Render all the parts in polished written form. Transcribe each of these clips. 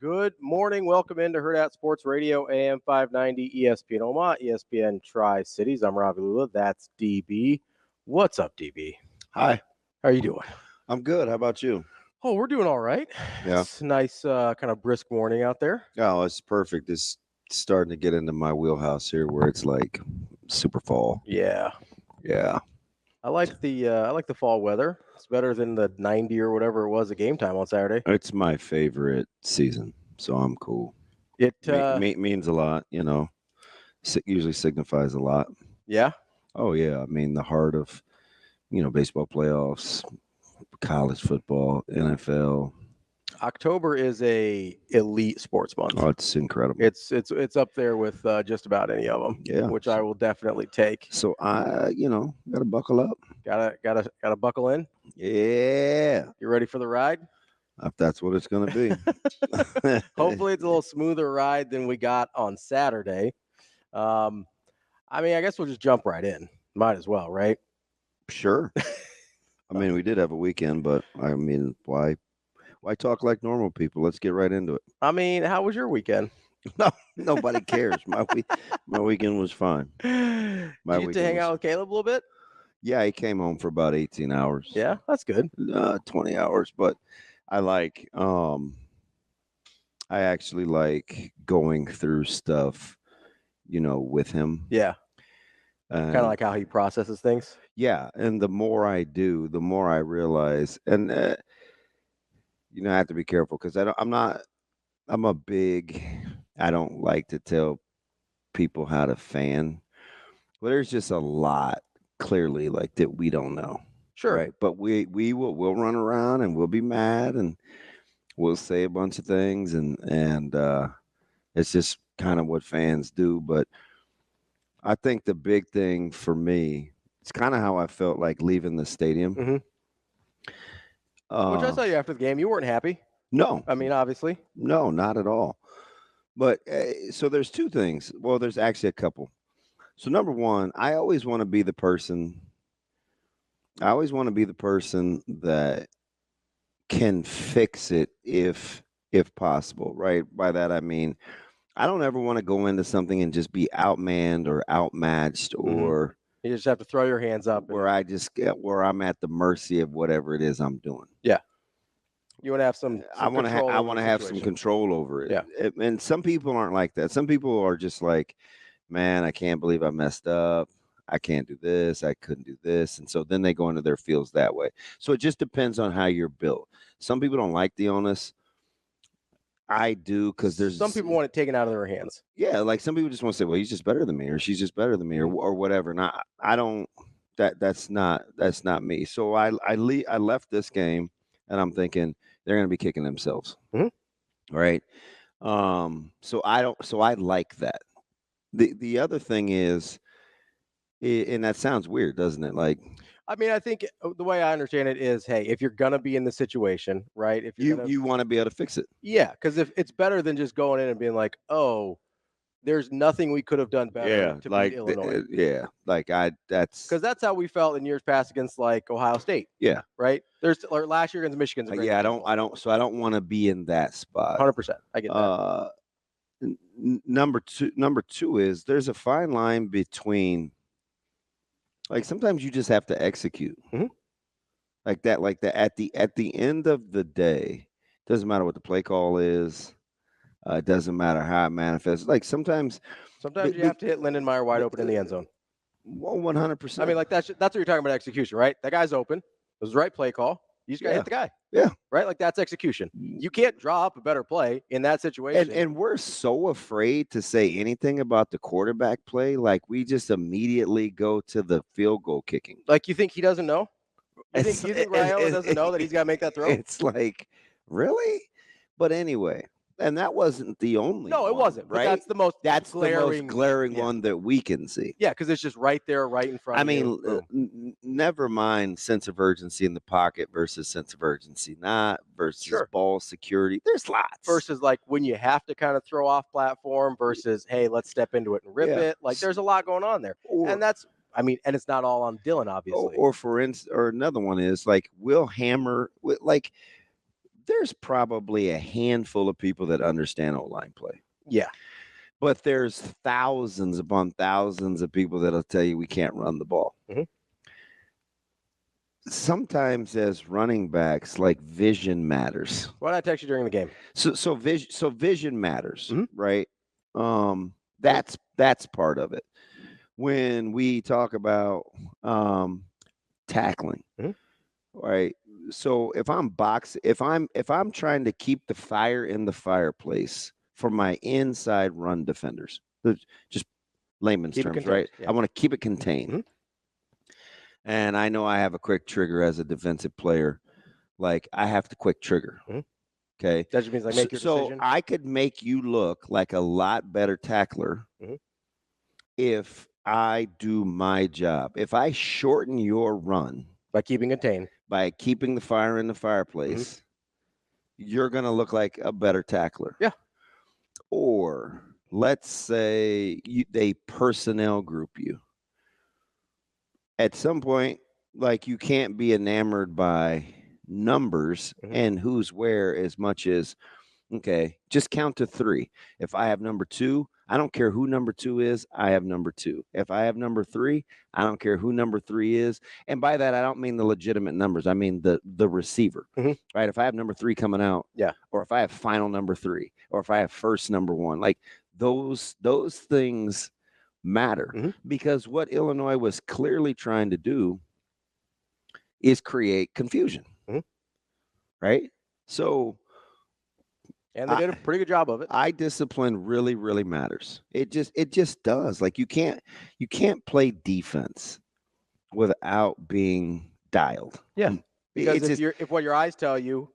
Good morning. Welcome into Hurrdat Sports Radio, AM 590, ESPN Omaha, ESPN Tri-Cities. I'm Ravi Lulla. That's DB. What's up, DB? Hi. How are you doing? I'm good. How about you? Oh, we're doing all right. Yeah. It's a nice, kind of brisk morning out there. Oh, it's perfect. It's starting to get into my wheelhouse here where it's like super fall. Yeah. Yeah. I like the fall weather. It's better than the 90 or whatever it was at game time on Saturday. It's my favorite season, so I'm cool. It means a lot, you know. Usually signifies a lot. Yeah. Oh, yeah. I mean, the heart of, baseball playoffs, college football, NFL. October is a elite sports month. Oh, it's incredible. It's up there with just about any of them. Yeah. Which I will definitely take. So I, got to buckle up. Gotta buckle in. Yeah. You ready for the ride? If that's what it's going to be. Hopefully it's a little smoother ride than we got on Saturday. I guess we'll just jump right in. Might as well, right? Sure. I mean, we did have a weekend, but why talk like normal people? Let's get right into it. How was your weekend? No, nobody cares. My weekend was fine. Did you get to hang out with Caleb a little bit? Yeah, he came home for about 18 hours. Yeah, that's good. 20 hours, but I actually like going through stuff, with him. Yeah. Kind of like how he processes things. Yeah, and the more I do, the more I realize, and I have to be careful because I don't like to tell people how to fan. Well, there's just a lot clearly like that we don't know. Sure. Right. But we'll run around and we'll be mad and we'll say a bunch of things and it's just kind of what fans do. But I think the big thing for me, it's kind of how I felt like leaving the stadium. Mm-hmm. Which I saw you after the game. You weren't happy. No. Obviously. No, not at all. But so there's two things. Well, there's actually a couple. So number one, I always want to be the person that can fix it if possible, right? By that I mean, I don't ever want to go into something and just be outmanned or outmatched or you just have to throw your hands up where I'm at the mercy of whatever it is I'm doing. Yeah. You want to have some I want to have some control over it. Yeah. And some people aren't like that. Some people are just like, man, I can't believe I messed up. I can't do this. I couldn't do this. And so then they go into their fields that way. So it just depends on how you're built. Some people don't like the onus. I do because there's some people want it taken out of their hands. Yeah, like some people just want to say, well, he's just better than me or she's just better than me or whatever. And I don't that's not me. So I left this game and I'm thinking they're going to be kicking themselves. Mm-hmm. Right? So I like that. The other thing is, and that sounds weird, doesn't it? Like, I think the way I understand it is, hey, if you're gonna be in the situation, right? If you want to be able to fix it, yeah, because if it's better than just going in and being like, oh, there's nothing we could have done better to beat Illinois. That's because that's how we felt in years past against like Ohio State. Yeah, right. There's last year against Michigan. I don't want to be in that spot. 100%. I get that. Number two is there's a fine line between, like, sometimes you just have to execute. Mm-hmm. like that at the end of the day, doesn't matter what the play call is, it doesn't matter how it manifests. Like sometimes you have to hit Lindenmeyer wide open in the end zone. Well, 100%. Like that's what you're talking about, execution, right? That guy's open. It was the right play call. You just got to hit the guy. Yeah. Right? Like that's execution. You can't draw up a better play in that situation. And we're so afraid to say anything about the quarterback play. Like we just immediately go to the field goal kicking. Like you think he doesn't know? You think Raiola doesn't know that he's got to make that throw? It's like, really? But anyway, and that wasn't the only No, it wasn't. Right? That's the most glaring one that we can see. Yeah, because it's just right there, right in front of you. Never mind sense of urgency in the pocket versus sense of urgency not versus ball security. There's lots. Versus like when you have to kind of throw off platform versus, hey, let's step into it and rip it. Like there's a lot going on there. And that's, and it's not all on Dylan, obviously. Or for instance, or another one is like we'll hammer, like there's probably a handful of people that understand O-line play. Yeah. But there's thousands upon thousands of people that'll tell you we can't run the ball. Mm-hmm. Sometimes as running backs, like vision matters. Why did I text you during the game? So vision matters, Mhm. right? That's part of it. When we talk about tackling, Mhm. right? So if I'm trying to keep the fire in the fireplace for my inside run defenders, just layman's Keep it terms, contained, right? yeah. I want to keep it contained. Mhm. And I know I have a quick trigger as a defensive player. Like I have to quick trigger. Mhm. Okay. That just means like make your So decision. I could make you look like a lot better tackler Mhm. if I do my job. If I shorten your run By keeping contained. by keeping the fire in the fireplace, you're going to look like a better tackler. Yeah. Or let's say they personnel group you. At some point, like you can't be enamored by numbers and who's where as much as, okay, just count to 3. If I have number 2, I don't care who number 2 is, I have number 2. If I have number 3, I don't care who number 3 is. And by that, I don't mean the legitimate numbers. I mean the receiver, right? If I have number 3 coming out, or if I have final number 3, or if I have first number 1, like those things matter because what Illinois was clearly trying to do is create confusion, right? So, and they did a pretty good job of it. Eye discipline really, really matters. It just does. Like you can't play defense without being dialed. Yeah, because if what your eyes tell you,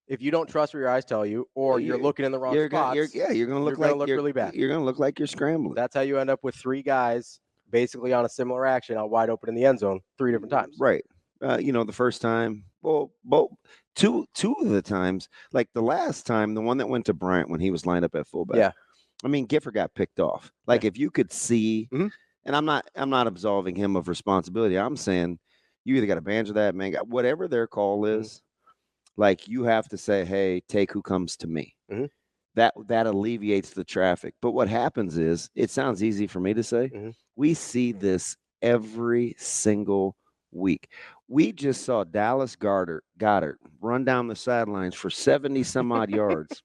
if you don't trust what your eyes tell you, or you're looking in the wrong spots, you're going to look really bad. You're going to look like you're scrambling. That's how you end up with 3 guys basically on a similar action out wide open in the end zone 3 different times. Right. The first time, well, two of the times, like the last time, the one that went to Bryant when he was lined up at fullback. Yeah. I mean, Gifford got picked off. Like if you could see, and I'm not absolving him of responsibility. I'm saying you either got to banjo that man, whatever their call is. Like you have to say, hey, take who comes to me. That alleviates the traffic. But what happens is, it sounds easy for me to say. We see this every single week. We just saw Dallas Goddard run down the sidelines for 70 some odd yards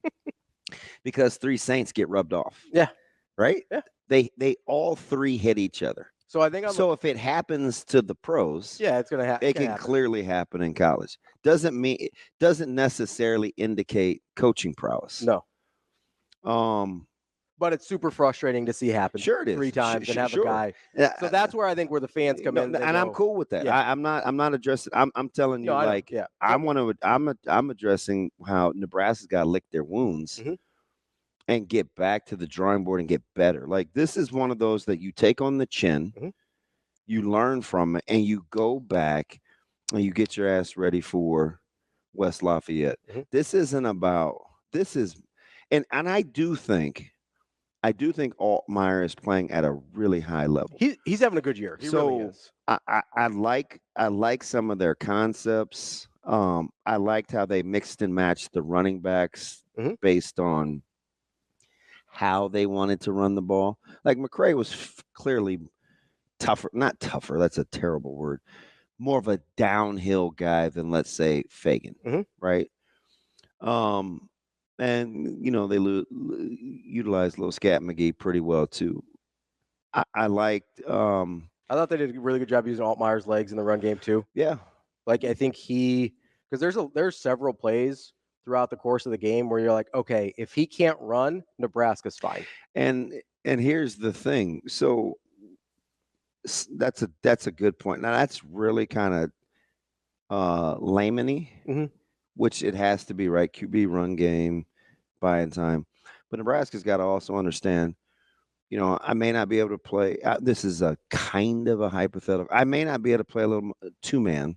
because 3 Saints get rubbed off. Yeah. Right? Yeah. They all 3 hit each other. So I think if it happens to the pros, it's going to happen. It can clearly happen in college. Doesn't necessarily indicate coaching prowess. No. But it's super frustrating to see happen. Sure, it is 3 times and have a guy. So that's where I think where the fans come in, and I'm cool with that. Yeah. I'm not addressing. I'm telling you, I'm addressing how Nebraska's got to lick their wounds and get back to the drawing board and get better. Like this is one of those that you take on the chin, you learn from it, and you go back and you get your ass ready for West Lafayette. This isn't about. This is, and I do think Altmaier is playing at a really high level. He's having a good year. He really is. I like some of their concepts. I liked how they mixed and matched the running backs based on how they wanted to run the ball. Like McCray was clearly tougher, not tougher. That's a terrible word. More of a downhill guy than, let's say, Fagan, right? And they utilized Lil Scat McGee pretty well too. I liked. I thought they did a really good job using Altmaier's legs in the run game too. Yeah, like I think because there's several plays throughout the course of the game where you're like, okay, if he can't run, Nebraska's fine. And here's the thing. So that's a good point. Now that's really kind of layman-y, which it has to be, right? QB run game, buying time. But Nebraska's got to also understand, I may not be able to play. This is a kind of a hypothetical. I may not be able to play a little 2-man,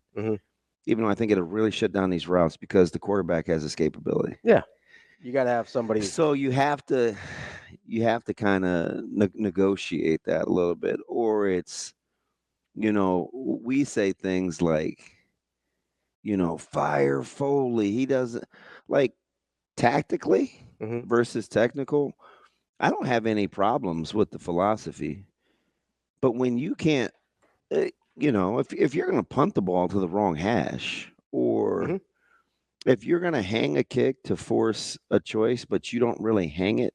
even though I think it'll really shut down these routes because the quarterback has escapability. Yeah. You got to have somebody. So you have to kind of negotiate that a little bit, or it's, we say things like, fire Foley. He doesn't like tactically Mhm. versus technical, I don't have any problems with the philosophy. But when you can't, if you're going to punt the ball to the wrong hash, or Mhm. if you're going to hang a kick to force a choice, but you don't really hang it,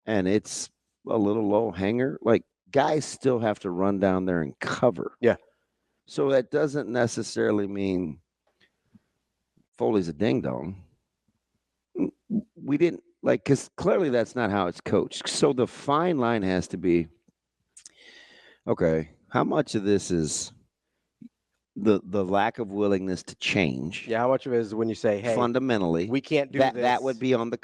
and it's a little low hanger, like guys still have to run down there and cover. Yeah. So that doesn't necessarily mean Foley's a ding dong. We didn't because clearly that's not how it's coached. So the fine line has to be, okay, how much of this is the lack of willingness to change? Yeah, how much of it is when you say, hey, fundamentally, we can't do that this. that would be on the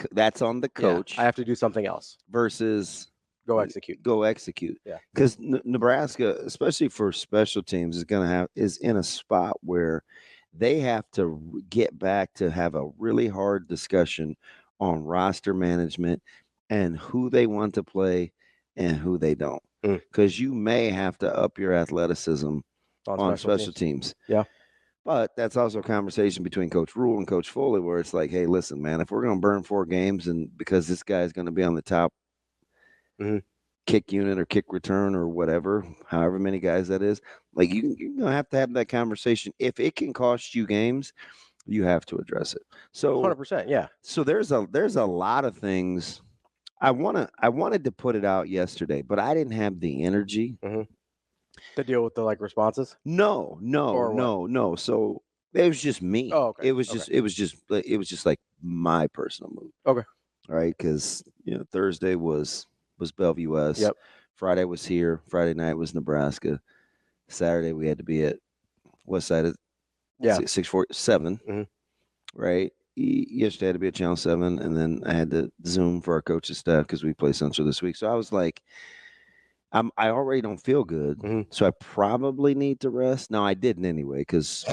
coach. Yeah, I have to do something else. Versus go execute. Yeah, because Nebraska, especially for special teams, is in a spot where they have to get back to have a really hard discussion on roster management and who they want to play and who they don't. Because you may have to up your athleticism on special teams. Yeah. But that's also a conversation between Coach Rule and Coach Foley where it's like, hey, listen, man, if we're going to burn 4 games and because this guy's going to be on the top kick unit or kick return or whatever, however many guys that is, like you're going to have that conversation. If it can cost you games, you have to address it. So 100%, yeah. So there's a lot of things. I wanted to put it out yesterday, but I didn't have the energy to deal with the responses. No. So it was just me. Oh, okay. It was just like my personal mood. Okay. All right, because Thursday was Bellevue West. Yep. Friday was here. Friday night was Nebraska. Saturday we had to be at West Side of 647. Right. Yesterday I had to be at Channel 7, and then I had to Zoom for our coaches staff because we play Central this week. So I was like, I already don't feel good, so I probably need to rest. No, I didn't anyway because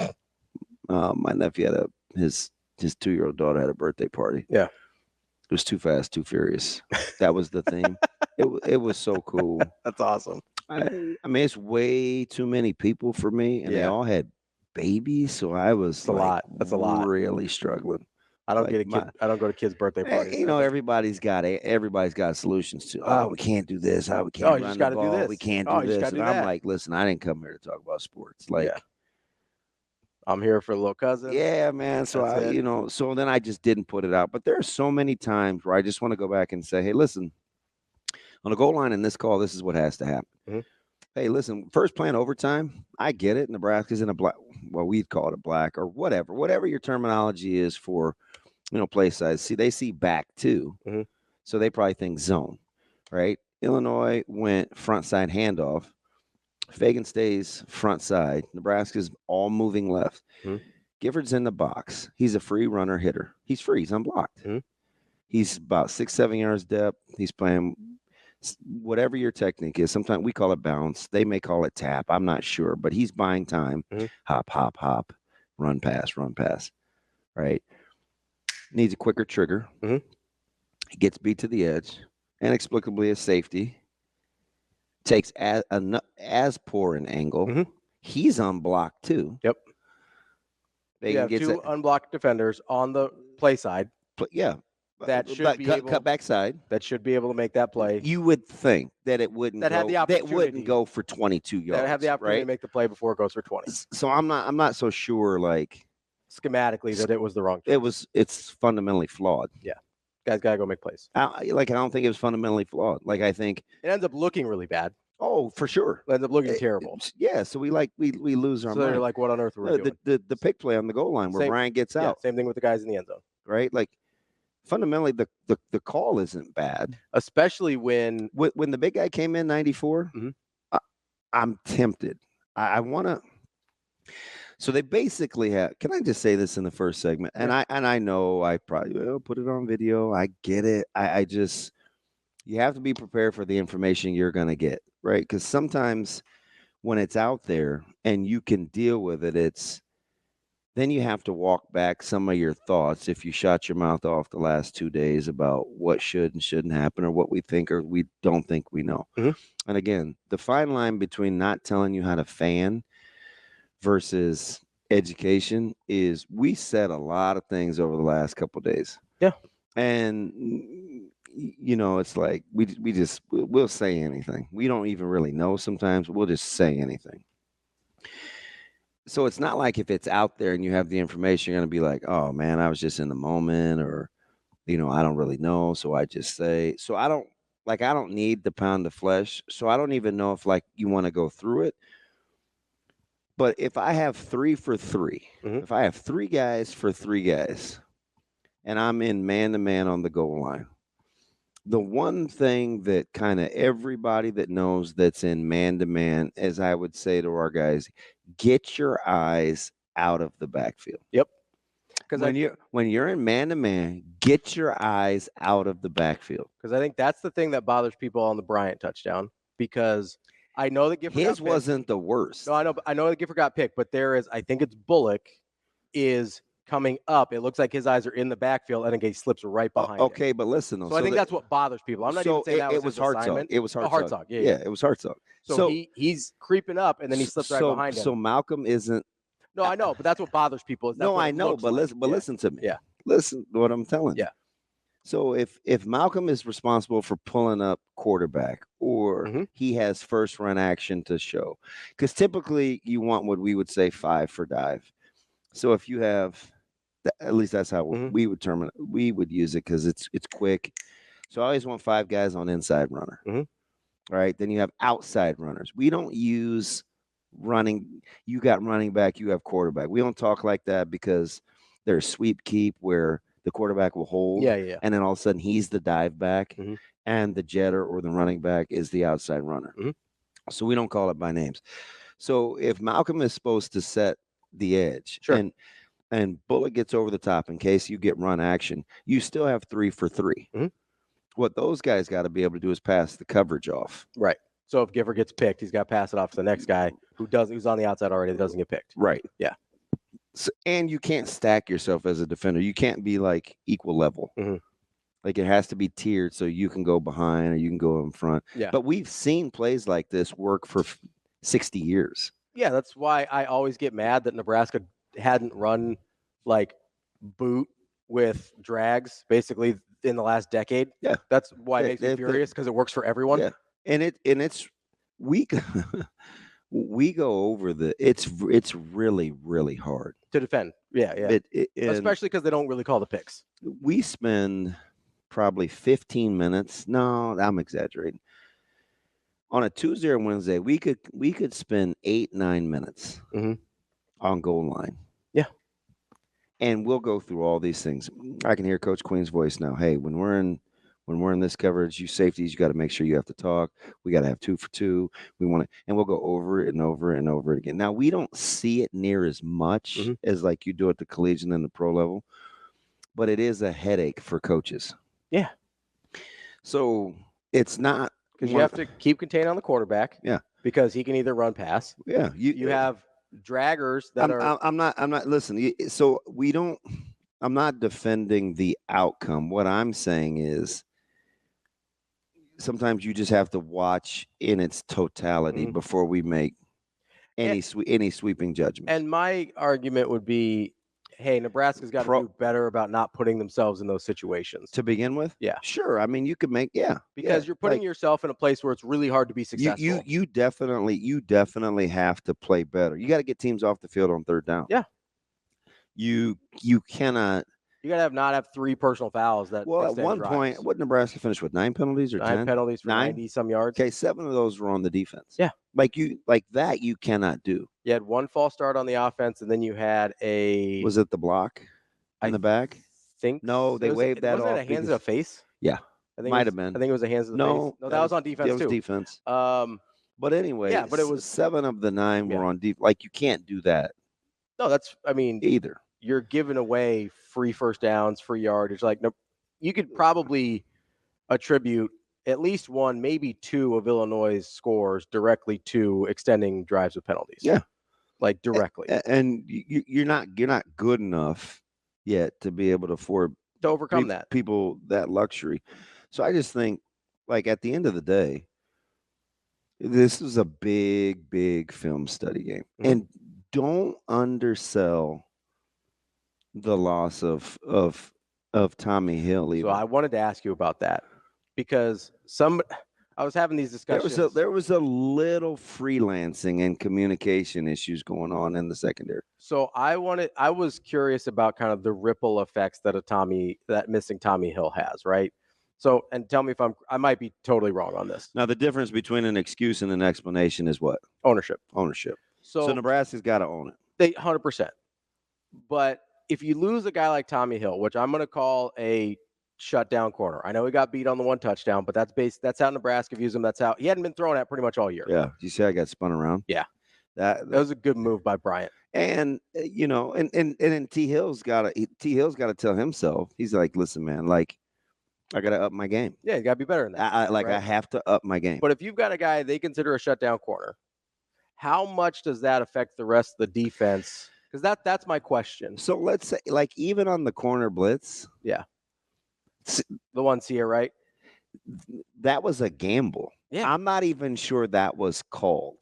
my nephew had his 2-year-old daughter had a birthday party. Yeah. It was Too Fast, Too Furious. That was the theme. It was so cool. That's awesome. I mean, it's way too many people for me, and they all had babies, so I was a lot. That's a lot. Really struggling. I don't I don't go to kids' birthday parties. Everybody's got solutions to. Oh, we can't do this. Oh, we can't run the ball. Do this. We can't do this. And I'm like, listen, I didn't come here to talk about sports. I'm here for little cousin. Yeah, man. So so then I just didn't put it out. But there are so many times where I just want to go back and say, hey, listen, on the goal line in this call, this is what has to happen. Hey, listen, first play in overtime, I get it. Nebraska's in a black, well, we'd call it a black or whatever your terminology is for, play size. See, they see back too. So they probably think zone, right? Illinois went front side handoff. Fagan stays front side. Nebraska's all moving left. Gifford's in the box. He's a free runner hitter. He's free. He's unblocked. He's about 6-7 yards depth. He's playing whatever your technique is. Sometimes we call it bounce. They may call it tap. I'm not sure, but he's buying time. Hop, hop, hop, run, pass, right? Needs a quicker trigger. He gets beat to the edge. Inexplicably a safety. Takes as poor an angle. He's unblocked too. Yep. They have 2 unblocked defenders on the play side. Yeah. That should be able, cut backside. That should be able to make that play. You would think that it wouldn't. That wouldn't go for 22 yards. That have the opportunity to make the play before it goes for 20. So I'm not so sure. Schematically, that it was the wrong choice. It's fundamentally flawed. Yeah, guys gotta go make plays. I don't think it was fundamentally flawed. I think it ends up looking really bad. Oh, for sure. It ends up looking terrible. Yeah, so we lose our mind. So they're like, what on earth were we doing? The pick play on the goal line where Brian gets out. Same thing with the guys in the end zone. Right? Fundamentally, the call isn't bad. Especially when the big guy came in 94, I'm tempted. I want to. So they basically have. Can I just say this in the first segment? And I know I probably will put it on video. I get it. I just you have to be prepared for the information you're going to get, right? Because sometimes when it's out there and you can deal with it, then you have to walk back some of your thoughts if you shot your mouth off the last 2 days about what should and shouldn't happen or what we think or we don't think we know. And again, the fine line between not telling you how to fan versus education is we said a lot of things over the last couple of days. Yeah. And it's like we'll say anything. We don't even really know sometimes. We'll just say anything. So it's not like if it's out there and you have the information, you're going to be like, oh man, I was just in the moment, or I don't really know, so I just say. So I don't need the pound of flesh. So I don't even know if you want to go through it. But if I have 3 for 3, if I have 3 guys for 3 guys, and I'm in man-to-man on the goal line, the one thing that kind of everybody that knows that's in man-to-man, as I would say to our guys, get your eyes out of the backfield. Yep. Because when you're in man-to-man, get your eyes out of the backfield. Because I think that's the thing that bothers people on the Bryant touchdown, because I know that Gifford his wasn't the worst. No, I know that Gifford got picked, but there is, I think it's Bullock is coming up. It looks like his eyes are in the backfield, and then he slips right behind okay, him. But listen. So I think that's what bothers people. I'm not even saying that was his assignment. It was Hartzog. Hartzog. Yeah, it was Hartzog. So he's creeping up, and then he slips right behind him. So Malcolm isn't. No, I know, but that's what bothers people. No, I know, but listen to me. Yeah. Listen to what I'm telling you. Yeah. So if Malcolm is responsible for pulling up quarterback, or he has first run action to show, because typically you want what we would say 5 for dive. So if you have, at least that's how we would term it. We would use it because it's quick. So I always want 5 guys on inside runner. Right. Then you have outside runners. We don't use running. You got running back. You have quarterback. We don't talk like that because there's sweep keep where the quarterback will hold. Yeah. And then all of a sudden he's the dive back, and the jetter or the running back is the outside runner. So we don't call it by names. So if Malcolm is supposed to set the edge, and Bullock gets over the top in case you get run action, you still have 3 for 3. What those guys got to be able to do is pass the coverage off. Right. So if Gifford gets picked, he's got to pass it off to the next guy who's on the outside already that doesn't get picked. Right. Yeah. So, and you can't stack yourself as a defender. You can't be equal level. Like it has to be tiered so you can go behind or you can go in front. Yeah. But we've seen plays like this work for 60 years. Yeah, that's why I always get mad that Nebraska hadn't run boot with drags basically in the last decade. Yeah. That's why it makes me furious, because it works for everyone. Yeah. And it's we go over it's really, really hard to defend. Yeah. Especially because they don't really call the picks. We spend probably 15 minutes. No, I'm exaggerating. On a Tuesday or Wednesday, we could spend 8-9 minutes on goal line. Yeah. And we'll go through all these things. I can hear Coach Queen's voice now. Hey, when we're in this coverage, you safeties, you got to make sure you have to talk. We got to have 2 for 2. We want to, and we'll go over it and over and over it again. Now, we don't see it near as much as you do at the collegiate and the pro level, but it is a headache for coaches. Yeah. So it's not, because you have to keep contained on the quarterback. Yeah. Because he can either run pass. Yeah. You have draggers that I'm not listen. So I'm not defending the outcome. What I'm saying is sometimes you just have to watch in its totality before we make any sweeping judgment. And my argument would be, hey, Nebraska's got to do better about not putting themselves in those situations. To begin with? Yeah. Sure. I mean, you could make, because you're putting yourself in a place where it's really hard to be successful. You definitely have to play better. You got to get teams off the field on third down. Yeah. You cannot. You got to not have 3 personal fouls that. Well, at one point, what Nebraska finished with 9 penalties or 10? 9 penalties for 90 some yards. Okay, 7 of those were on the defense. Yeah. That you cannot do. You had 1 false start on the offense, and then you had a. Was it the block in the back? No, they waved that off. Was it a hands to the face? Yeah. I think might have been. I think it was a hands to the face. No, that was on defense too. That was defense. But anyway, yeah, but it was 7 of the 9 were on defense. You can't do that. No, either. You're giving away free first downs, free yardage. No, you could probably attribute at least 1, maybe 2 of Illinois' scores directly to extending drives with penalties. Yeah, directly. And you're not good enough yet to be able to afford to overcome people that luxury. So I just think, at the end of the day, this is a big film study game, and don't undersell the loss of Tommy Hill either. So I wanted to ask you about that because I was having these discussions. There was a little freelancing and communication issues going on in the secondary. So I was curious about kind of the ripple effects that missing Tommy Hill has, right? So, and tell me if I might be totally wrong on this. Now, the difference between an excuse and an explanation is what? Ownership. So Nebraska's got to own it. They 100%. But if you lose a guy like Tommy Hill, which I'm going to call a shutdown corner. I know he got beat on the one touchdown, but that's how Nebraska views him. That's how he hadn't been thrown at pretty much all year. Yeah. You see I got spun around? Yeah. That was a good move by Bryant. And and T Hill's got to tell himself, he's like, listen, man, like I got to up my game. Yeah, you got to be better than that. I have to up my game. But if you've got a guy they consider a shutdown corner, how much does that affect the rest of the defense? Because that's my question. So let's say, like, even on the corner blitz. Yeah. The one here, right? That was a gamble. Yeah. I'm not even sure that was called.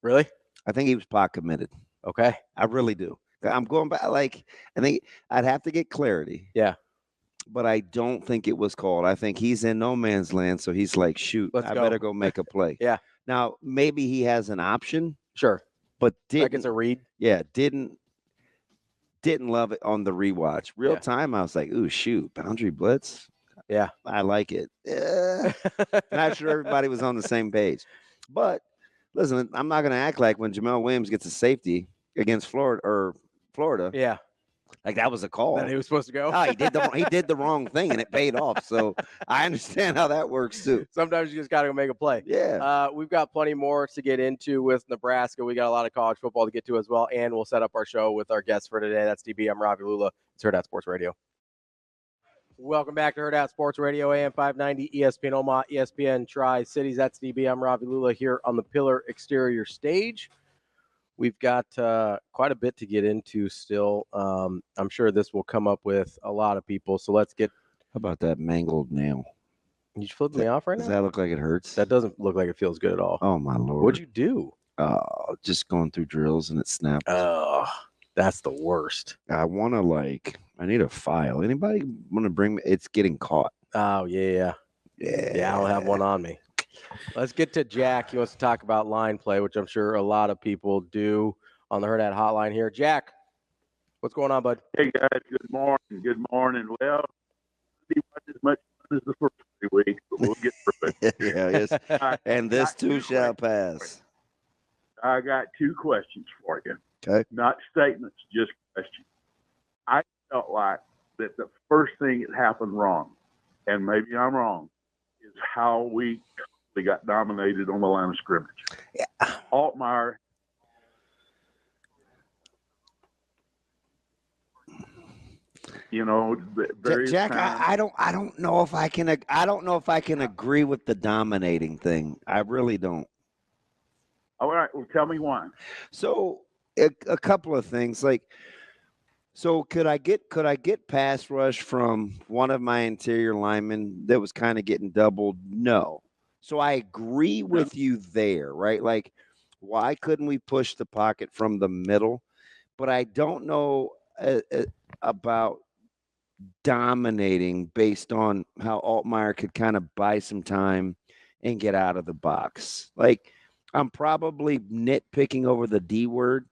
Really? I think he was pot committed. Okay. I really do. I'm going back. Like, I think I'd have to get clarity. Yeah. But I don't think it was called. I think he's in no man's land. So he's like, shoot, I better go make a play. Yeah. Now, maybe he has an option. Sure. But like it's a read. Yeah. Didn't love it on the rewatch. Real time, I was like, ooh, shoot, boundary blitz. Yeah. I like it. Not sure everybody was on the same page. But listen, I'm not going to act like when Jamel Williams gets a safety against Florida. Yeah. Like that was a call. That he was supposed to go. Oh, he did the wrong thing and it paid off. So I understand how that works too. Sometimes you just got to go make a play. Yeah. We've got plenty more to get into with Nebraska. We got a lot of college football to get to as well. And we'll set up our show with our guests for today. That's DB. I'm Ravi Lulla. It's Hurrdat Sports Radio. Welcome back to Hurrdat Sports Radio, AM 590, ESPN Omaha, ESPN Tri-Cities. That's DB. I'm Ravi Lulla here on the Pillar Exterior stage. We've got quite a bit to get into still. I'm sure this will come up with a lot of people. So let's get. How about that mangled nail? You flip me off right now? Does that look like it hurts? That doesn't look like it feels good at all. Oh, my Lord. What'd you do? Just going through drills and it snapped. Oh, that's the worst. I need a file. Anybody want to bring me? It's getting caught. Oh, yeah. Yeah, I don't have one on me. Let's get to Jack. He wants to talk about line play, which I'm sure a lot of people do on the Hurrdat hotline here. Jack, what's going on, bud? Hey, guys. Good morning. Well, see as much fun as the first 3 weeks, but we'll get through it. Yes. And this too shall pass. I got 2 questions for you. Okay. Not statements, just questions. I felt like that the first thing that happened wrong, and maybe I'm wrong, is how we got dominated on the line of scrimmage. Yeah. Altmaier. Jack, I don't know if I can agree with the dominating thing. I really don't. All right. Well, tell me why. So a couple of things so could I get pass rush from one of my interior linemen that was kind of getting doubled? No. So I agree with you there, right? Like, why couldn't we push the pocket from the middle? But I don't know about dominating based on how Altmaier could kind of buy some time and get out of the box. Like, I'm probably nitpicking over the D word.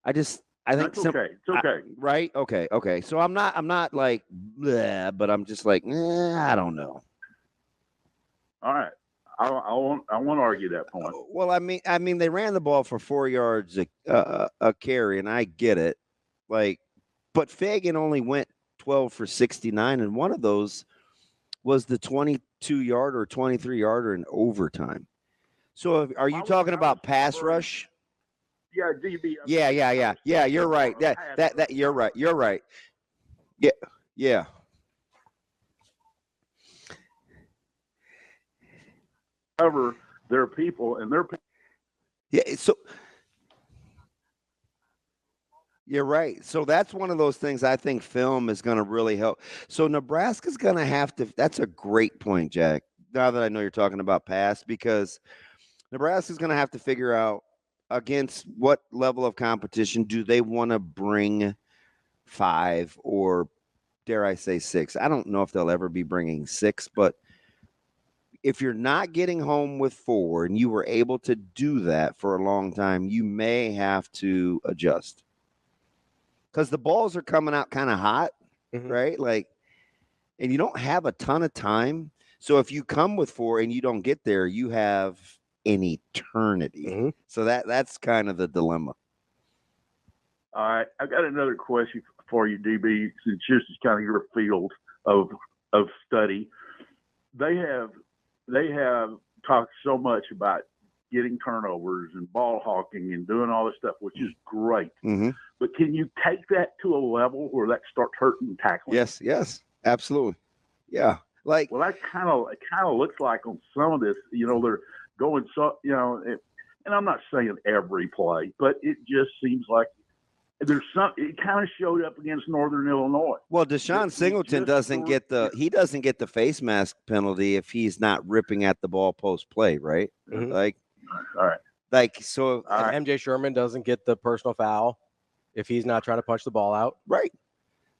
I think it's okay. It's okay. Right? Okay. So I'm not like, bleh, but I'm just like, I don't know. All right. I won't argue that point. Well, I mean, they ran the ball for 4 yards a carry, and I get it. Like, but Fagan only went 12 for 69, and one of those was the 22-yarder or 23-yarder in overtime. So, are you talking about pass rush? Yeah, DB. Yeah. You're right. That you're right. You're right. Yeah. Cover their people and their people. Yeah. So you're right. So that's one of those things I think film is going to really help. So Nebraska's going to have to. That's a great point, Jack. Now that I know you're talking about pass, because Nebraska's going to have to figure out against what level of competition do they want to bring 5 or dare I say 6? I don't know if they'll ever be bringing 6, but if you're not getting home with 4 and you were able to do that for a long time, you may have to adjust because the balls are coming out kind of hot, right? Like, and you don't have a ton of time. So if you come with 4 and you don't get there, you have an eternity. So that's kind of the dilemma. All right, I got another question for you, DB, since this is kind of your field of study. They have talked so much about getting turnovers and ball hawking and doing all this stuff, which is great. But can you take that to a level where that starts hurting tackling? Yes, absolutely. Yeah, like well, it kind of looks like on some of this, they're going and I'm not saying every play, but it just seems like there's some. It kind of showed up against Northern Illinois. Well, Deshaun Singleton doesn't get the face mask penalty if he's not ripping at the ball post play, right? Like, all right, like so. MJ Sherman doesn't get the personal foul if he's not trying to punch the ball out, right?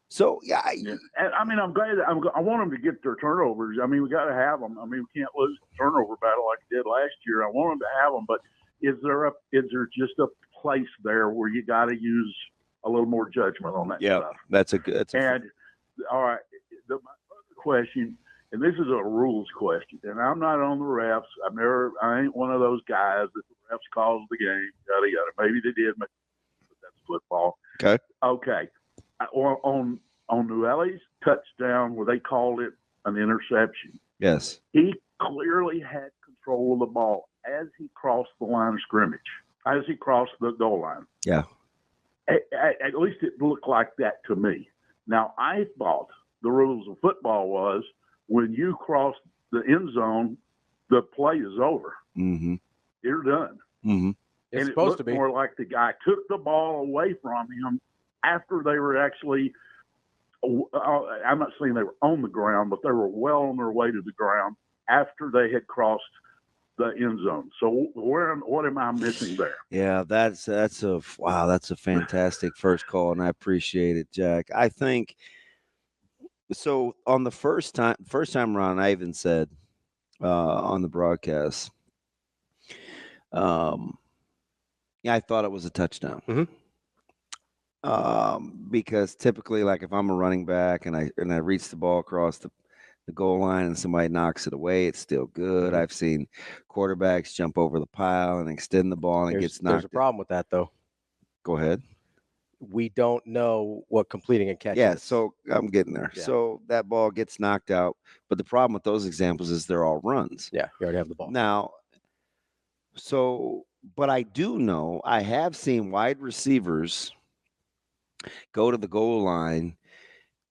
So and I mean, I'm glad. I want them to get their turnovers. I mean, we got to have them. I mean, we can't lose the turnover battle like we did last year. I want them to have them, but is there just a place there where you got to use a little more judgment on that stuff? That's a good. All right, my other question, and this is a rules question, and I'm not on the refs. I ain't one of those guys that the refs calls the game. Yada yada. Maybe they did, but that's football. Okay. On Nuelli's touchdown, where they called it an interception. Yes. He clearly had control of the ball as he crossed the line of scrimmage, as he crossed the goal line. Yeah. At least it looked like that to me. Now, I thought the rules of football was when you cross the end zone, the play is over. You're done. It's supposed to be more like the guy took the ball away from him after they were actually. I'm not saying they were on the ground, but they were well on their way to the ground after they had crossed the end zone. So what am I missing there? Yeah, that's a fantastic first call, and I appreciate it, Jack. I think so. On the first time around, I even said on the broadcast, I thought it was a touchdown. Because typically, like if I'm a running back and I reach the ball across the goal line and somebody knocks it away, it's still good. I've seen quarterbacks jump over the pile and extend the ball and it gets knocked. There's a problem with that, though. Go ahead. We don't know what completing a catch is. Yeah, so I'm getting there. Yeah. So that ball gets knocked out. But the problem with those examples is they're all runs. Yeah, you already have the ball. Now, but I do know I have seen wide receivers go to the goal line,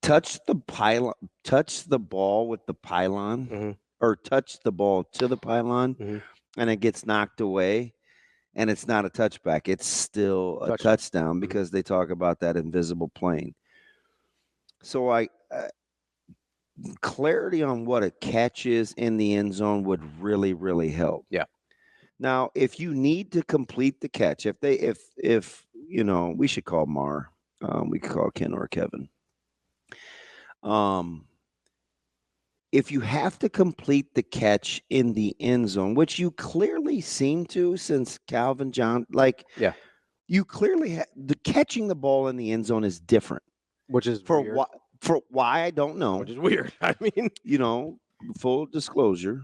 touch the ball with the pylon, or touch the ball to the pylon, and it gets knocked away, and it's not a touchback. It's still a touchdown because they talk about that invisible plane. So clarity on what a catch is in the end zone would really, really help. Yeah. Now, if you need to complete the catch, if we should call Mar. We could call Ken or Kevin. If you have to complete the catch in the end zone, which you clearly seem to since Calvin John, you clearly the catching the ball in the end zone is different. Which is for weird. Why I don't know. Which is weird. I mean, full disclosure.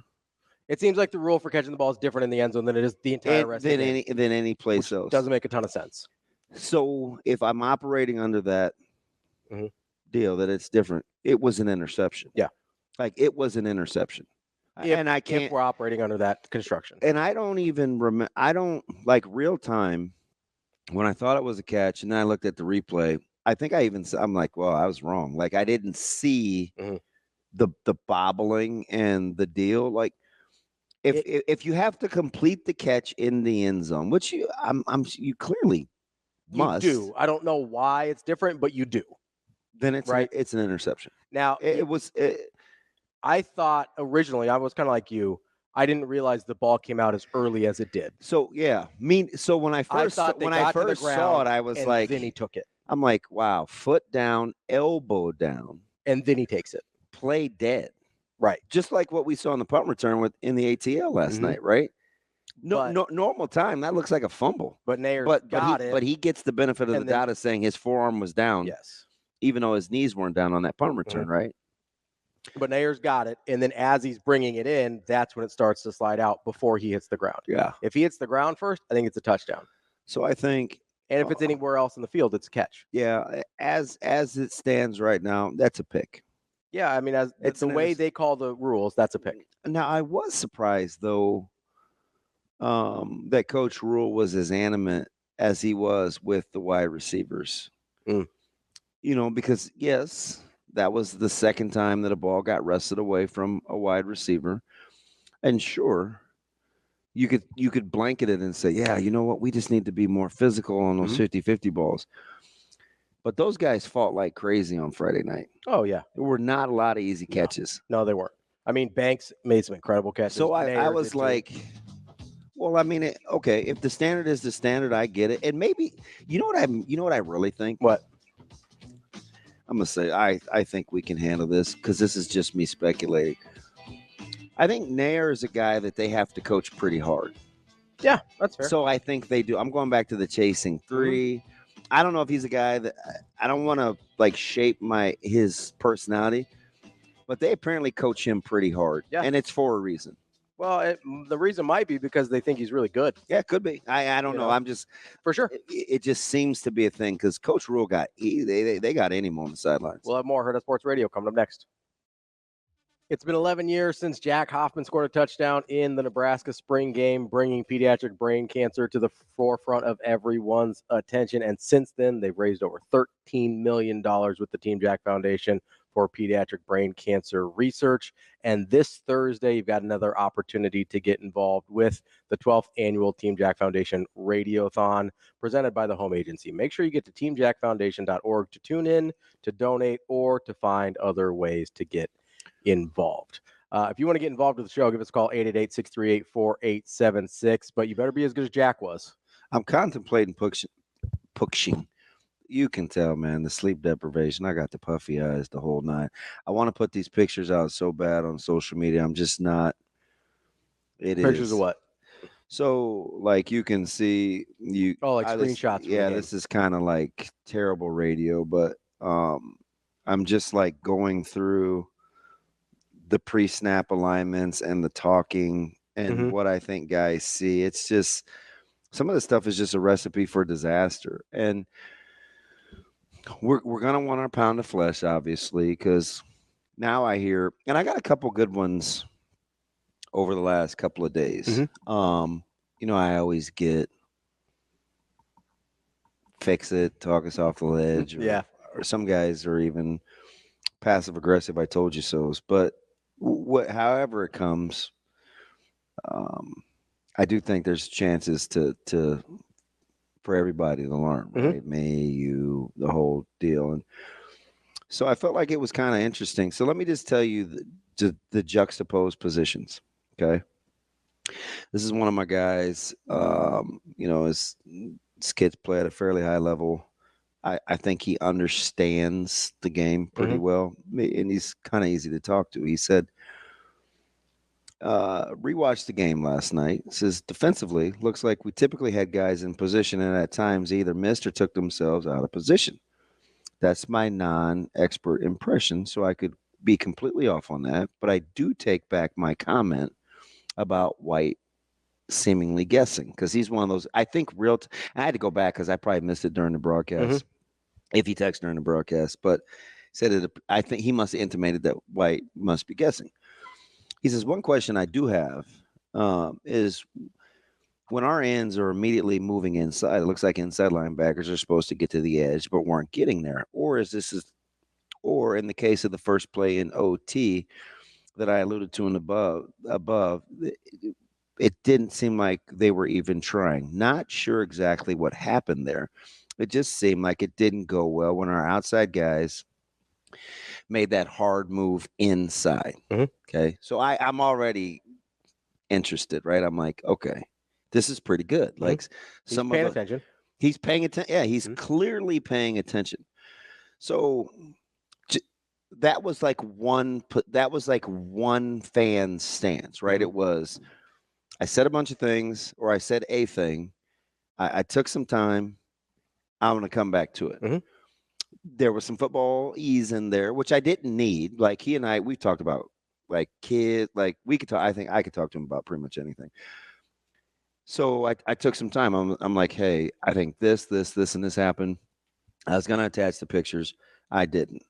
It seems like the rule for catching the ball is different in the end zone than it is the entire rest of the game. Than any place else. Doesn't make a ton of sense. So if I'm operating under that deal that it's different, it was an interception. Yeah. Like it was an interception. If we're operating under that construction. And I don't even remember, like real time when I thought it was a catch and then I looked at the replay, I think I'm like, well, I was wrong. Like I didn't see the bobbling and the deal. Like if you have to complete the catch in the end zone, which you clearly must. You do. I don't know why it's different, but you do. Then it's it's an interception. Now I thought originally I was kind of like you. I didn't realize the ball came out as early as it did. So yeah, so when I first saw it, I was like, then he took it, I'm like, wow, foot down, elbow down, and then he takes it. Play dead. Right. Just like what we saw in the punt return in the ATL last night, right? No, normal time, that looks like a fumble. But Nayer's got it. But he gets the benefit of the doubt of saying his forearm was down. Yes. Even though his knees weren't down on that punt return, right? But Nayer's got it. And then as he's bringing it in, that's when it starts to slide out before he hits the ground. Yeah. If he hits the ground first, I think it's a touchdown. So I think. And if it's anywhere else in the field, it's a catch. Yeah. As it stands right now, that's a pick. Yeah. I mean, it's the way they call the rules, that's a pick. Now, I was surprised, though, that Coach Rule was as animate as he was with the wide receivers. Because, yes, that was the second time that a ball got wrested away from a wide receiver. And sure, you could blanket it and say, yeah, you know what? We just need to be more physical on those 50-50 balls. But those guys fought like crazy on Friday night. Oh, yeah. There were not a lot of easy catches. No, they weren't. I mean, Banks made some incredible catches. So I was like, well, I mean, okay, if the standard is the standard, I get it. And maybe, you know what I really think? What? I'm going to say, I think we can handle this because this is just me speculating. I think Nair is a guy that they have to coach pretty hard. Yeah, that's fair. So I think they do. I'm going back to the chasing three. I don't know if he's a guy that I don't want to like shape his personality, but they apparently coach him pretty hard. Yeah. And it's for a reason. Well, the reason might be because they think he's really good. Yeah, it could be. I don't know. I'm just for sure. It just seems to be a thing because Coach Rule they got him on the sidelines. We'll have more Hurrdat Sports Radio coming up next. It's been 11 years since Jack Hoffman scored a touchdown in the Nebraska spring game, bringing pediatric brain cancer to the forefront of everyone's attention. And since then, they've raised over $13 million with the Team Jack Foundation for pediatric brain cancer research. And this Thursday, you've got another opportunity to get involved with the 12th annual Team Jack Foundation Radiothon presented by the home agency. Make sure you get to teamjackfoundation.org to tune in, to donate, or to find other ways to get involved. If you want to get involved with the show, give us a call, 888-638-4876. But you better be as good as Jack was. I'm contemplating pushing. You can tell, man, the sleep deprivation. I got the puffy eyes the whole night. I want to put these pictures out so bad on social media. I'm just not. Pictures of what? So, like, you can see you. Oh, like screenshots. Yeah, this is kind of like terrible radio, but I'm just like going through the pre-snap alignments and the talking and what I think guys see. It's just some of the stuff is just a recipe for disaster. And we're going to want our pound of flesh, obviously, because now I hear, and I got a couple good ones over the last couple of days. I always get fix it, talk us off the ledge. Or some guys are even passive aggressive. I told you so. But however it comes, I do think there's chances for everybody to learn, right? The whole deal. And so I felt like it was kind of interesting. So let me just tell you the juxtaposed positions. Okay. This is one of my guys, his kids play at a fairly high level. I think he understands the game pretty well, and he's kind of easy to talk to. He said, rewatched the game last night. Says defensively, looks like we typically had guys in position and at times either missed or took themselves out of position. That's my non-expert impression, so I could be completely off on that. But I do take back my comment about White seemingly guessing, because he's one of those, I think I had to go back because I probably missed it during the broadcast. If he texted during the broadcast, but said I think he must have intimated that White must be guessing. He says, one question I do have is when our ends are immediately moving inside, it looks like inside linebackers are supposed to get to the edge, but weren't getting there. Or in the case of the first play in OT that I alluded to in above, it didn't seem like they were even trying. Not sure exactly what happened there. It just seemed like it didn't go well when our outside guys made that hard move inside. Okay. So I'm already interested, right? I'm like, okay, this is pretty good. Mhm. Like He's some paying of the, attention. he's paying attention. Yeah, he's Mhm. clearly paying attention. So that was like one fan stance, right? Mhm. It was, I said a bunch of things, or I said a thing. I took some time. I'm going to come back to it. Mhm. There was some football ease in there, which I didn't need. Like he and I, we've talked about like kids, like we could talk. I think I could talk to him about pretty much anything. So I took some time. I'm like, hey, I think this, and this happened. I was going to attach the pictures. I didn't.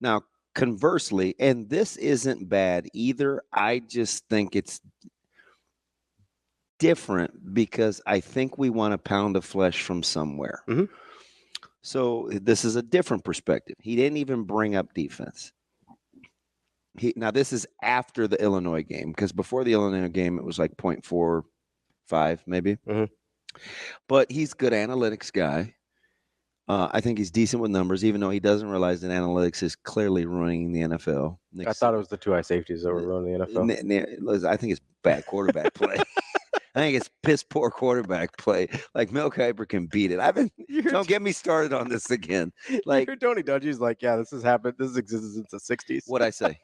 Now, conversely, and this isn't bad either. I just think it's different because I think we want a pound of flesh from somewhere. Mhm. So this is a different perspective. He didn't even bring up defense. Now this is after the Illinois game, because before the Illinois game, it was like 0.45 maybe. Mhm. But he's a good analytics guy. I think he's decent with numbers, even though he doesn't realize that analytics is clearly ruining the NFL. I thought it was the two high safeties that were ruining the NFL. I think it's bad quarterback play. I think it's piss poor quarterback play. Like Mel Kiper can beat it. Don't get me started on this again. Like you hear Tony Dungy's like, yeah, this has happened. This has existed since the '60s. What'd I say?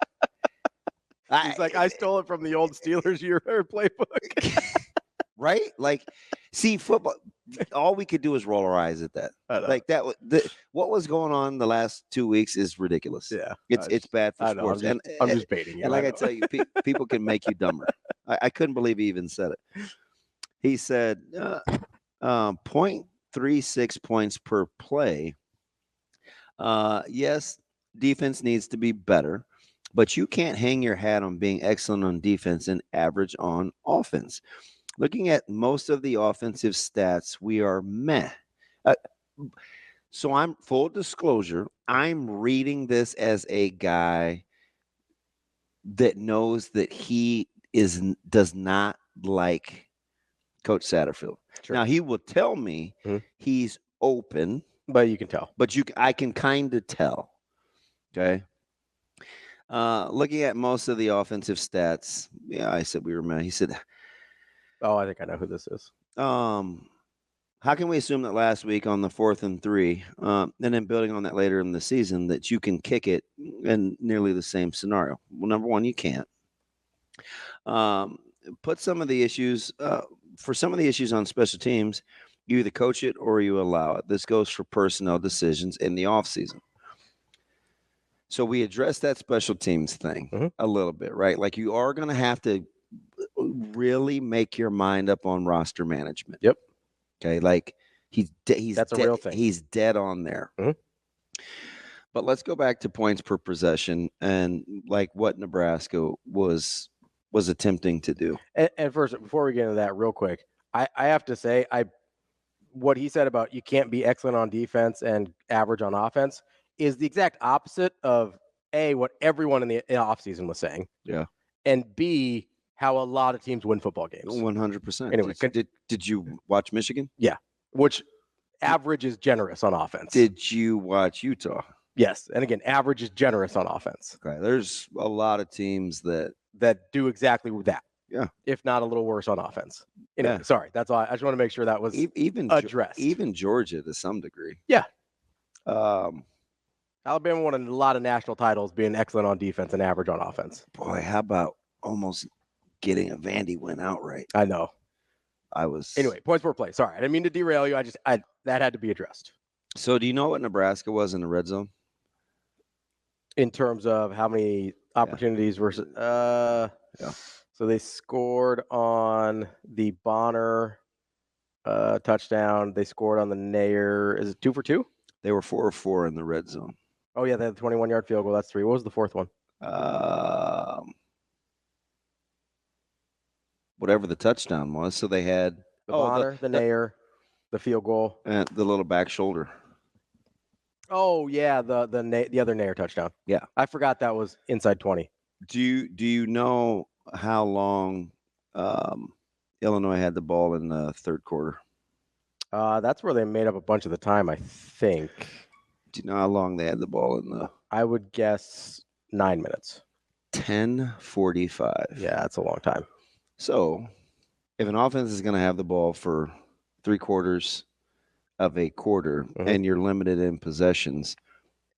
He's like, I stole it from the old Steelers year playbook. Right? Like, see, football. All we could do is roll our eyes at that. Like that. What was going on the last 2 weeks is ridiculous. Yeah, it's bad for sports. I'm just baiting you. And like I tell you, people can make you dumber. I couldn't believe he even said it. He said 0.36 points per play. Yes, defense needs to be better, but you can't hang your hat on being excellent on defense and average on offense. Looking at most of the offensive stats, we are meh. So I'm full disclosure. I'm reading this as a guy that knows that he does not like Coach Satterfield. Sure. Now he will tell me he's open, but you can tell. But I can kind of tell. Okay. Looking at most of the offensive stats, yeah, I said we were mad. He said, "Oh, I think I know who this is." How can we assume that last week on the 4th and 3, and then building on that later in the season, that you can kick it in nearly the same scenario? Well, number one, you can't. Put some of the issues for some of the issues on special teams, you either coach it or you allow it. This goes for personnel decisions in the offseason. So we addressed that special teams thing a little bit, right? Like you are going to have to really make your mind up on roster management. Yep. Okay. Like he's that's a real thing. He's dead on there. But let's go back to points per possession and like what Nebraska was attempting to do. And first, before we get into that real quick, I have to say, what he said about you can't be excellent on defense and average on offense is the exact opposite of A, what everyone in the offseason was saying. Yeah. And B, how a lot of teams win football games. 100%. Anyway, did you watch Michigan? Yeah. Which average is generous on offense. Did you watch Utah? Yes. And again, average is generous on offense. Okay. There's a lot of teams that do exactly that. Yeah. If not a little worse on offense. Anyway, sorry. That's all. I just want to make sure that was even addressed. Even Georgia to some degree. Yeah. Alabama won a lot of national titles being excellent on defense and average on offense. Boy, how about almost getting a Vandy win outright? I know. Anyway, points per play. Sorry, I didn't mean to derail you. That had to be addressed. So do you know what Nebraska was in the red zone? In terms of how many opportunities versus So they scored on the Bonner touchdown. They scored on the Nair. Is it 2 for 2? They were 4 of 4 in the red zone. Oh yeah, they had a 21-yard field goal. That's 3. What was the fourth one? Whatever the touchdown was. So they had the Bonner, the Nair, the field goal, and the little back shoulder. Oh yeah, the other Nair touchdown. Yeah, I forgot that was inside 20. Do you know how long Illinois had the ball in the third quarter? That's where they made up a bunch of the time, I think. Do you know how long they had the ball in the? I would guess 9 minutes. 10:45. Yeah, that's a long time. So if an offense is going to have the ball for 3/4 of a quarter and you're limited in possessions,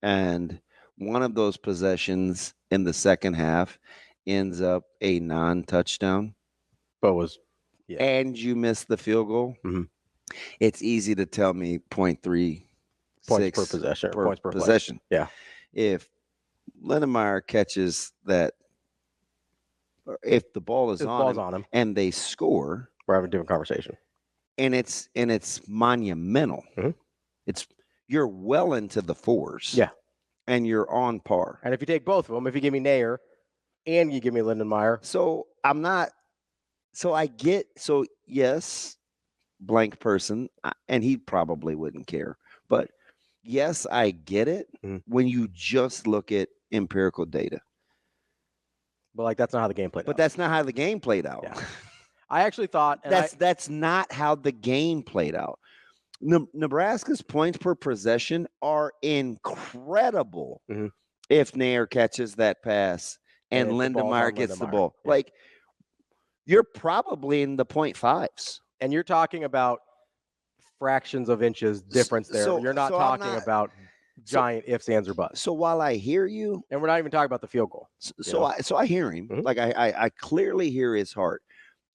and one of those possessions in the second half ends up a non-touchdown, and you miss the field goal, it's easy to tell me 0.36 points per possession. Points per possession. Play. Yeah. If Lindemeyer catches that, or if the ball is on him and they score, we're having a different conversation. And it's monumental. You're well into the fours. Yeah. And you're on par. And if you take both of them, if you give me Nair and you give me Lindemeyer. So yes, blank person, and he probably wouldn't care. But yes, I get it when you just look at empirical data. But that's not how the game played out. But that's not how the game played out. Yeah. I actually thought that's not how the game played out. Nebraska's points per possession are incredible if Nair catches that pass and Lindemeyer gets the ball. Yeah. You're probably in the 0.5s. And you're talking about fractions of inches difference there. You're not talking about giant ifs, ands, or buts. So while I hear you, and we're not even talking about the field goal. So I hear him. I clearly hear his heart.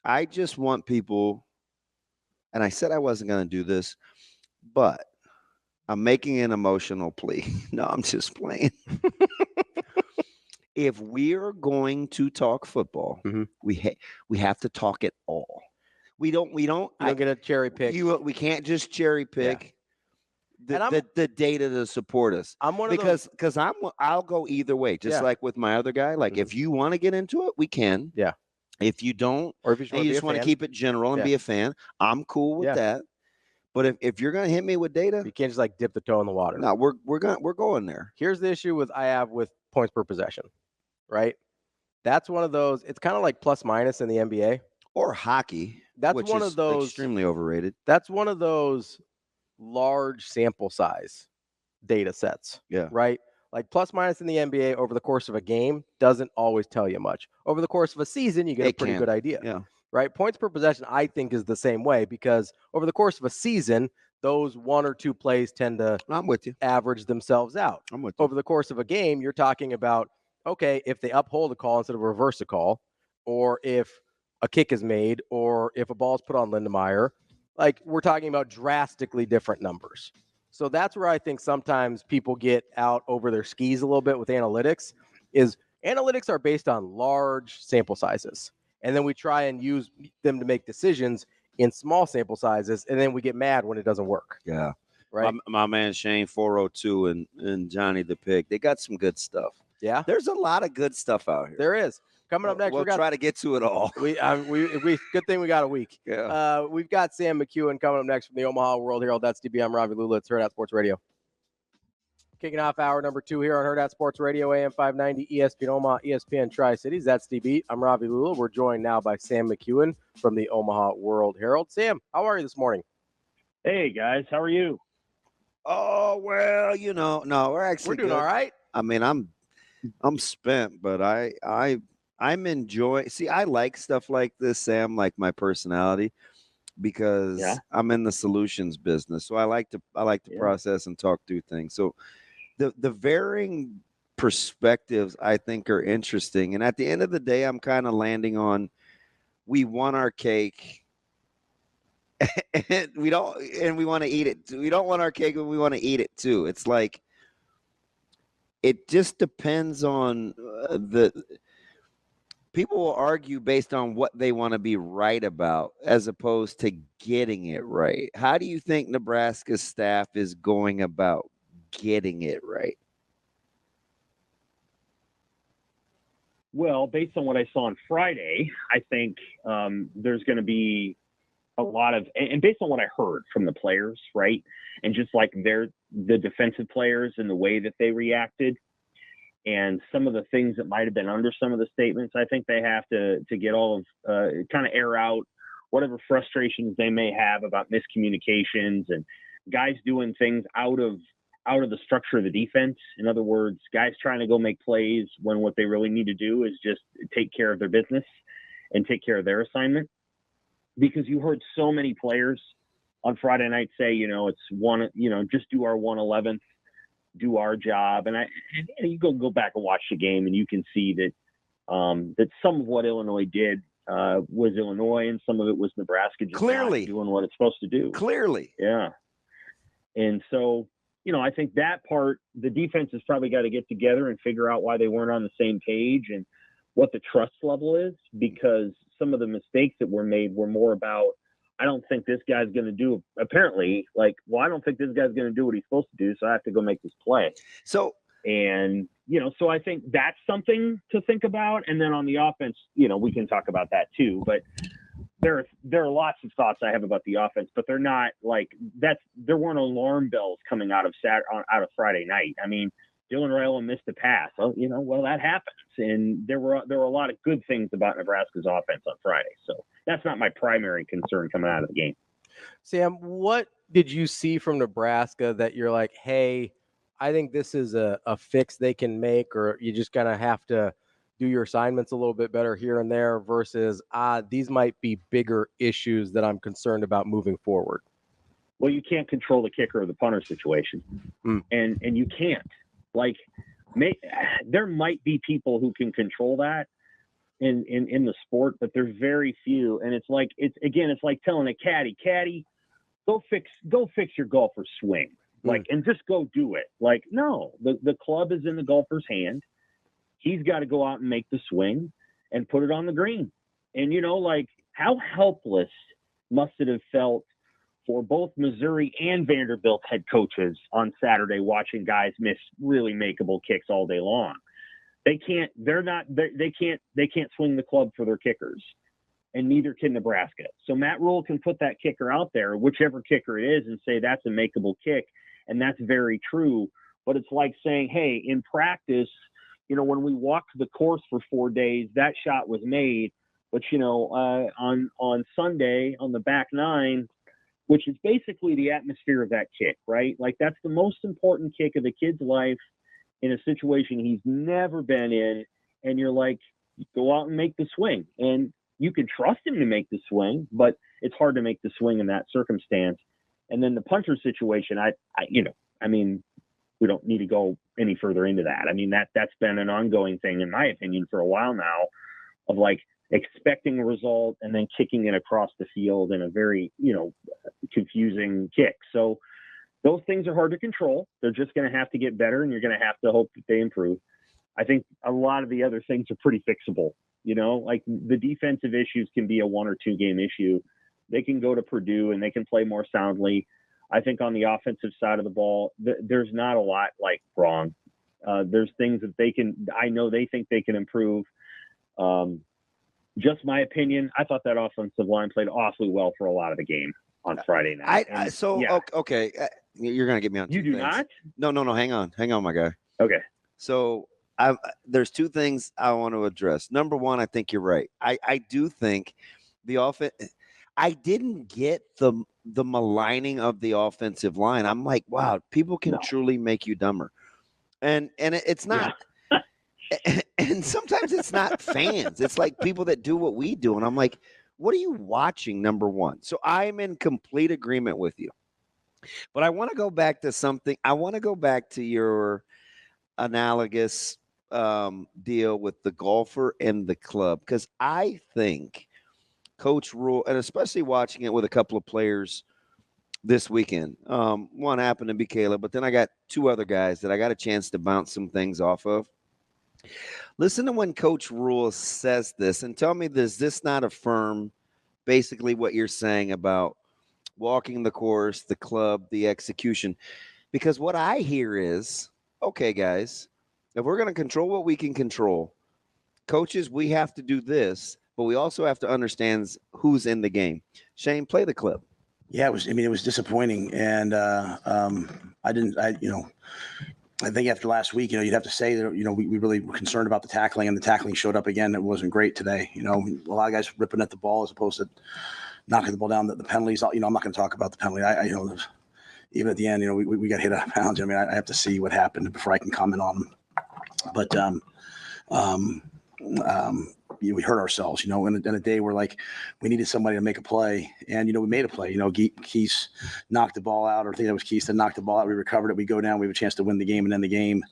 I just want people, and I said I wasn't going to do this, but I'm making an emotional plea. No, I'm just playing. If we are going to talk football, we have to talk it all. We don't get a cherry pick. We can't just cherry pick the data to support us. I'm one of those because I'll go either way. Just like with my other guy. If you want to get into it, we can. Yeah. If you don't, or if you just want to keep it general and be a fan, I'm cool with that. But if you're gonna hit me with data, you can't just dip the toe in the water. No, we're going there. Here's the issue I have with points per possession, right? That's one of those. It's kind of like plus minus in the NBA or hockey. That's which one is of those extremely overrated. That's one of those large sample size data sets. Yeah. Right. Plus minus in the NBA over the course of a game doesn't always tell you much. Over the course of a season, you get a pretty good idea. Yeah. Right. Points per possession, I think, is the same way because over the course of a season, those one or two plays tend to average themselves out. I'm with you. Over the course of a game, you're talking about, okay, if they uphold a call instead of reverse a call, or if a kick is made, or if a ball is put on Lindemeyer, we're talking about drastically different numbers. So that's where I think sometimes people get out over their skis a little bit with analytics. Is analytics are based on large sample sizes, and then we try and use them to make decisions in small sample sizes, and then we get mad when it doesn't work. Yeah, right. My man Shane 402 and Johnny the Pig, they got some good stuff. Yeah, there's a lot of good stuff out here. There is. Coming up next, we'll try to get to it all. We good thing we got a week. Yeah. We've got Sam McKewon coming up next from the Omaha World Herald. That's DB. I'm Ravi Lulla. It's Hurrdat Sports Radio. Kicking off hour number 2 here on Hurrdat Sports Radio, AM 590, ESPN Omaha, ESPN Tri-Cities. That's DB. I'm Ravi Lulla. We're joined now by Sam McKewon from the Omaha World Herald. Sam, how are you this morning? Hey guys, how are you? Oh well, no, we're doing good. All right. I mean, I'm spent, but I'm enjoying. See, I like stuff like this, Sam, like my personality, because I'm in the solutions business. So I like to process and talk through things. So the varying perspectives I think are interesting. And at the end of the day, I'm kind of landing on we want our cake and we want to eat it. We don't want our cake and we want to eat it too. It's it just depends on people will argue based on what they want to be right about as opposed to getting it right. How do you think Nebraska's staff is going about getting it right? Well, based on what I saw on Friday, I think there's going to be a lot of, and based on what I heard from the players, right, and just the defensive players and the way that they reacted, and some of the things that might have been under some of the statements, I think they have to get all of kind of air out whatever frustrations they may have about miscommunications and guys doing things out of the structure of the defense. In other words, guys trying to go make plays when what they really need to do is just take care of their business and take care of their assignment. Because you heard so many players on Friday night say, it's one, just do our 111th, do our job. And you go back and watch the game, and you can see that that some of what Illinois did was Illinois, and some of it was Nebraska just clearly not doing what it's supposed to do. Clearly. Yeah. And so, I think that part, the defense has probably got to get together and figure out why they weren't on the same page and what the trust level is, because some of the mistakes that were made were more about, I don't think this guy's going to do, apparently, I don't think this guy's going to do what he's supposed to do, so I have to go make this play. So, and, so I think that's something to think about. And then on the offense, we can talk about that too, but there are lots of thoughts I have about the offense, but they're not there weren't alarm bells coming out of Friday night. I mean, Dylan Raiola missed a pass. Well, that happens. And there were a lot of good things about Nebraska's offense on Friday. So that's not my primary concern coming out of the game. Sam, what did you see from Nebraska that you're like, hey, I think this is a fix they can make, or you just kind of have to do your assignments a little bit better here and there versus these might be bigger issues that I'm concerned about moving forward? Well, you can't control the kicker or the punter situation. And you can't. There might be people who can control that in the sport, but there's very few. And it's like telling a caddy, go fix your golfer's swing. And just go do it. No, the club is in the golfer's hand. He's got to go out and make the swing and put it on the green. And, how helpless must it have felt for both Missouri and Vanderbilt head coaches on Saturday watching guys miss really makeable kicks all day long. They can't swing the club for their kickers, and neither can Nebraska. So Matt Rule can put that kicker out there, whichever kicker it is, and say that's a makeable kick. And that's very true. But it's like saying, hey, in practice, when we walked the course for 4 days, that shot was made. But, on Sunday, on the back nine, which is basically the atmosphere of that kick, right? That's the most important kick of the kid's life in a situation he's never been in. And you're like, go out and make the swing. And you can trust him to make the swing, but it's hard to make the swing in that circumstance. And then the punter situation, we don't need to go any further into that. I mean, that's been an ongoing thing, in my opinion, for a while now, of expecting a result and then kicking it across the field in a very, confusing kick. So those things are hard to control. They're just going to have to get better, and you're going to have to hope that they improve. I think a lot of the other things are pretty fixable. The defensive issues can be a 1 or 2 game issue. They can go to Purdue and they can play more soundly. I think on the offensive side of the ball, there's not a lot wrong. There's things that they think they can improve. Just my opinion, I thought that offensive line played awfully well for a lot of the game on Friday night. Okay, you're gonna get me on. You do things. not? No. Hang on, my guy. Okay. So there's 2 things I want to address. Number one, I think you're right. I do think the offense. I didn't get the maligning of the offensive line. I'm like, wow, people can truly make you dumber. And it's not. Yeah. And sometimes it's not fans. It's people that do what we do. And I'm like, what are you watching, number one? So I'm in complete agreement with you. But I want to go back to something. I want to go back to your analogous deal with the golfer and the club, because I think Coach Rule, and especially watching it with a couple of players this weekend. One happened to be Caleb, but then I got 2 other guys that I got a chance to bounce some things off of. Listen to when Coach Rule says this and tell me, does this not affirm basically what you're saying about walking the course, the club, the execution? Because what I hear is, okay, guys, if we're going to control what we can control, coaches, we have to do this, but we also have to understand who's in the game. Shane, play the clip. Yeah, it was disappointing. And I think after last week, you'd have to say that, we really were concerned about the tackling, and the tackling showed up again. It wasn't great today. A lot of guys ripping at the ball as opposed to knocking the ball down. The penalties, I'm not going to talk about the penalty. Even at the end, we got hit out of bounds. I mean, I have to see what happened before I can comment on them. But we hurt ourselves, in a day where like we needed somebody to make a play, and we made a play. Keith knocked the ball out, or I think that was Keith that knocked the ball out. We recovered it. We go down. We have a chance to win the game and end the game.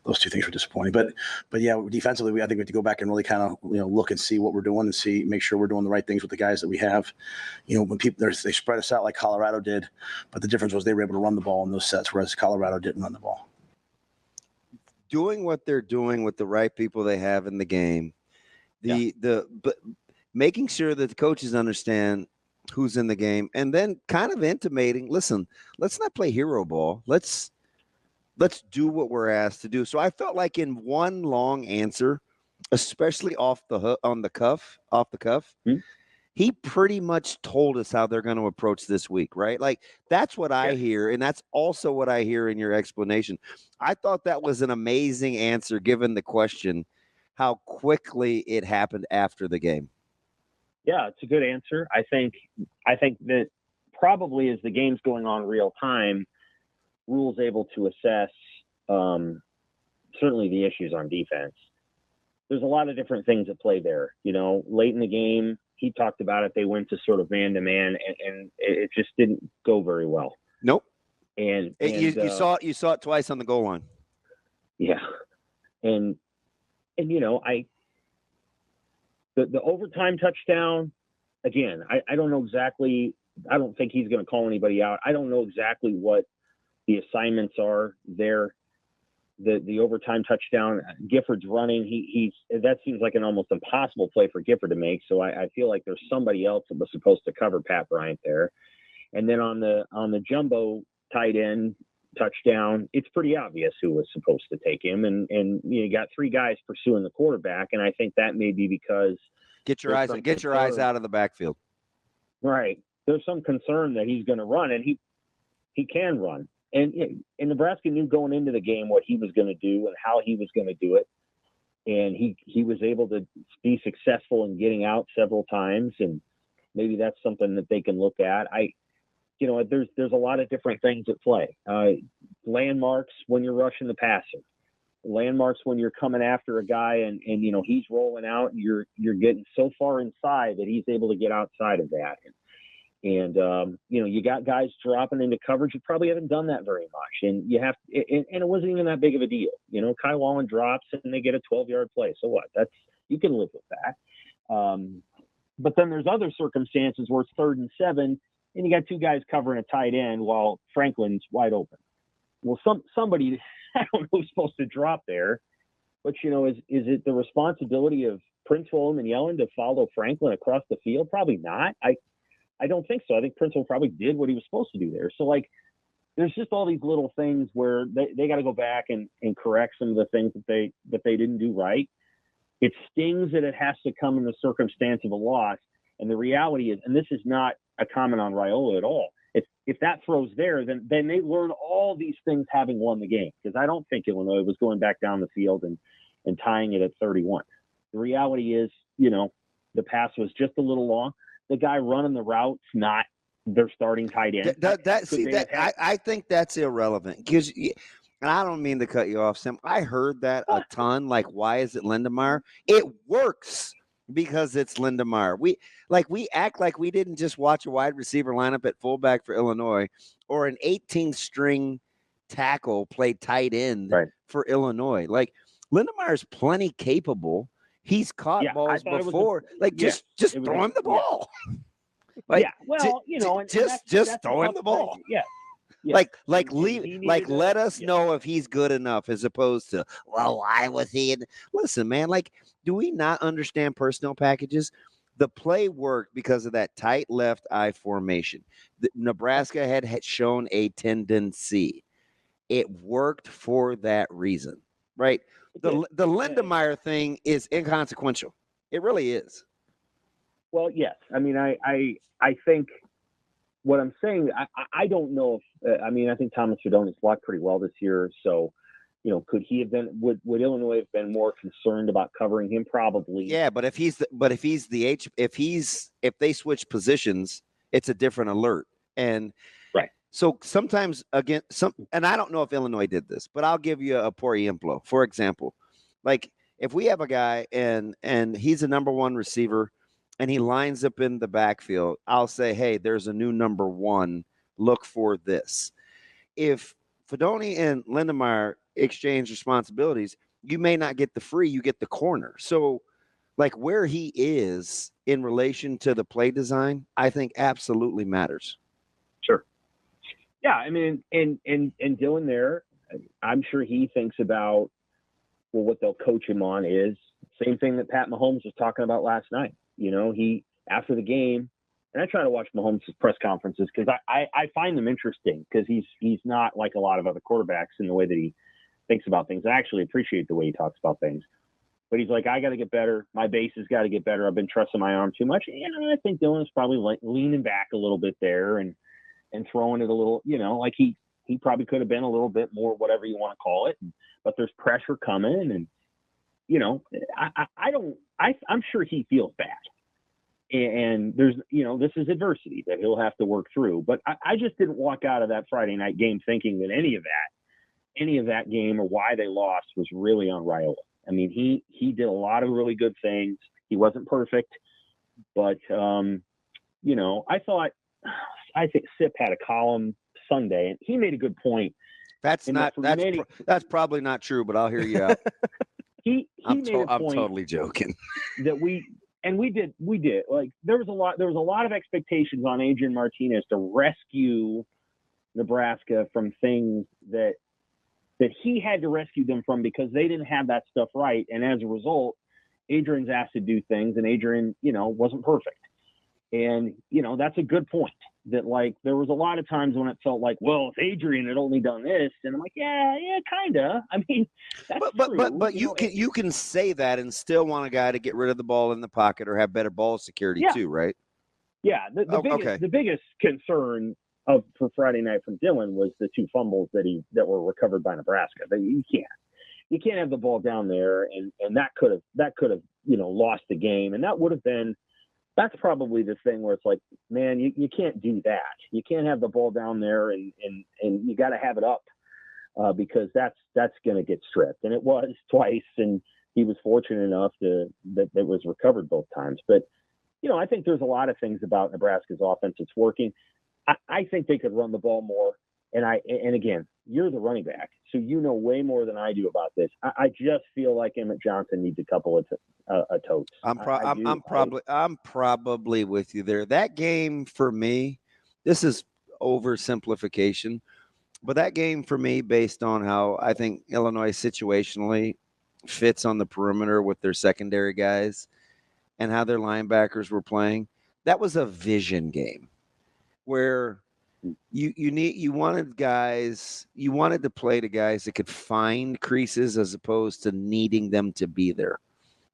Those two things were disappointing, but yeah, defensively, I think we have to go back and really kind of look and see what we're doing and make sure we're doing the right things with the guys that we have. When people they spread us out like Colorado did, but the difference was they were able to run the ball in those sets, whereas Colorado didn't run the ball. Doing what they're doing with the right people they have in the game, but making sure that the coaches understand who's in the game, and then kind of intimating, listen, let's not play hero ball. Let's do what we're asked to do. So I felt like in one long answer, especially off the cuff, he pretty much told us how they're going to approach this week, right? Like that's what I hear, and that's also what I hear in your explanation. I thought that was an amazing answer given the question, how quickly it happened after the game. Yeah, it's a good answer. I think that probably as the game's going on real time, Rhule's able to assess certainly the issues on defense. There's a lot of different things at play there. Late in the game, he talked about it. They went to sort of man-to-man, and it just didn't go very well. Nope. And you saw it twice on the goal line. Yeah, and the overtime touchdown. Again, I don't know exactly. I don't think he's going to call anybody out. I don't know exactly what the assignments are there. The overtime touchdown, Gifford's running. That seems like an almost impossible play for Gifford to make. So I feel like there's somebody else that was supposed to cover Pat Bryant there. And then on the jumbo tight end touchdown, it's pretty obvious who was supposed to take him. And you got three guys pursuing the quarterback, and I think that may be because get your eyes out of the backfield. Right. There's some concern that he's going to run, and he can run. And Nebraska knew going into the game what he was going to do and how he was going to do it. And he was able to be successful in getting out several times. And maybe that's something that they can look at. There's a lot of different things at play. Landmarks when you're rushing the passer. Landmarks when you're coming after a guy and he's rolling out and you're getting so far inside that he's able to get outside of that. And you got guys dropping into coverage. You probably haven't done that very much. And you have to, and it wasn't even that big of a deal. Kyle Wallen drops and they get a 12-yard play. So what? You can live with that. But then there's other circumstances where it's 3rd and 7 and you got two guys covering a tight end while Franklin's wide open. Well, somebody, I don't know who's supposed to drop there, but is it the responsibility of Prince William and Yellen to follow Franklin across the field? Probably not. I don't think so. I think Prince probably did what he was supposed to do there. So there's just all these little things where they got to go back and correct some of the things that they didn't do right. It stings that it has to come in the circumstance of a loss. And the reality is, and this is not a comment on Raiola at all. If that throws there, then they learn all these things having won the game. Because I don't think Illinois was going back down the field and tying it at 31. The reality is, the pass was just a little long. The guy running the route's not their starting tight end. I think that's irrelevant because, and I don't mean to cut you off, Sam. I heard that a ton. Like, why is it Lindemeyer? It works because it's Lindemeyer. We act like we didn't just watch a wide receiver lineup at fullback for Illinois or an 18-string tackle play tight end for Illinois. Like, Lindemeyer's plenty capable. He's caught balls before. Just throw him the ball. Just throw him the ball. Yeah. Let us know if he's good enough as opposed to, well, why was he listen, man, do we not understand personnel packages? The play worked because of that tight left eye formation. Nebraska had shown a tendency. It worked for that reason, right? The Lindemeyer thing is inconsequential. It really is. Well, yes. I mean, I think what I'm saying, I don't know if, I think Thomas Fedoni's blocked pretty well this year. So, could he have been, would Illinois have been more concerned about covering him? Probably. Yeah. But if if they switch positions, it's a different alert. And right. So sometimes and I don't know if Illinois did this, but I'll give you a por ejemplo. For example, if we have a guy and he's a number one receiver and he lines up in the backfield, I'll say, hey, there's a new number one. Look for this. If Fedoni and Lindemeyer exchange responsibilities, you may not get the free, you get the corner. So, like, where he is in relation to the play design, I think absolutely matters. Sure. Yeah, I mean, and Dylan there, I'm sure he thinks about, well, what they'll coach him on is same thing that Pat Mahomes was talking about last night. You know, he, after the game, and I try to watch Mahomes' press conferences because I find them interesting because he's not like a lot of other quarterbacks in the way that he thinks about things. I actually appreciate the way he talks about things. But he's like, I got to get better. My base has got to get better. I've been trusting my arm too much. And I think Dylan is probably like leaning back a little bit there and throwing it a little, you know, like he probably could have been a little bit more, whatever you want to call it. But there's pressure coming. And, you know, I'm sure he feels bad. And there's, you know, this is adversity that he'll have to work through. But I just didn't walk out of that Friday night game thinking that any of that game or why they lost was really on Raiola. I mean, he did a lot of really good things. He wasn't perfect, but you know, I think Sip had a column Sunday, and he made a good point. That's probably not true, but I'll hear you out. I'm totally joking. That we did like there was a lot of expectations on Adrian Martinez to rescue Nebraska from things that he had to rescue them from because they didn't have that stuff right. And as a result, Adrian's asked to do things, and Adrian, you know, wasn't perfect. And, you know, that's a good point that, like, there was a lot of times when it felt like, well, if Adrian had only done this, and I'm like, yeah, kind of. I mean, that's true. But you can say that and still want a guy to get rid of the ball in the pocket or have better ball security too, right? Yeah. The biggest concern for Friday night from Dylan was the two fumbles that were recovered by Nebraska. But you can't have the ball down there, and that could have you know, lost the game, and that's probably the thing where it's like, man, you can't do that. You can't have the ball down there, and you got to have it up because that's going to get stripped, and it was twice, and he was fortunate enough that it was recovered both times. But you know, I think there's a lot of things about Nebraska's offense that's working. I think they could run the ball more. And again, you're the running back, so you know way more than I do about this. I just feel like Emmett Johnson needs a couple of totes. I'm probably with you there. That game for me, this is oversimplification, but that game for me, based on how I think Illinois situationally fits on the perimeter with their secondary guys and how their linebackers were playing, that was a vision game where you wanted to play to guys that could find creases as opposed to needing them to be there.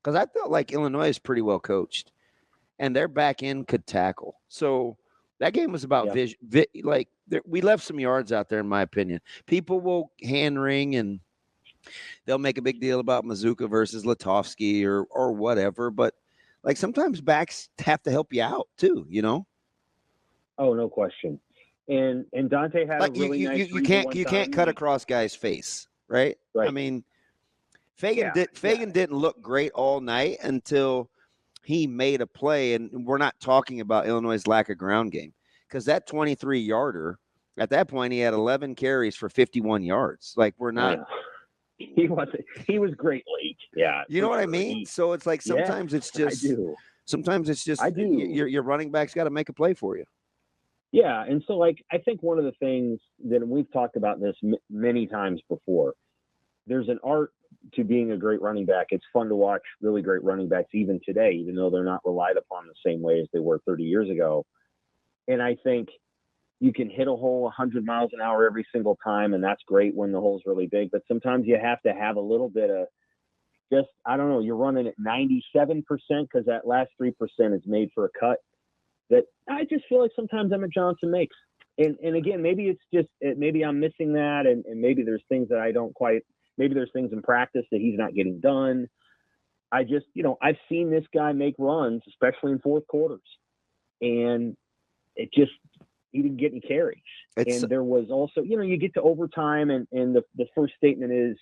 Because I felt like Illinois is pretty well coached, and their back end could tackle. So that game was about vision. We left some yards out there, in my opinion. People will hand wring and they'll make a big deal about Mazuka versus Latovsky or whatever. But like sometimes backs have to help you out too, you know. Oh, no question. And Dante had a really nice. You can't cut across guys' face, right? I mean, Fagan didn't look great all night until he made a play, and we're not talking about Illinois' lack of ground game because that 23-yarder at that point he had 11 carries for 51 yards. Like we're not. He was great late. Yeah, you know what I mean. So it's like sometimes it's just. I do. Sometimes it's just. I do. Your running back's got to make a play for you. Yeah, and so like I think one of the things that we've talked about this many times before, there's an art to being a great running back. It's fun to watch really great running backs even today, even though they're not relied upon the same way as they were 30 years ago. And I think you can hit a hole 100 miles an hour every single time, and that's great when the hole's really big. But sometimes you have to have a little bit of just, I don't know, you're running at 97% because that last 3% is made for a cut. That I just feel like sometimes Emmett Johnson makes. And again, maybe it's just, maybe I'm missing that. And maybe there's things that I don't quite, maybe there's things in practice that he's not getting done. I just, you know, I've seen this guy make runs, especially in fourth quarters. And it just, he didn't get any carries. And there was also, you know, you get to overtime and the first statement is,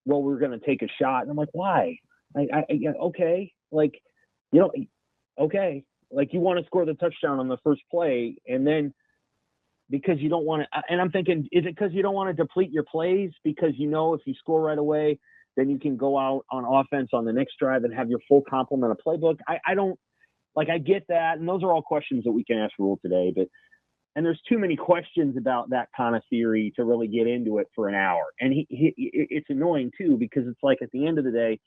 well, we're going to take a shot. And I'm like, why? Okay. Like, you know, okay. Like, you want to score the touchdown on the first play, and then because you don't want to, and I'm thinking, is it because you don't want to deplete your plays? Because you know if you score right away, then you can go out on offense on the next drive and have your full complement of playbook. I don't, like, I get that. And those are all questions that we can ask Rule today. And there's too many questions about that kind of theory to really get into it for an hour. And it's annoying, too, because it's like at the end of the day,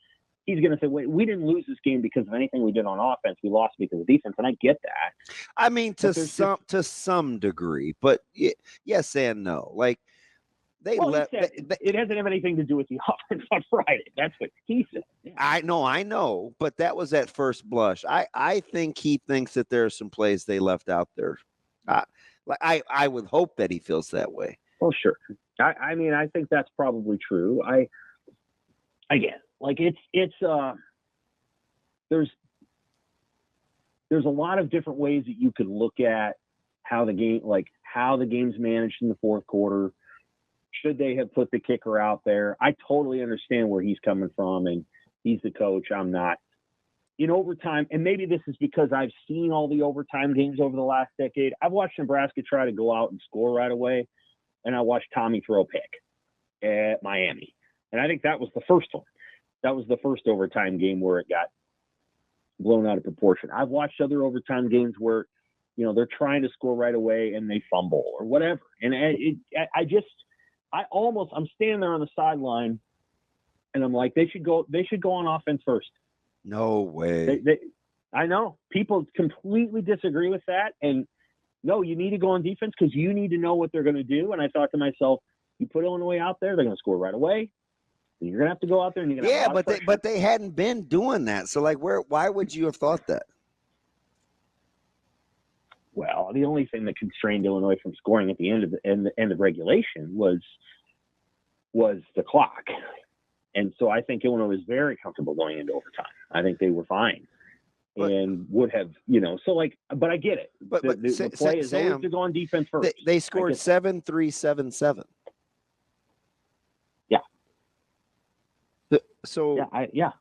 he's going to say, wait, we didn't lose this game because of anything we did on offense. We lost because of defense. And I get that. I mean, to some degree, but yes and no. Like, it hasn't have anything to do with the offense on Friday. That's what he said. Yeah. I know, but that was at first blush. I think he thinks that there are some plays they left out there. I would hope that he feels that way. Well, sure. I mean, I think that's probably true. Again, like there's a lot of different ways that you could look at how the game's managed in the fourth quarter. Should they have put the kicker out there? I totally understand where he's coming from, and he's the coach. I'm not. In overtime, and maybe this is because I've seen all the overtime games over the last decade. I've watched Nebraska try to go out and score right away, and I watched Tommy throw a pick at Miami. And I think that was the first one. That was the first overtime game where it got blown out of proportion. I've watched other overtime games where, you know, they're trying to score right away and they fumble or whatever. And I'm standing there on the sideline, and I'm like, they should go on offense first. No way. I know people completely disagree with that. And no, you need to go on defense because you need to know what they're going to do. And I thought to myself, you put Illinois out there, they're going to score right away. And you're going to have to go out there and you're going to have but they hadn't been doing that. So like, why would you have thought that? Well, the only thing that constrained Illinois from scoring at the end of regulation was the clock. And so I think Illinois was very comfortable going into overtime. I think they were fine and would have, you know, so like, but I get it. But the play is always to go on defense first. They scored 7-3, 7-7. Yeah. So I know.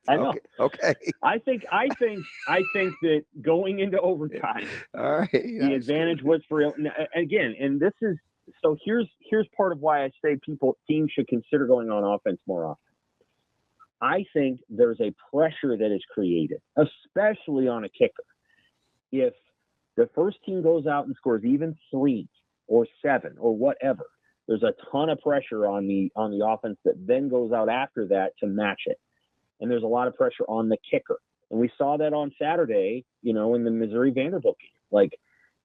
I know. Okay. I think that going into overtime, all right, the advantage was for again, and this is. So here's part of why I say teams should consider going on offense more often. I think there's a pressure that is created, especially on a kicker. If the first team goes out and scores even 3 or 7 or whatever, there's a ton of pressure on the offense that then goes out after that to match it. And there's a lot of pressure on the kicker. And we saw that on Saturday, you know, in the Missouri Vanderbilt game. Like,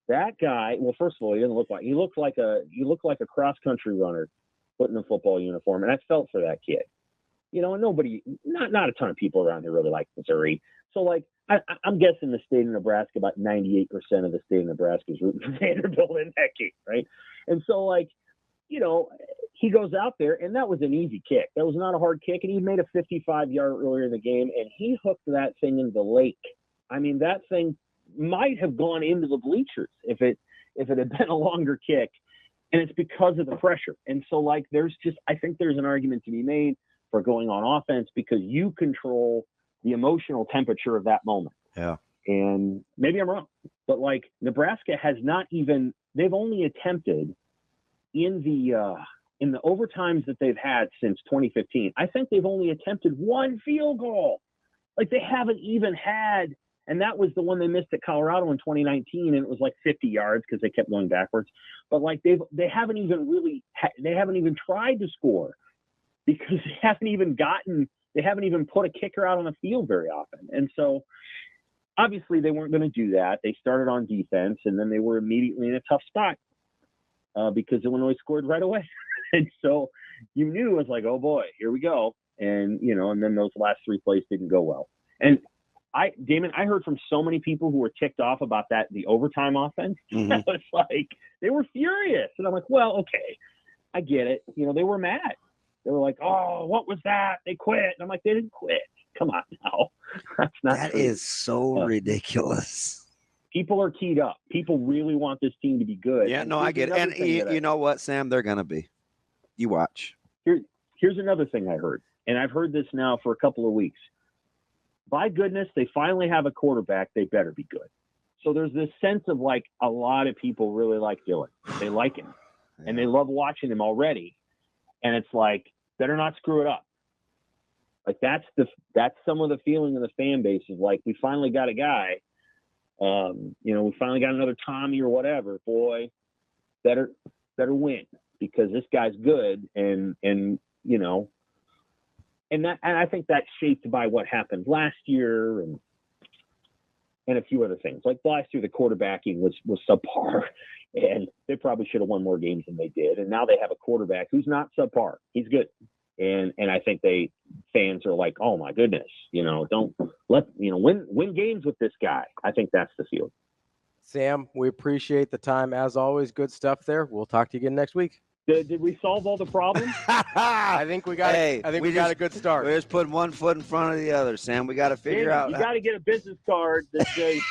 that guy, well, first of all, he looked like a cross-country runner put in a football uniform, and I felt for that kid. You know, and not a ton of people around here really like Missouri. So, like, I'm guessing the state of Nebraska, about 98% of the state of Nebraska is rooting for Vanderbilt in that game, right? And so, like, you know, he goes out there, and that was an easy kick. That was not a hard kick, and he made a 55-yard earlier in the game, and he hooked that thing in the lake. I mean, that thing might have gone into the bleachers if it had been a longer kick, and it's because of the pressure. And so, like, I think there's an argument to be made for going on offense because you control the emotional temperature of that moment. Yeah. And maybe I'm wrong, but like Nebraska has not even, they've only attempted in the overtimes that they've had since 2015. I think they've only attempted 1 field goal. Like, they haven't even had. And that was the one they missed at Colorado in 2019, and it was like 50 yards because they kept going backwards. But like they haven't even tried to score because they haven't even put a kicker out on the field very often. And so obviously they weren't going to do that. They started on defense, and then they were immediately in a tough spot because Illinois scored right away. And so you knew it was like, oh boy, here we go. And you know, and then those last 3 plays didn't go well. And Damon, I heard from so many people who were ticked off about the overtime offense. Mm-hmm. I was like, they were furious. And I'm like, well, okay, I get it. You know, they were mad. They were like, oh, what was that? They quit. And I'm like, they didn't quit. Come on now. That's not That true. is so ridiculous. People are keyed up. People really want this team to be good. Yeah, no, I get it. And you know what, Sam? They're going to be. You watch. Here's another thing I heard, and I've heard this now for a couple of weeks. By goodness, they finally have a quarterback. They better be good. So there's this sense of like a lot of people really like Dylan. They like him, and they love watching him already. And it's like, better not screw it up. Like that's some of the feeling of the fan base is like, we finally got a guy. We finally got another Tommy or whatever. Boy, better win because this guy's good. And I think that's shaped by what happened last year and a few other things. Like last year, the quarterbacking was subpar, and they probably should have won more games than they did. And now they have a quarterback who's not subpar. He's good. And I think fans are like, oh my goodness, win games with this guy. I think that's the field. Sam, we appreciate the time as always. Good stuff there. We'll talk to you again next week. Did we solve all the problems? I think we got. We got a good start. We're just putting one foot in front of the other, Sam. We got to figure out. You got to get a business card that says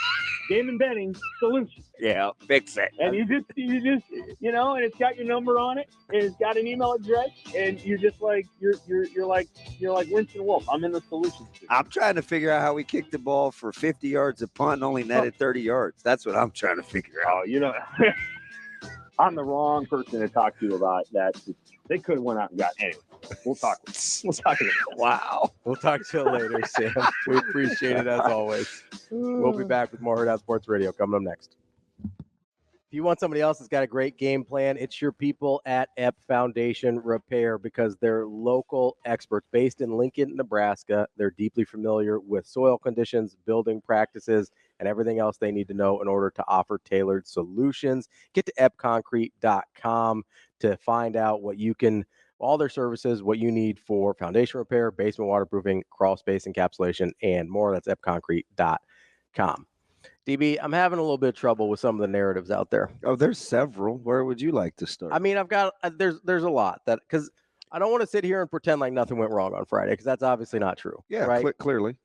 Damon Benning Solution. Yeah, fix it. And you just, and it's got your number on it, and it's got an email address, and you're just like you're like Winston Wolfe. I'm in the solution. I'm trying to figure out how we kicked the ball for 50 yards a punt and only netted 30 yards. That's what I'm trying to figure out. Oh, I'm the wrong person to talk to about that. They could have went out and got anyway. We'll talk. Wow. We'll talk to you later, Sam. We appreciate it as always. We'll be back with more Hurrdat Sports Radio coming up next. If you want somebody else that's got a great game plan, it's your people at Ep Foundation Repair because they're local experts based in Lincoln, Nebraska. They're deeply familiar with soil conditions, building practices, and everything else they need to know in order to offer tailored solutions. Get to epconcrete.com to find out all their services, what you need for foundation repair, basement waterproofing, crawl space encapsulation, and more. That's epconcrete.com. DB, I'm having a little bit of trouble with some of the narratives out there. Oh, there's several. Where would you like to start? I mean, I've got there's a lot because I don't want to sit here and pretend like nothing went wrong on Friday because that's obviously not true. Yeah, right? Clearly.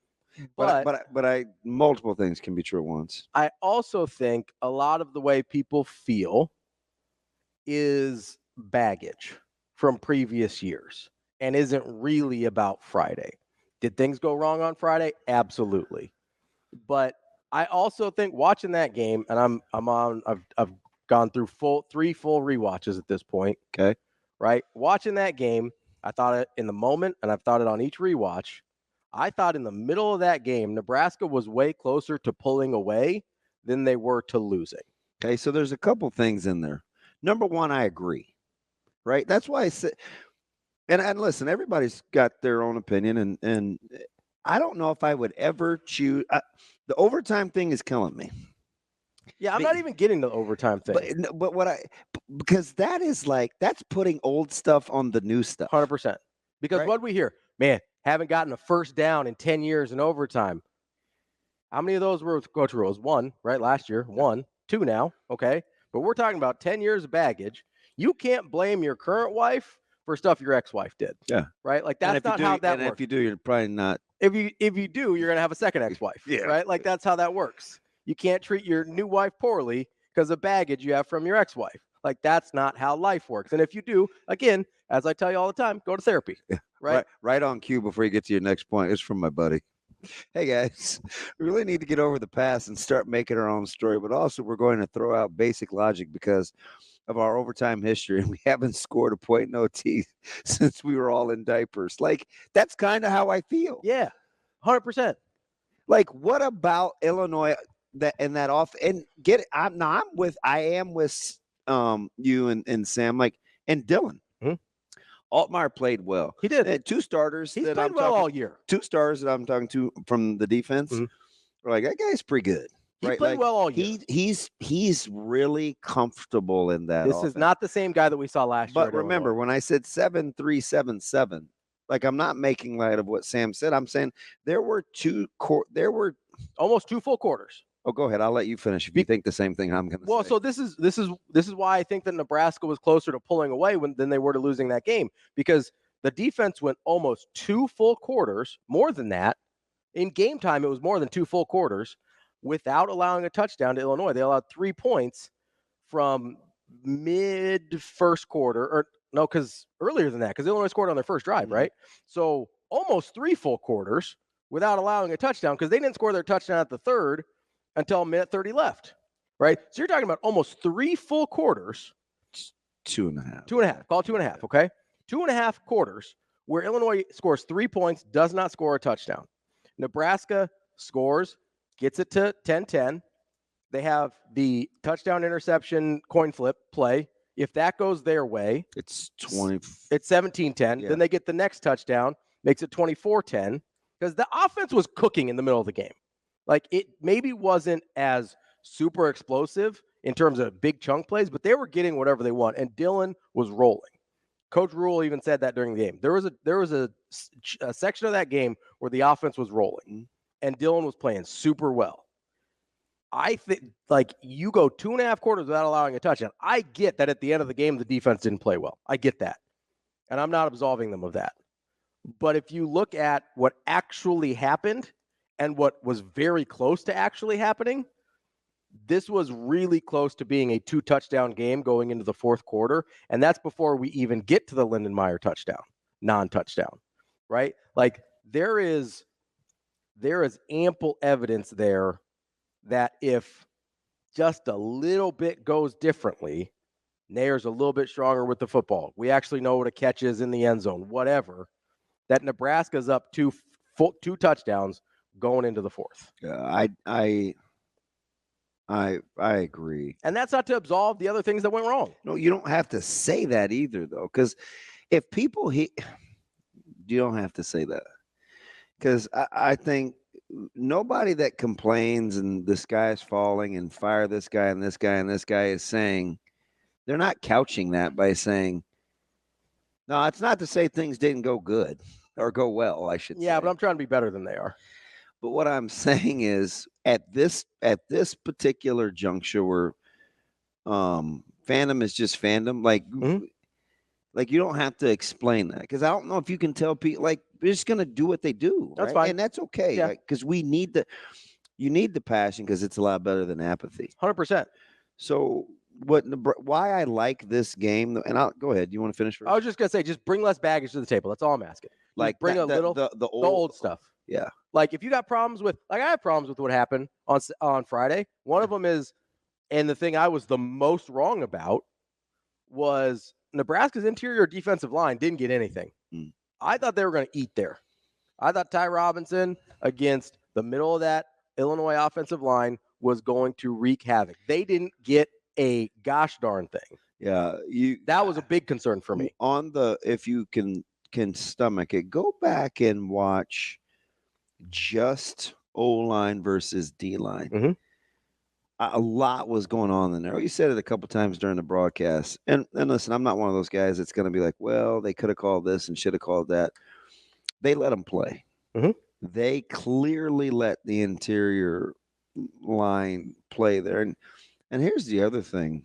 But multiple things can be true at once. I also think a lot of the way people feel is baggage from previous years and isn't really about Friday. Did things go wrong on Friday? Absolutely. But I also think watching that game, and I've gone through three full rewatches at this point. Okay. Right. Watching that game, I thought it in the moment, and I've thought it on each rewatch. I thought in the middle of that game, Nebraska was way closer to pulling away than they were to losing. Okay, so there's a couple things in there. Number one, I agree. Right? That's why I said, and listen, everybody's got their own opinion, and I don't know if I would ever choose. The overtime thing is killing me. Yeah, I'm not even getting the overtime thing. But because that's putting old stuff on the new stuff. 100%. Because what we hear, man, haven't gotten a first down in 10 years in overtime. How many of those were with Coach Rose? One, right? Last year, one, two now. Okay. But we're talking about 10 years of baggage. You can't blame your current wife for stuff your ex-wife did. Yeah. Right? Like that's not how that works. And if you do, you're probably not. If you do, you're going to have a second ex-wife. Yeah. Right? Like that's how that works. You can't treat your new wife poorly because of baggage you have from your ex-wife. Like that's not how life works. And if you do, again, as I tell you all the time, go to therapy. Right on cue before you get to your next point. It's from my buddy. Hey guys, we really need to get over the past and start making our own story, but also we're going to throw out basic logic because of our overtime history, and we haven't scored a point in OT since we were all in diapers. Like that's kind of how I feel. Yeah, 100%. Like what about Illinois I am with you and Sam and Dylan. Mm-hmm. Altmaier played well. He did. Two starters. He's played well all year. Two stars that I'm talking to from the defense. Mm-hmm. We're like, that guy's pretty good. He played well all year. He's really comfortable in that. This offense. Is not the same guy that we saw last year. But remember, when I said 7-3-7-7, like I'm not making light of what Sam said. I'm saying there were almost two full quarters. Oh, go ahead. I'll let you finish if you think the same thing I'm going to say. Well, so this is why I think that Nebraska was closer to pulling away than they were to losing that game, because the defense went almost two full quarters, more than that. In game time, it was more than two full quarters without allowing a touchdown to Illinois. They allowed 3 points from mid first quarter, or No, because earlier than that, because Illinois scored on their first drive, right? So almost 3 full quarters without allowing a touchdown, because they didn't score their touchdown at the third until minute 30 left, right? So you're talking about almost 3 full quarters. 2.5. 2.5. Call it 2.5, okay? 2.5 quarters where Illinois scores 3 points, does not score a touchdown. Nebraska scores, gets it to 10-10. They have the touchdown interception coin flip play. If that goes their way, it's 20. It's 17-10. Yeah. Then they get the next touchdown, makes it 24-10, because the offense was cooking in the middle of the game. Like, it maybe wasn't as super explosive in terms of big chunk plays, but they were getting whatever they want, and Dylan was rolling. Coach Rule even said that during the game. There was a section of that game where the offense was rolling, and Dylan was playing super well. I think, like, you go 2.5 quarters without allowing a touchdown. I get that at the end of the game, the defense didn't play well. I get that. And I'm not absolving them of that. But if you look at what actually happened and what was very close to actually happening, this was really close to being a 2-touchdown game going into the fourth quarter. And that's before we even get to the Lindenmeyer touchdown, non-touchdown, right? Like, there is ample evidence there that if just a little bit goes differently, Nayer's a little bit stronger with the football. We actually know what a catch is in the end zone, whatever, that Nebraska's up 2 touchdowns going into the fourth. I agree. And that's not to absolve the other things that went wrong. No, you don't have to say that either, though, because if people you don't have to say that, because I think nobody that complains and the sky is falling and fire this guy and this guy and this guy is saying, they're not couching that by saying, no, it's not to say things didn't go good or go well, I should say. Yeah, but I'm trying to be better than they are. But what I'm saying is at this particular juncture where fandom is just fandom, like you don't have to explain that, because I don't know if you can tell people, like, they're just gonna do what they do. That's right? fine. And that's okay. Yeah. Because you need the passion, because it's a lot better than apathy. 100%. So why I like this game, and I'll go ahead. You want to finish first? I was just gonna say, just bring less baggage to the table. That's all I'm asking. Like, bring the the old stuff. Yeah. Like, if you got problems with, like, I have problems with what happened on Friday. One of them is, and the thing I was the most wrong about was Nebraska's interior defensive line didn't get anything. I thought they were going to eat there. I thought Ty Robinson against the middle of that Illinois offensive line was going to wreak havoc. They didn't get a gosh darn thing. Yeah, that was a big concern for me. If you can stomach it, go back and watch just O-line versus D-line. Mm-hmm. A lot was going on in there. You said it a couple times during the broadcast. And listen, I'm not one of those guys that's going to be like, well, they could have called this and should have called that. They let them play. Mm-hmm. They clearly let the interior line play there. And here's the other thing.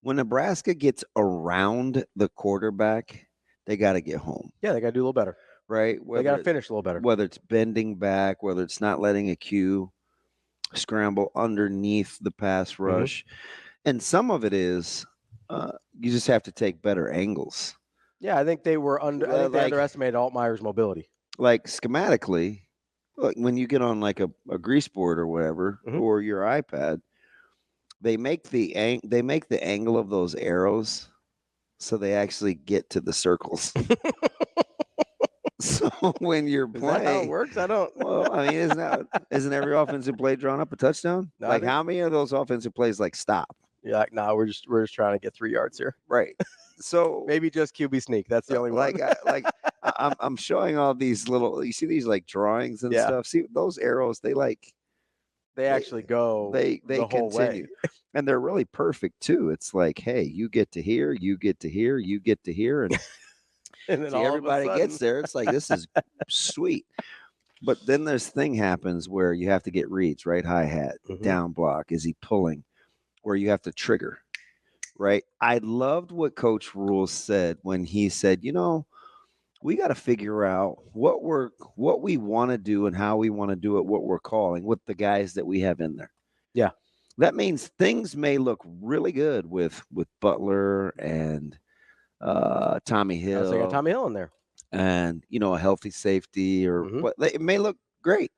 When Nebraska gets around the quarterback, they got to get home. Yeah, they got to do a little better. Right? They got to finish a little better. Whether it's bending back, whether it's not letting a Q scramble underneath the pass rush. Mm-hmm. And some of it is you just have to take better angles. Yeah, I think they were they underestimated Altmaier's mobility. Like, schematically, like when you get on like a grease board or whatever, mm-hmm. or your iPad, they make the angle of those arrows so they actually get to the circles. So when you're playing, is that how it works? I don't. Well, I mean, isn't every offensive play drawn up a touchdown? No, like, how many of those offensive plays like stop? Yeah, like, no, we're just trying to get 3 yards here. Right. So maybe just QB sneak. That's the only one. I'm showing all these little. You see these like drawings and stuff. See those arrows? They actually go. They the whole continue, way. And they're really perfect too. It's like, hey, you get to here, you get to here, you get to here, and. And then everybody gets there. It's like, this is sweet. But then this thing happens where you have to get reads, right? Hi-hat, mm-hmm. down block. Is he pulling? Where you have to trigger, right? I loved what Coach Rule said when he said, we got to figure out what we want to do and how we want to do it, what we're calling with the guys that we have in there. Yeah. That means things may look really good with Butler and Tommy Hill. So you got Tommy Hill in there. And, a healthy safety or what. It may look great.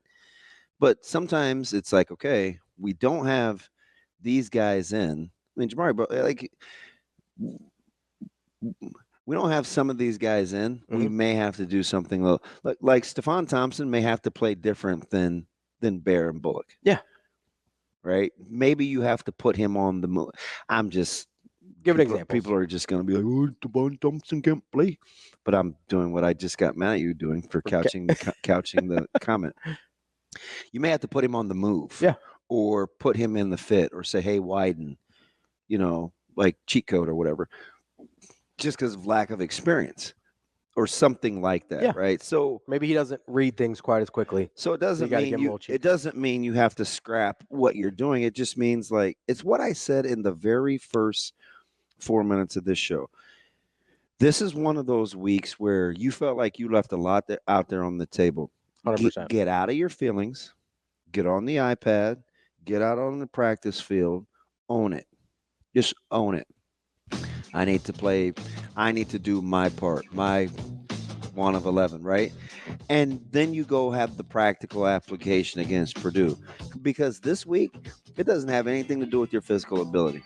But sometimes it's like, okay, we don't have these guys in. I mean, Jamari, but like, we don't have some of these guys in. We may have to do something like Stephon Thompson may have to play different than Bear and Bullock. Yeah. Right. Maybe you have to put him on the move. I'm just give an example. People are just going to be like, "Oh, Stephon Thompson can't play," but I'm doing what I just got mad at you doing for couching the comment. You may have to put him on the move, or put him in the fit, or say, "Hey, widen," like cheat code or whatever, just because of lack of experience, or something like that, right? So maybe he doesn't read things quite as quickly. So it doesn't mean you have to scrap what you're doing. It just means like it's what I said in the very first 4 minutes of this show. This is one of those weeks where you felt like you left a lot out there on the table. 100%. Get out of your feelings, get on the iPad, get out on the practice field, own it. Just own it. I need to play. I need to do my part, my 1 of 11, right? And then you go have the practical application against Purdue. Because this week, it doesn't have anything to do with your physical ability.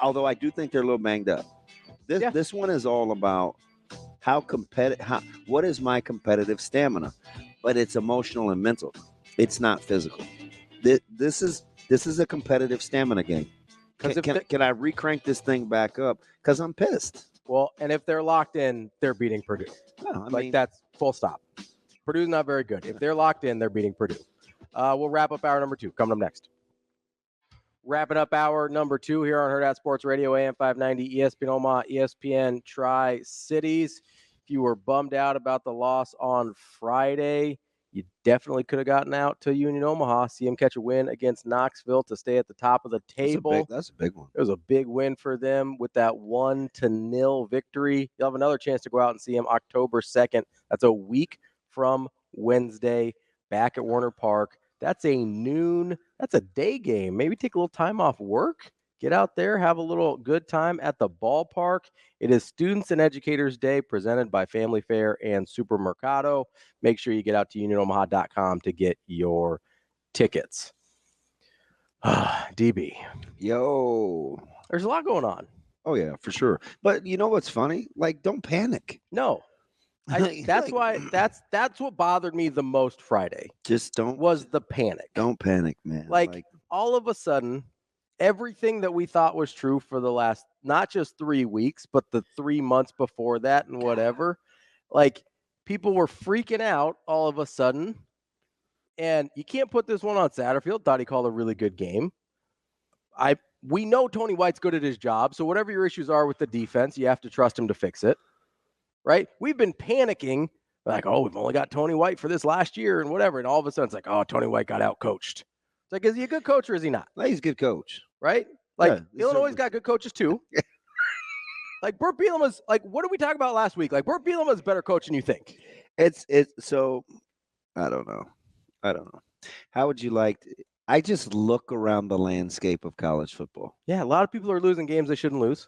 Although I do think they're a little banged up. This one is all about what is my competitive stamina? But it's emotional and mental. It's not physical. This is a competitive stamina game. Can I recrank this thing back up? Because I'm pissed. Well, and if they're locked in, they're beating Purdue. No, that's full stop. Purdue's not very good. If they're locked in, they're beating Purdue. We'll wrap up hour number 2. Coming up next. Wrapping up hour number 2 here on Hurrdat Sports Radio, AM 590, ESPN Omaha, ESPN Tri-Cities. If you were bummed out about the loss on Friday, you definitely could have gotten out to Union Omaha, see them catch a win against Knoxville to stay at the top of the table. That's a big one. It was a big win for them with that 1-0 victory. You'll have another chance to go out and see them October 2nd. That's a week from Wednesday back at Warner Park. That's a day game. Maybe take a little time off work. Get out there, have a little good time at the ballpark. It is Students and Educators Day presented by Family Fare and Supermercado. Make sure you get out to unionomaha.com to get your tickets. DB. Yo. There's a lot going on. Oh, yeah, for sure. But you know what's funny? Like, don't panic. No. That's what bothered me the most Friday. Just was the panic. Don't panic, man. Like all of a sudden, everything that we thought was true for the last, not just 3 weeks, but the 3 months before that and whatever, like people were freaking out all of a sudden. And you can't put this one on Satterfield. Thought he called a really good game. We know Tony White's good at his job. So whatever your issues are with the defense, you have to trust him to fix it. Right? We've been panicking like, oh, we've only got Tony White for this last year and whatever. And all of a sudden it's like, oh, Tony White got out-coached. It's like, is he a good coach or is he not? No, he's a good coach. Right? Like, Illinois' got good coaches too. Like, Burt Bielema's, like, what did we talk about last week? Like, Burt Bielema's better coach than you think. So, I don't know. How would you like to, I just look around the landscape of college football. Yeah, a lot of people are losing games they shouldn't lose.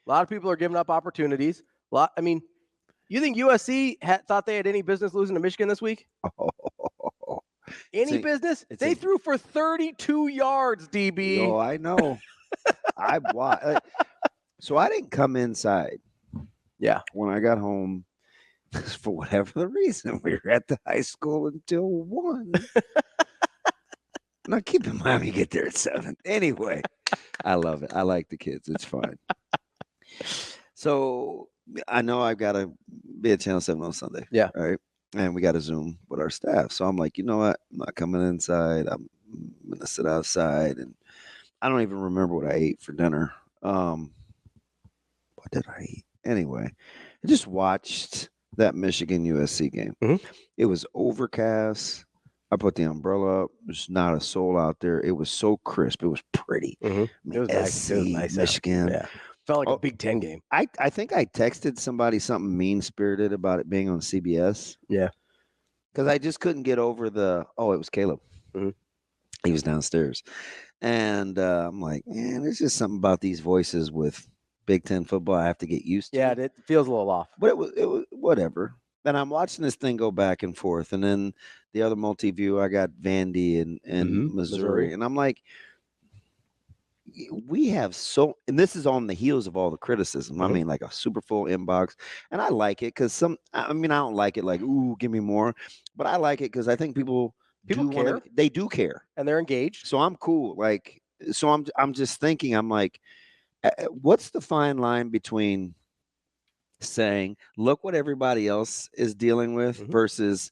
A lot of people are giving up opportunities. You think USC thought they had any business losing to Michigan this week? Any business? They threw for 32 yards, DB. Oh, I know. So I didn't come inside. Yeah. When I got home, for whatever the reason, we were at the high school until 1. Now, keep in mind, we get there at 7. Anyway, I love it. I like the kids. It's fine. So I know I've got to be at Channel 7 on Sunday. Yeah. Right. And we got to Zoom with our staff. So I'm like, you know what? I'm not coming inside. I'm going to sit outside. And I don't even remember what I ate for dinner. What did I eat? Anyway, I just watched that Michigan USC game. Mm-hmm. It was overcast. I put the umbrella up. There's not a soul out there. It was so crisp. It was pretty. Mm-hmm. It was nice. Michigan. Yeah. Felt like a Big Ten game. I think I texted somebody something mean-spirited about it being on CBS. Yeah. Because I just couldn't get over it was Caleb. Mm-hmm. He was downstairs. And I'm like, man, there's just something about these voices with Big Ten football I have to get used to. Yeah, it feels a little off. But it was whatever. And I'm watching this thing go back and forth. And then the other multi-view, I got Vandy and Missouri. And I'm like, we have and this is on the heels of all the criticism. I mean, like a super full inbox. And I like it because I don't like it like, ooh, give me more. But I like it because I think people care. They do care. And they're engaged. So I'm cool. Like, so I'm just thinking, I'm like, what's the fine line between saying, look what everybody else is dealing with versus,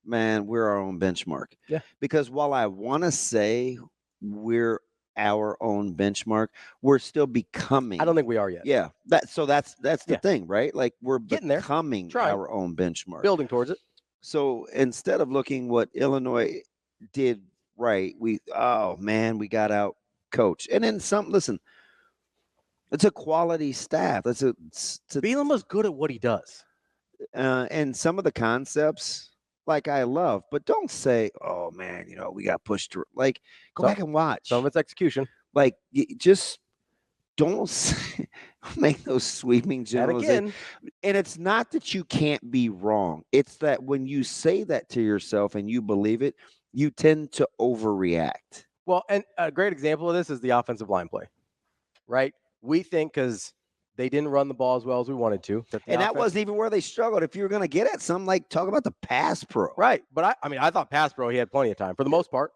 man, we're our own benchmark. Yeah. Because while I want to say we're our own benchmark, we're still becoming. I don't think we are yet. Yeah. That's the thing, right? Like we're getting becoming there. Our own benchmark. Building towards it. So instead of looking what Illinois did right, we got out coached. And then listen, it's a quality staff. Bielema's good at what he does. And some of the concepts, like I love, but don't say, oh man, we got pushed through. Like, go back and watch. Some of it's execution. Like, just don't make those sweeping generalizations. And it's not that you can't be wrong. It's that when you say that to yourself and you believe it, you tend to overreact. Well, and a great example of this is the offensive line play, right? We think because they didn't run the ball as well as we wanted to. That wasn't even where they struggled. If you were going to get at something, like talk about the pass pro. Right. But I thought pass pro, he had plenty of time for the most part,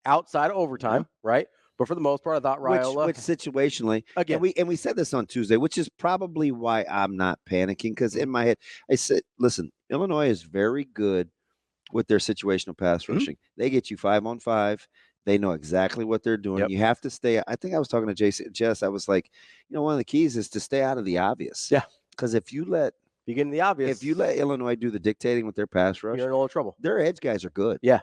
outside of overtime, right? But for the most part, I thought Raiola. Which situationally, again, we said this on Tuesday, which is probably why I'm not panicking, because in my head, I said, listen, Illinois is very good with their situational pass rushing. They get you 5-on-5. They know exactly what they're doing. Yep. You have to stay. I think I was talking to Jess. I was like, one of the keys is to stay out of the obvious. Yeah. Because if you let Illinois do the dictating with their pass rush, you're in a little trouble. Their edge guys are good. Yeah.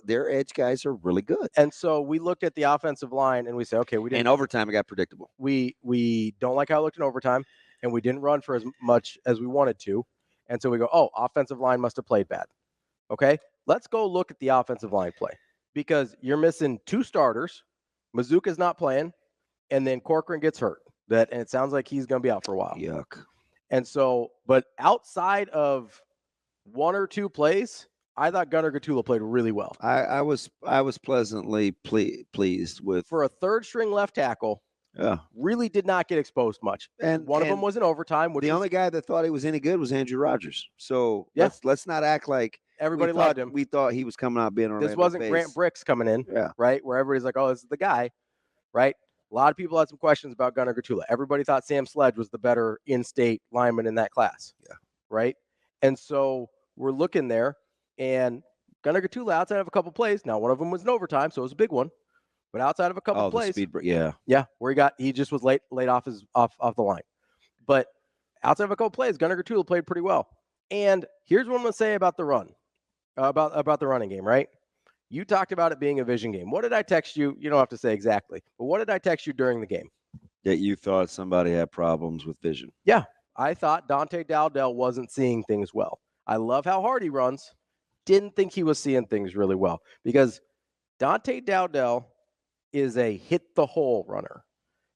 Their edge guys are really good. And so we looked at the offensive line and we said, okay, we didn't. And overtime, it got predictable. We don't like how it looked in overtime, and we didn't run for as much as we wanted to. And so we go, oh, offensive line must have played bad. Okay, let's go look at the offensive line play. Because you're missing 2 starters, Mazuka's not playing, and then Corcoran gets hurt. And it sounds like he's going to be out for a while. Yuck. And so, but outside of 1 or 2 plays, I thought Gunnar Gatula played really well. I was pleasantly pleased with, for a third string left tackle. Yeah, really did not get exposed much. And one of them was in overtime. The only guy that thought he was any good was Andrew Rogers. So let's not act like everybody loved him. We thought he was coming out being This wasn't Grant Bricks coming in, right? Where everybody's like, oh, this is the guy, right? A lot of people had some questions about Gunnar Gatula. Everybody thought Sam Sledge was the better in-state lineman in that class, right? And so we're looking there, and Gunnar Gatula, outside of a couple plays, now one of them was in overtime, so it was a big one. But outside of a couple plays, where he just was late off the line. But outside of a couple plays, Gunnar Gatula played pretty well. And here's what I'm going to say about the run, about the running game, right? You talked about it being a vision game. What did I text you? You don't have to say exactly, but what did I text you during the game? That you thought somebody had problems with vision. Yeah, I thought Dante Dowdell wasn't seeing things well. I love how hard he runs. Didn't think he was seeing things really well, because Dante Dowdell is a hit the hole runner.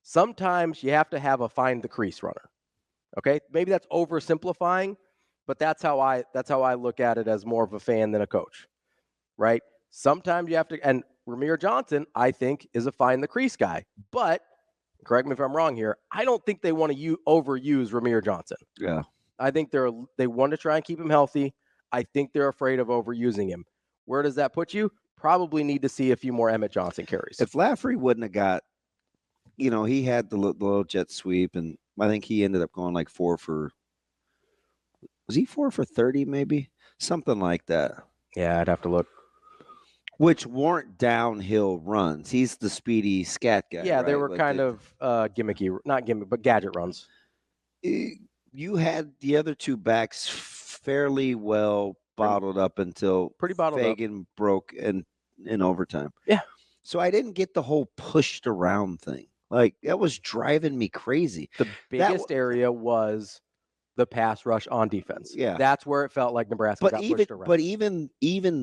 Sometimes you have to have a find the crease runner. Okay, maybe that's oversimplifying, but that's how I look at it as more of a fan than a coach, right? Sometimes you have to, and Ramir Johnson, I think, is a find the crease guy. But correct me if I'm wrong here, I don't think they want to overuse Ramir Johnson. Yeah, I think they want to try and keep him healthy. I think they're afraid of overusing him. Where does that put you? Probably need to see a few more Emmett Johnson carries. If Lafferty wouldn't have got, he had the little jet sweep, and I think he ended up going like 4 for 30 maybe? Something like that. Yeah, I'd have to look. Which weren't downhill runs. He's the speedy scat guy. Yeah, right? They were kind of gimmicky, not gimmick, but gadget runs. You had the other 2 backs fairly well bottled up until Fagan broke in overtime. Yeah. So I didn't get the whole pushed around thing. Like, that was driving me crazy. The biggest area was the pass rush on defense. Yeah. That's where it felt like Nebraska got pushed around. But even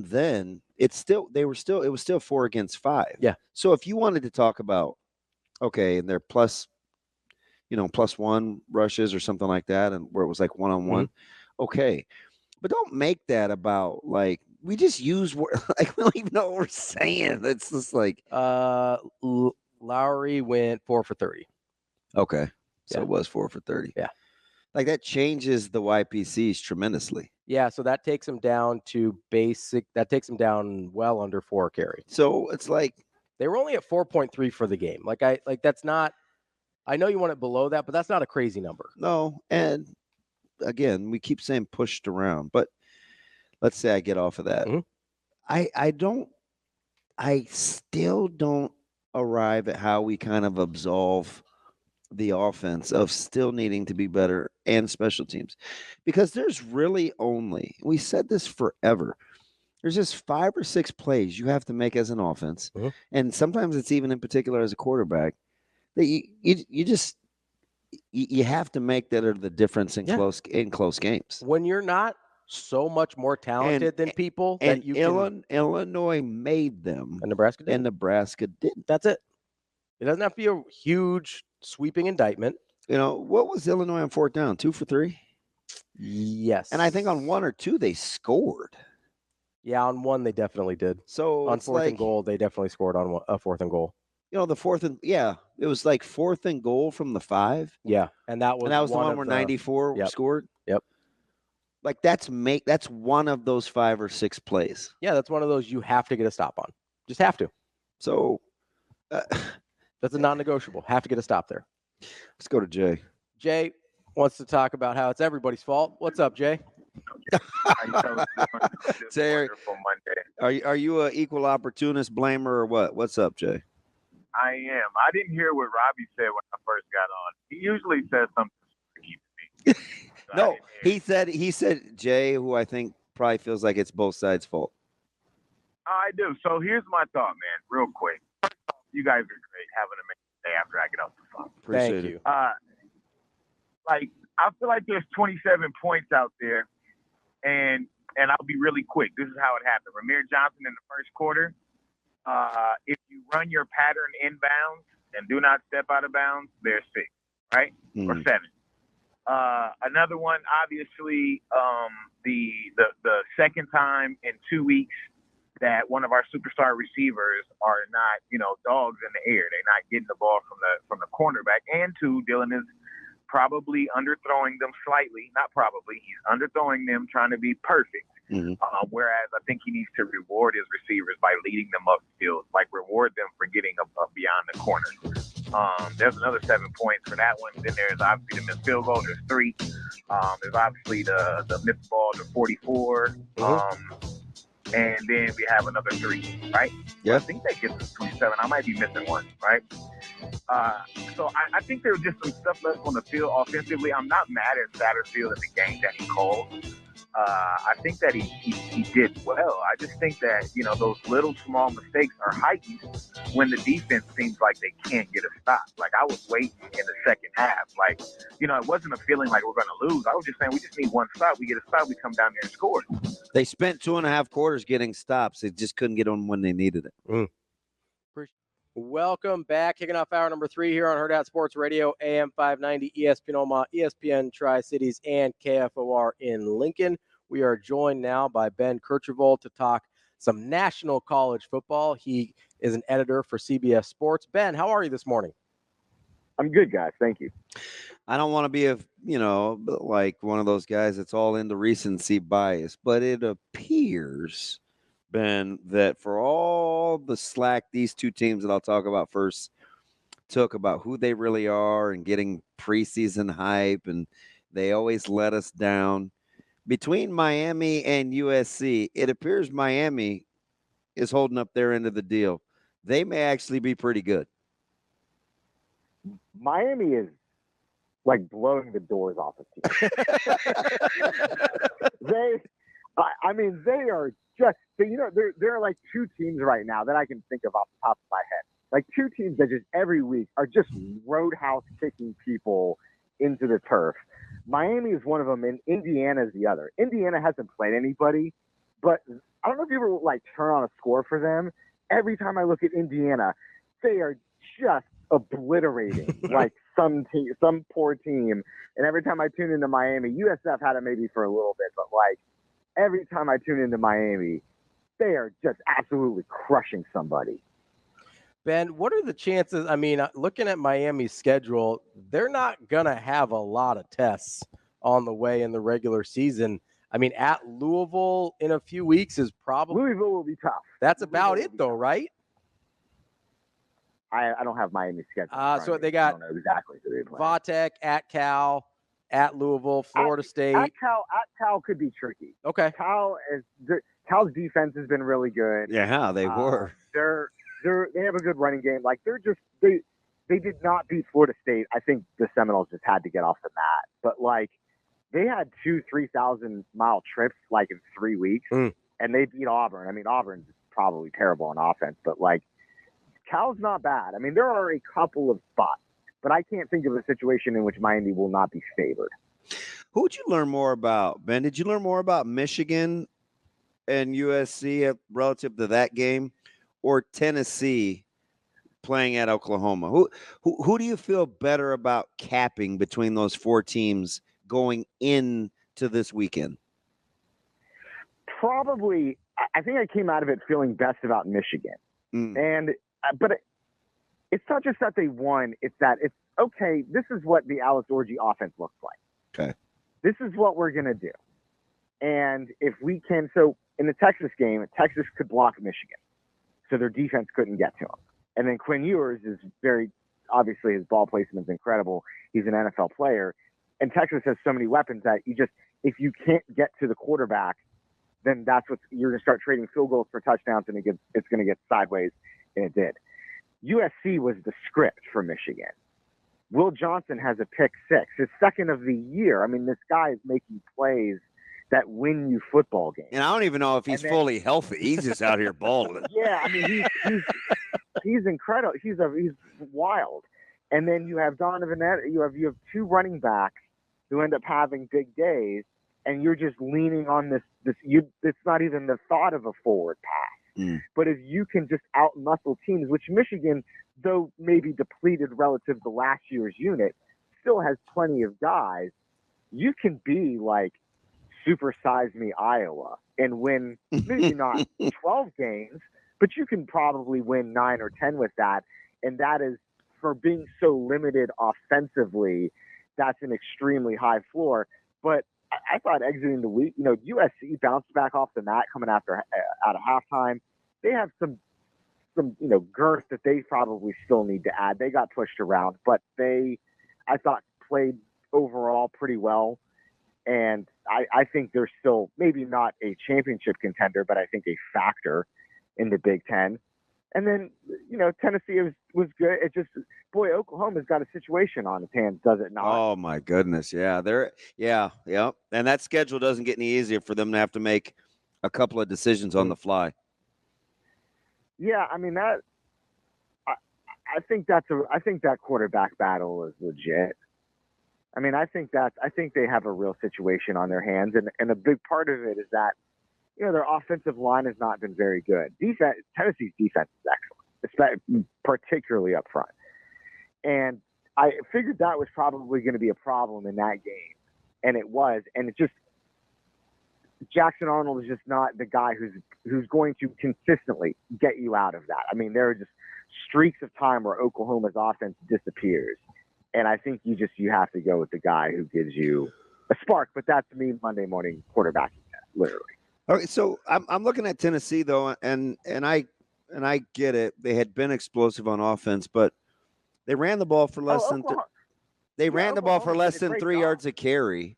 then, it was still 4 against 5. Yeah. So if you wanted to talk about, okay, and they're plus, +1 rushes or something like that, and where it was like one-on-one. Okay. But don't make that about like we just use like we don't even know what we're saying. It's just like Lowry went 4 for 30. okay. So Yeah. it was 4 for 30. Yeah. Like that changes the YPCs tremendously. Yeah, so that takes him down to basic. That takes him down well under 4 carry. So it's like they were only at 4.3 for the game. That's not. I know you want it below that, but that's not a crazy number. No, and again, we keep saying pushed around, but let's say I get off of that. I still don't arrive at how we kind of absolve the offense of still needing to be better and special teams, because there's really only, we said this forever, there's just 5 or 6 plays you have to make as an offense, and sometimes it's even in particular as a quarterback, that you have to make that are the difference in close games. When you're not so much more talented than people, and that you Illinois made them, and Nebraska didn't. And Nebraska didn't. That's it. It doesn't have to be a huge sweeping indictment. What was Illinois on 4th down? 2 for 3? Yes. And I think on 1 or 2 they scored. Yeah, on 1 they definitely did. So on 4th and goal, they definitely scored on a 4th and goal. The 4th and it was like 4th and goal from the 5. Yeah, and that was the one where 94 scored. Yep. Like that's one of those 5 or 6 plays. Yeah, that's one of those you have to get a stop on. Just have to. So that's a non-negotiable. Have to get a stop there. Let's go to Jay. Jay wants to talk about how it's everybody's fault. What's up, Jay? Jay, are you an equal opportunist blamer or what? What's up, Jay? I am. I didn't hear what Ravi said when I first got on. He usually says something spooky to me. So no, he said Jay, who I think probably feels like it's both sides' fault. I do. So here's my thought, man, real quick. First off, you guys are great. Have an amazing day after I get off the phone. Appreciate it. I feel like there's 27 points out there, and I'll be really quick. This is how it happened. Ramir Johnson in the first quarter. If you run your pattern inbounds and do not step out of bounds, there's 6, right? Or 7. Another one, obviously, the second time in 2 weeks that one of our superstar receivers are not, dogs in the air. They're not getting the ball from the cornerback. And 2, Dylan is probably underthrowing them slightly. Not probably. He's underthrowing them, trying to be perfect. Whereas I think he needs to reward his receivers by leading them upfield, like reward them for getting beyond the corner. There's another 7 points for that one. Then there's obviously the missed field goal. There's 3. There's obviously the missed ball to 44. And then we have another 3, right? Yeah. I think that gets us 27. I might be missing 1, right? So I think there's just some stuff left on the field offensively. I'm not mad at Satterfield in the game that he called. I think that he did well. I just think that, those little small mistakes are heightened when the defense seems like they can't get a stop. Like, I was waiting in the second half. Like, it wasn't a feeling like we're going to lose. I was just saying we just need 1 stop. We get a stop, we come down there and score. They spent 2.5 quarters getting stops. They just couldn't get them when they needed it. Welcome back. Kicking off hour number 3 here on Hurrdat Sports Radio, AM 590, ESPN Omaha, ESPN Tri-Cities, and KFOR in Lincoln. We are joined now by Ben Kercheval to talk some national college football. He is an editor for CBS Sports. Ben, how are you this morning? I'm good, guys. Thank you. I don't want to be like one of those guys that's all into recency bias, but it appears, Ben, that for all the slack these 2 teams that I'll talk about first took about who they really are and getting preseason hype, and they always let us down. Between Miami and USC, it appears Miami is holding up their end of the deal. They may actually be pretty good. Miami is like blowing the doors off of teams. They are just, there are like 2 teams right now that I can think of off the top of my head. Like 2 teams that just every week are just roadhouse kicking people into the turf. Miami is one of them, and Indiana is the other. Indiana hasn't played anybody, but I don't know if you ever turn on a score for them. Every time I look at Indiana, they are just obliterating some poor team. And every time I tune into Miami, USF had it maybe for a little bit, but like every time I tune into Miami, they are just absolutely crushing somebody. Ben, what are the chances? I mean, looking at Miami's schedule, they're not going to have a lot of tests on the way in the regular season. I mean, at Louisville in a few weeks is probably – Louisville will be tough. That's about it, though, right? I don't have Miami's schedule. So they got I don't know exactly who they play. Vatek at Cal, at Louisville, Florida State. At Cal could be tricky. Okay. Cal's defense has been really good. Yeah, they were. They have a good running game. Like they did not beat Florida State. I think the Seminoles just had to get off the mat. But like they had 3,000-mile trips like in 3 weeks, and they beat Auburn. I mean, Auburn's probably terrible on offense, but like Cal's not bad. I mean, there are a couple of spots, but I can't think of a situation in which Miami will not be favored. Who would you learn more about, Ben? Did you learn more about Michigan and USC relative to that game, or Tennessee playing at Oklahoma? Who do you feel better about capping between those four teams going into this weekend? Probably, I think I came out of it feeling best about Michigan. But it's not just that they won. It's that it's okay. This is what the Alex Orji offense looks like. Okay. This is what we're going to do. And if we can, so in the Texas game, Texas could block Michigan. So their defense couldn't get to him. And then Quinn Ewers is obviously his ball placement is incredible. He's an NFL player. And Texas has so many weapons that if you can't get to the quarterback, then you're going to start trading field goals for touchdowns, and it's going to get sideways, and it did. USC was the script for Michigan. Will Johnson has a pick six, his second of the year. I mean, this guy is making plays that win you football games. And I don't even know if he's fully healthy. He's just out here balling. Yeah, I mean, he's incredible. He's wild. And then you have Donovan. You have two running backs who end up having big days, and you're just leaning on this. It's not even the thought of a forward pass. But if you can just out-muscle teams, which Michigan, though maybe depleted relative to last year's unit, still has plenty of guys, you can be like supersize me Iowa and win maybe not 12 games, but you can probably win 9 or 10 with that. And that is, for being so limited offensively, that's an extremely high floor. But I thought exiting the week, USC bounced back off the mat coming out of halftime. They have some girth that they probably still need to add. They got pushed around, but I thought, played overall pretty well. And I think they're still maybe not a championship contender, but I think a factor in the Big Ten. And then, Tennessee was good. It just, Oklahoma's got a situation on its hands, does it not? Oh my goodness. Yeah. Yeah. And that schedule doesn't get any easier for them to have to make a couple of decisions on the fly. Yeah. I mean, I think that quarterback battle is legit. I mean, I think they have a real situation on their hands. And a big part of it is that, their offensive line has not been very good. Tennessee's defense is excellent, particularly up front. And I figured that was probably going to be a problem in that game. And it was. And it just, Jackson Arnold is just not the guy who's going to consistently get you out of that. I mean, there are just streaks of time where Oklahoma's offense disappears. And I think you have to go with the guy who gives you a spark. But that's me Monday morning quarterbacking test, literally. All right, so I'm looking at Tennessee though, and I get it. They had been explosive on offense, but they ran the ball for less than ran the ball for less than 3 yards a carry.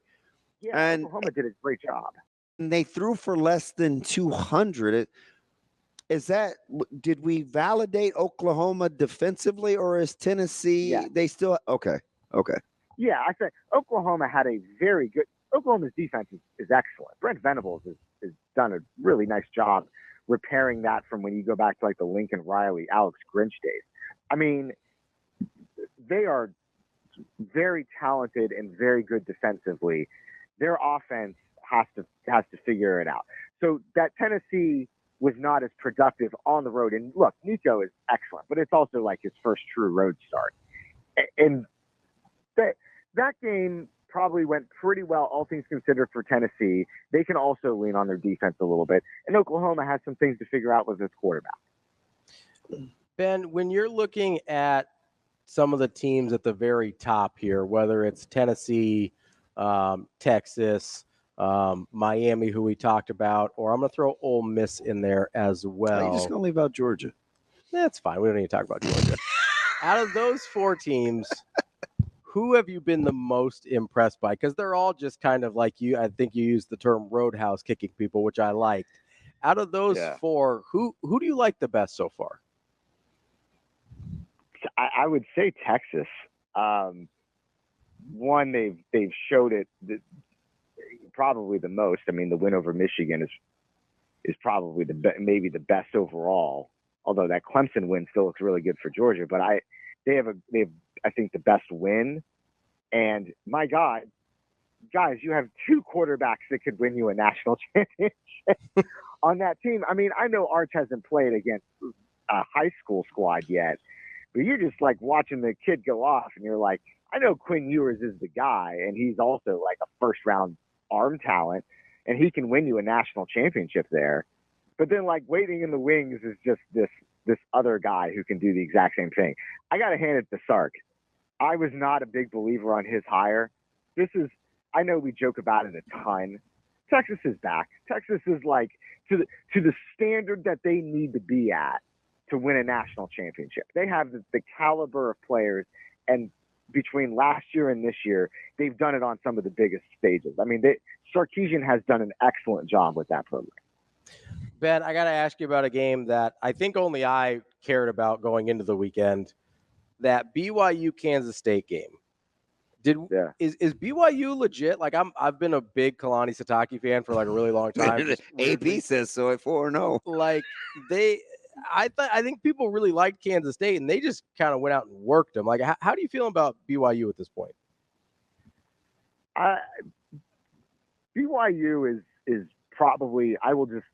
Yeah, and Oklahoma did a great job. And they threw for less than 200. Did we validate Oklahoma defensively, or is Tennessee? Yeah. They still okay. Yeah, I think Oklahoma had a very good. Oklahoma's defense is excellent. Brent Venables has done a really nice job repairing that from when you go back to like the Lincoln Riley, Alex Grinch days. I mean, they are very talented and very good defensively. Their offense has to figure it out. So that Tennessee was not as productive on the road. And look, Nico is excellent, but it's also like his first true road start. And that game probably went pretty well, all things considered, for Tennessee. They can also lean on their defense a little bit. And Oklahoma has some things to figure out with its quarterback. Ben, when you're looking at some of the teams at the very top here, whether it's Tennessee, Texas, Miami, who we talked about, or I'm going to throw Ole Miss in there as well. You're just going to leave out Georgia. That's fine. We don't need to talk about Georgia. Out of those four teams, who have you been the most impressed by? Because they're all just kind of like you. I think you used the term roadhouse kicking people, which I liked. Out of those four, who do you like the best so far? I would say Texas. One, they've showed it probably the most. I mean, the win over Michigan is probably maybe the best overall. Although that Clemson win still looks really good for Georgia, but they have I think the best win. And my God, guys, you have two quarterbacks that could win you a national championship on that team. I mean, I know Arch hasn't played against a high school squad yet, but you're just like watching the kid go off, and you're like, I know Quinn Ewers is the guy, and he's also like a first-round arm talent, and he can win you a national championship there. But then, like, waiting in the wings is just this other guy who can do the exact same thing. I got to hand it to Sark. I was not a big believer on his hire. I know we joke about it a ton. Texas is back. Texas is like to the standard that they need to be at to win a national championship. They have the caliber of players, and between last year and this year, they've done it on some of the biggest stages. I mean, Sarkisian has done an excellent job with that program. Ben, I got to ask you about a game that I think only I cared about going into the weekend, that BYU Kansas State game. Is BYU legit? Like, I've been a big Kalani Sitake fan for like a really long time. AP says so at 4-0. Like, I think people really liked Kansas State, and they just kind of went out and worked them. Like, how do you feel about BYU at this point? BYU is probably, I will just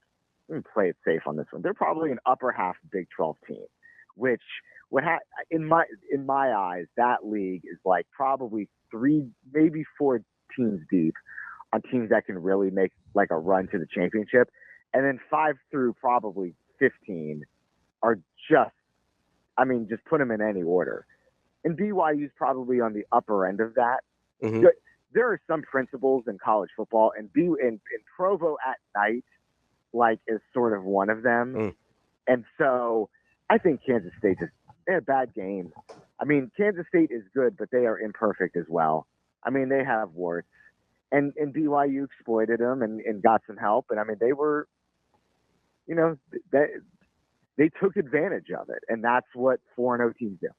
play it safe on this one. They're probably an upper half Big 12 team, which in my eyes, that league is like probably 3, maybe 4 teams deep on teams that can really make like a run to the championship. And then 5 through probably 15 are just put them in any order. And BYU is probably on the upper end of that. Mm-hmm. There are some principles in college football, and in Provo at night, like, is sort of one of them. Mm. And so I think Kansas State they had a bad game. I mean, Kansas State is good, but they are imperfect as well. I mean, they have warts. And BYU exploited them and got some help. And I mean, they were, they took advantage of it. And that's what 4-0 teams do.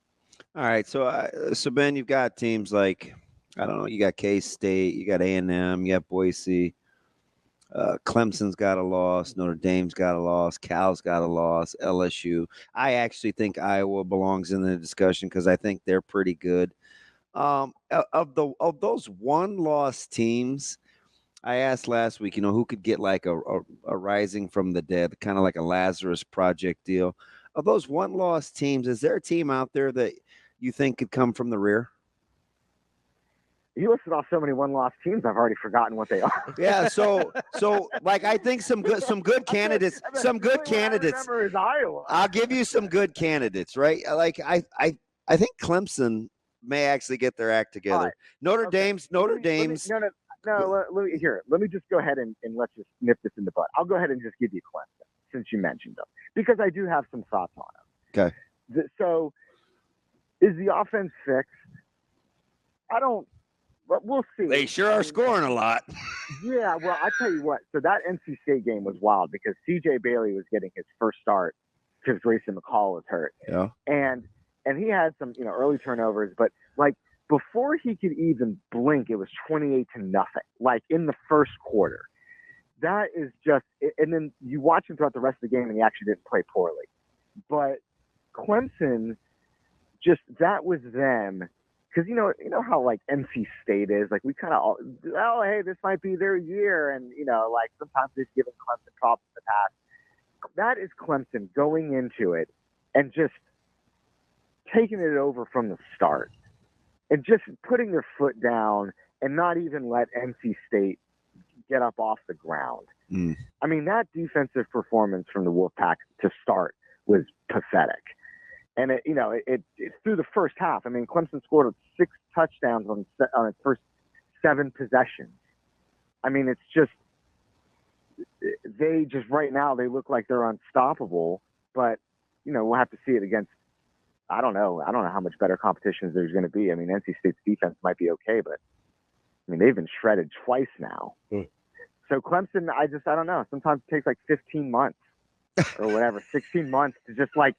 All right. So Ben, you've got teams like, I don't know, you got K-State, you got A&M, you got Boise. Clemson's got a loss. Notre Dame's got a loss. Cal's got a loss. LSU. I actually think Iowa belongs in the discussion because I think they're pretty good. Of those one-loss teams, I asked last week, who could get like a rising from the dead, kind of like a Lazarus Project deal. Of those one-loss teams, is there a team out there that you think could come from the rear? You listed off so many one-loss teams, I've already forgotten what they are. Yeah, so like I think some good candidates. Some good candidates. I remember is Iowa. I'll give you some good candidates, right? Like I think Clemson may actually get their act together. Right. Notre Dame's. No. Let me just go ahead and let's just nip this in the bud. I'll go ahead and just give you Clemson since you mentioned them because I do have some thoughts on them. Okay. So, is the offense fixed? I don't. But we'll see. They sure are scoring a lot. Yeah, well, I tell you what. So that NC State game was wild because C.J. Bailey was getting his first start because Grayson McCall was hurt. Yeah. And he had some, early turnovers, but like before he could even blink, it was 28-0, like in the first quarter. That is just, and then you watch him throughout the rest of the game, and he actually didn't play poorly. But Clemson, just that was them. Because you know how like NC State is, like we kind of hey, this might be their year, and like sometimes they've given Clemson props in the past. That is Clemson going into it and just taking it over from the start. and just putting their foot down and not even let NC State get up off the ground. I mean, that defensive performance from the Wolfpack to start was pathetic. And it through the first half. I mean, Clemson scored 6 touchdowns on its first 7 possessions. I mean, it's just they just right now they look like they're unstoppable. But we'll have to see it against. I don't know how much better competition there's going to be. I mean, NC State's defense might be okay, but I mean they've been shredded twice now. So Clemson, I don't know. Sometimes it takes like 15 months. Or whatever, 16 months to just like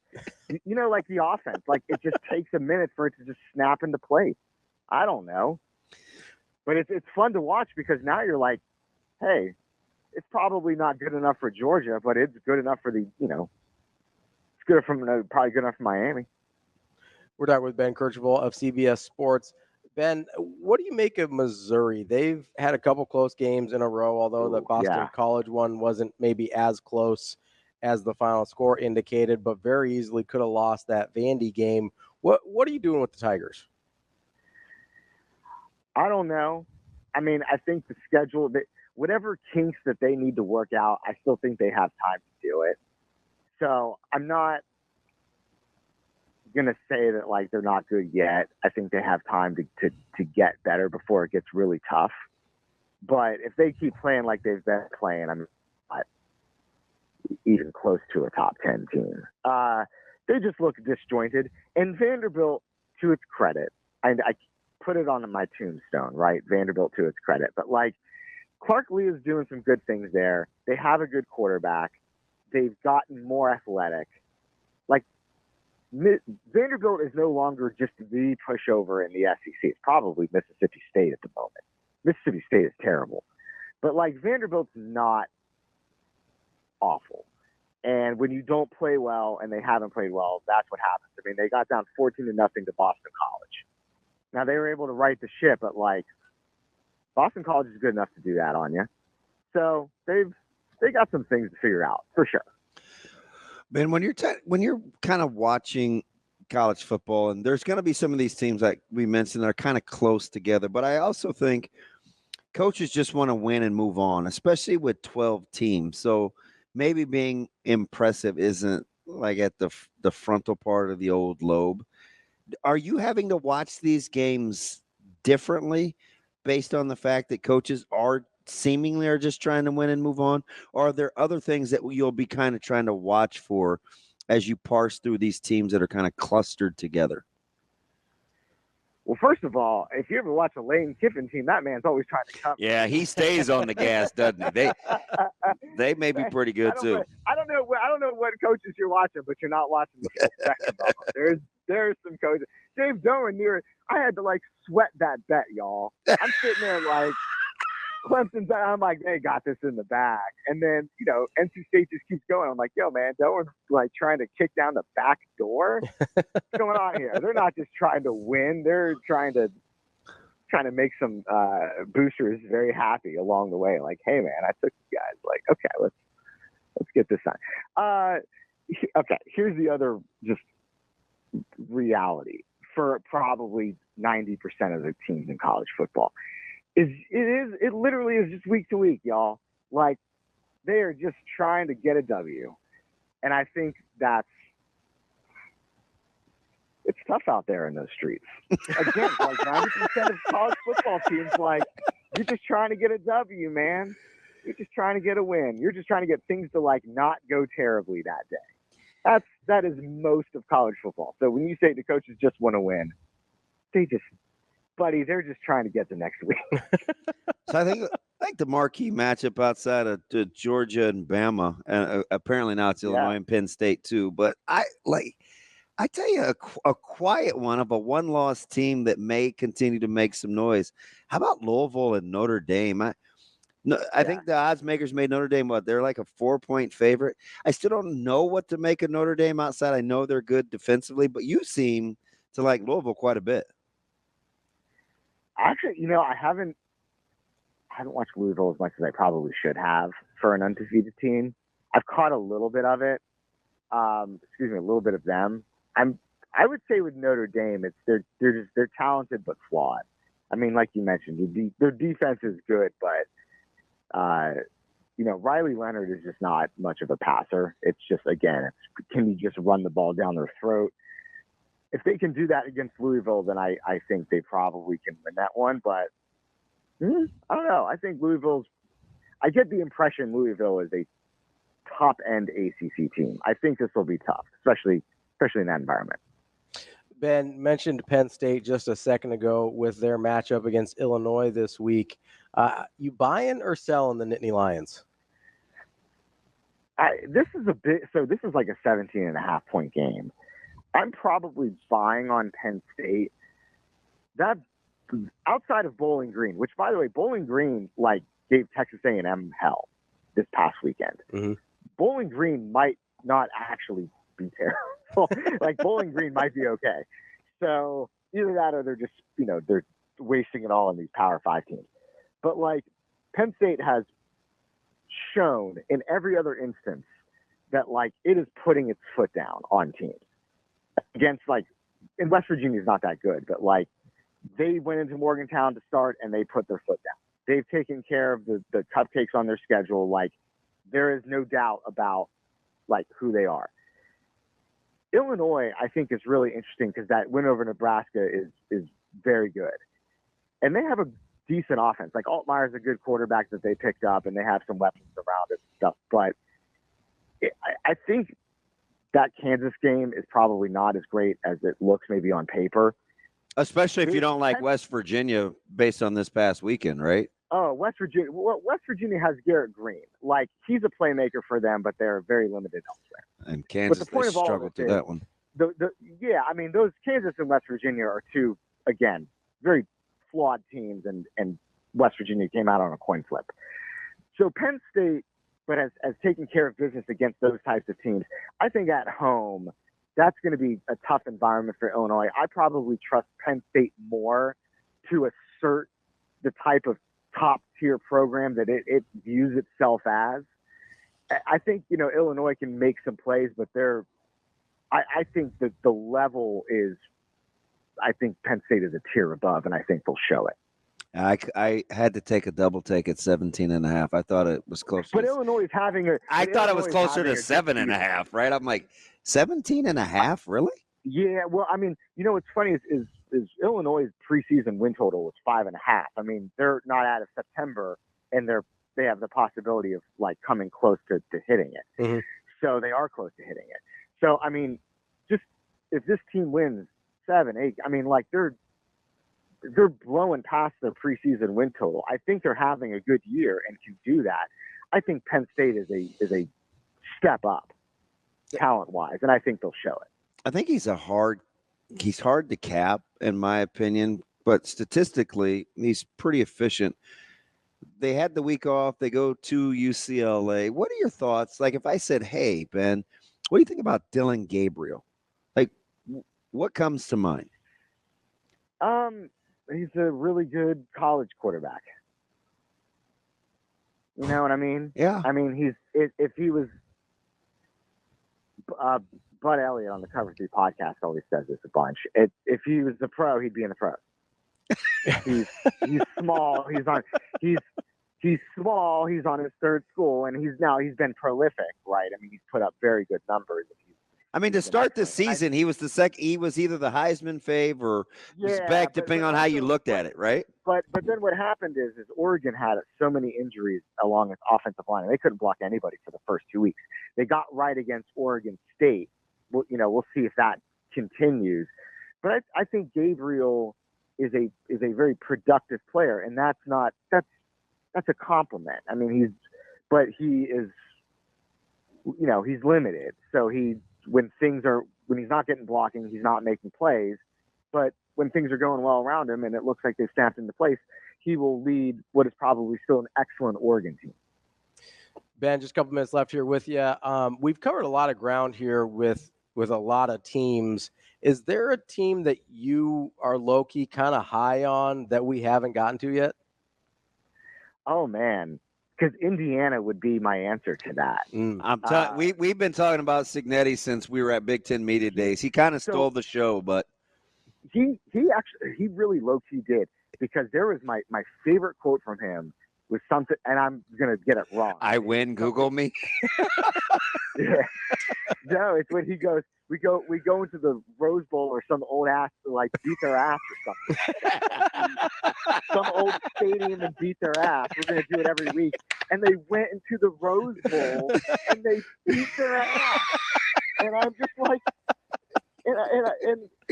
the offense. Like it just takes a minute for it to just snap into place. I don't know. But it's fun to watch because now you're like, hey, it's probably not good enough for Georgia, but it's good enough for it's good probably good enough for Miami. We're talking with Ben Kercheval of CBS Sports. Ben, what do you make of Missouri? They've had a couple close games in a row, although the Boston College one wasn't maybe as close as the final score indicated, but very easily could have lost that Vandy game. What are you doing with the Tigers? I don't know. I mean, I think the schedule, whatever kinks that they need to work out, I still think they have time to do it. So I'm not going to say that like they're not good yet. I think they have time to get better before it gets really tough. But if they keep playing like they've been playing, I'm not even close to a top 10 team. They just look disjointed. And Vanderbilt, to its credit, I put it on my tombstone, right? Vanderbilt to its credit. But like Clark Lee is doing some good things there. They have a good quarterback. They've gotten more athletic. Like Vanderbilt is no longer just the pushover in the SEC. It's probably Mississippi State at the moment. Mississippi State is terrible. But like Vanderbilt's not awful. And when you don't play well and they haven't played well, that's what happens. I mean, they got down 14-0 to Boston College. Now they were able to right the ship, but like Boston College is good enough to do that on you. So they got some things to figure out for sure. Man, when you're kind of watching college football, and there's going to be some of these teams like we mentioned that are kind of close together, but I also think coaches just want to win and move on, especially with 12 teams. So maybe being impressive isn't like at the frontal part of the old lobe. Are you having to watch these games differently based on the fact that coaches are just trying to win and move on? Or are there other things that you'll be kind of trying to watch for as you parse through these teams that are kind of clustered together? Well, first of all, if you ever watch a Lane Kiffin team, that man's always trying to come. Yeah, he stays on the gas, doesn't he? They may be pretty good too. I don't know what coaches you're watching, but you're not watching the full spectrum of them. There's some coaches. James Doan I had to like sweat that bet, y'all. I'm sitting there like Clemson's. I'm like, they got this in the bag. And then NC State just keeps going. I'm like, yo, man, Doan's like trying to kick down the back door. What's going on here? They're not just trying to win. They're trying to make some boosters very happy along the way. Like, hey, man, I took you guys. Like, okay, let's get this on. Okay, here's the other just reality for probably 90% of the teams in college football. It literally is just week to week, y'all. Like they are just trying to get a W. And I think it's tough out there in those streets. Again, like 90% of college football teams, like you're just trying to get a W, man. You're just trying to get a win. You're just trying to get things to like not go terribly that day. That is most of college football. So when you say the coaches just want to win, they're just trying to get the next week. So I think the marquee matchup outside of Georgia and Bama, and apparently now it's Illinois and Penn State too. But I tell you a quiet one of a one-loss team that may continue to make some noise. How about Louisville and Notre Dame? I think the odds makers made Notre Dame they're like a 4-point favorite. I still don't know what to make of Notre Dame outside. I know they're good defensively, but you seem to like Louisville quite a bit. Actually, I haven't watched Louisville as much as I probably should have for an undefeated team. I've caught a little bit of it. A little bit of them. I would say with Notre Dame, they're talented but flawed. I mean, like you mentioned, their defense is good, but Riley Leonard is just not much of a passer. It's just, again, can you just run the ball down their throat? If they can do that against Louisville, then I think they probably can win that one. But I don't know. I think I get the impression Louisville is a top-end ACC team. I think this will be tough, especially in that environment. Ben mentioned Penn State just a second ago with their matchup against Illinois this week. You buying or selling the Nittany Lions? This is like a 17.5-point game. I'm probably buying on Penn State. That outside of Bowling Green, which, by the way, Bowling Green gave Texas A&M hell this past weekend. Mm-hmm. Bowling Green might not actually be terrible. Bowling Green might be okay. So either that or they're just they're wasting it all on these Power 5 teams. But Penn State has shown in every other instance that it is putting its foot down on teams. Against in West Virginia is not that good, but they went into Morgantown to start and they put their foot down. They've taken care of the cupcakes on their schedule. There is no doubt about who they are. Illinois, I think, is really interesting because that win over Nebraska is very good, and they have a decent offense. Altmaier's a good quarterback that they picked up, and they have some weapons around it and stuff. But I think that Kansas game is probably not as great as it looks maybe on paper. Especially if you don't like West Virginia based on this past weekend, right? Oh, West Virginia. Well, West Virginia has Garrett Green. He's a playmaker for them, but they're very limited elsewhere. And Kansas, they struggled through that one. Those Kansas and West Virginia are two, again, very flawed teams, and West Virginia came out on a coin flip. So Penn State, but has taken care of business against those types of teams. I think at home, that's going to be a tough environment for Illinois. I probably trust Penn State more to assert the type of top-tier program that it views itself as. I think, Illinois can make some plays, but I think that the level is, I think Penn State is a tier above, and I think they'll show it. I had to take a double take at 17.5. I thought it was closer. But Illinois is having a. I thought it was closer to 7.5, right? I'm like, 17.5, really? Yeah. Well, I mean, what's funny is Illinois' preseason win total was 5.5. I mean, they're not out of September, and they have the possibility of coming close to hitting it. Mm-hmm. So they are close to hitting it. So I mean, just if this team wins 7, 8, I mean, they're blowing past their preseason win total. I think they're having a good year and can do that. I think Penn State is a step up talent-wise, and I think they'll show it. I think he's hard to cap, in my opinion, but statistically, he's pretty efficient. They had the week off. They go to UCLA. What are your thoughts? If I said, hey, Ben, what do you think about Dylan Gabriel? What comes to mind? He's a really good college quarterback. You know what I mean? Yeah. I mean, if he was Bud Elliott on the Cover 3 podcast always says this a bunch. If he was the pro, he'd be in the pros. He's small. He's small. He's on his third school, and he's been prolific, right? I mean, he's put up very good numbers. To start this season, he was the second. He was either the Heisman fave or respect, depending on how you looked at it, right? But then what happened is Oregon had so many injuries along its offensive line, and they couldn't block anybody for the first 2 weeks. They got right against Oregon State. We'll see if that continues. But I think Gabriel is a very productive player, and that's a compliment. I mean, he's limited. So when he's not getting blocking, he's not making plays. But when things are going well around him and it looks like they've snapped into place, he will lead what is probably still an excellent Oregon team. Ben, just a couple minutes left here with you. We've covered a lot of ground here with a lot of teams. Is there a team that you are low-key kind of high on that we haven't gotten to yet? Oh, man. because Indiana would be my answer to that. We've been talking about Cignetti since we were at Big Ten Media Days. He kind of stole the show, but he really low key did, because there was my favorite quote from him was something, and I'm gonna get it wrong. I win. Google me. Yeah. No, it's when he goes, we go into the Rose Bowl or some old ass to like beat their ass or something. Some old stadium and beat their ass. We're gonna do it every week. And they went into the Rose Bowl and they beat their ass. And I'm just like,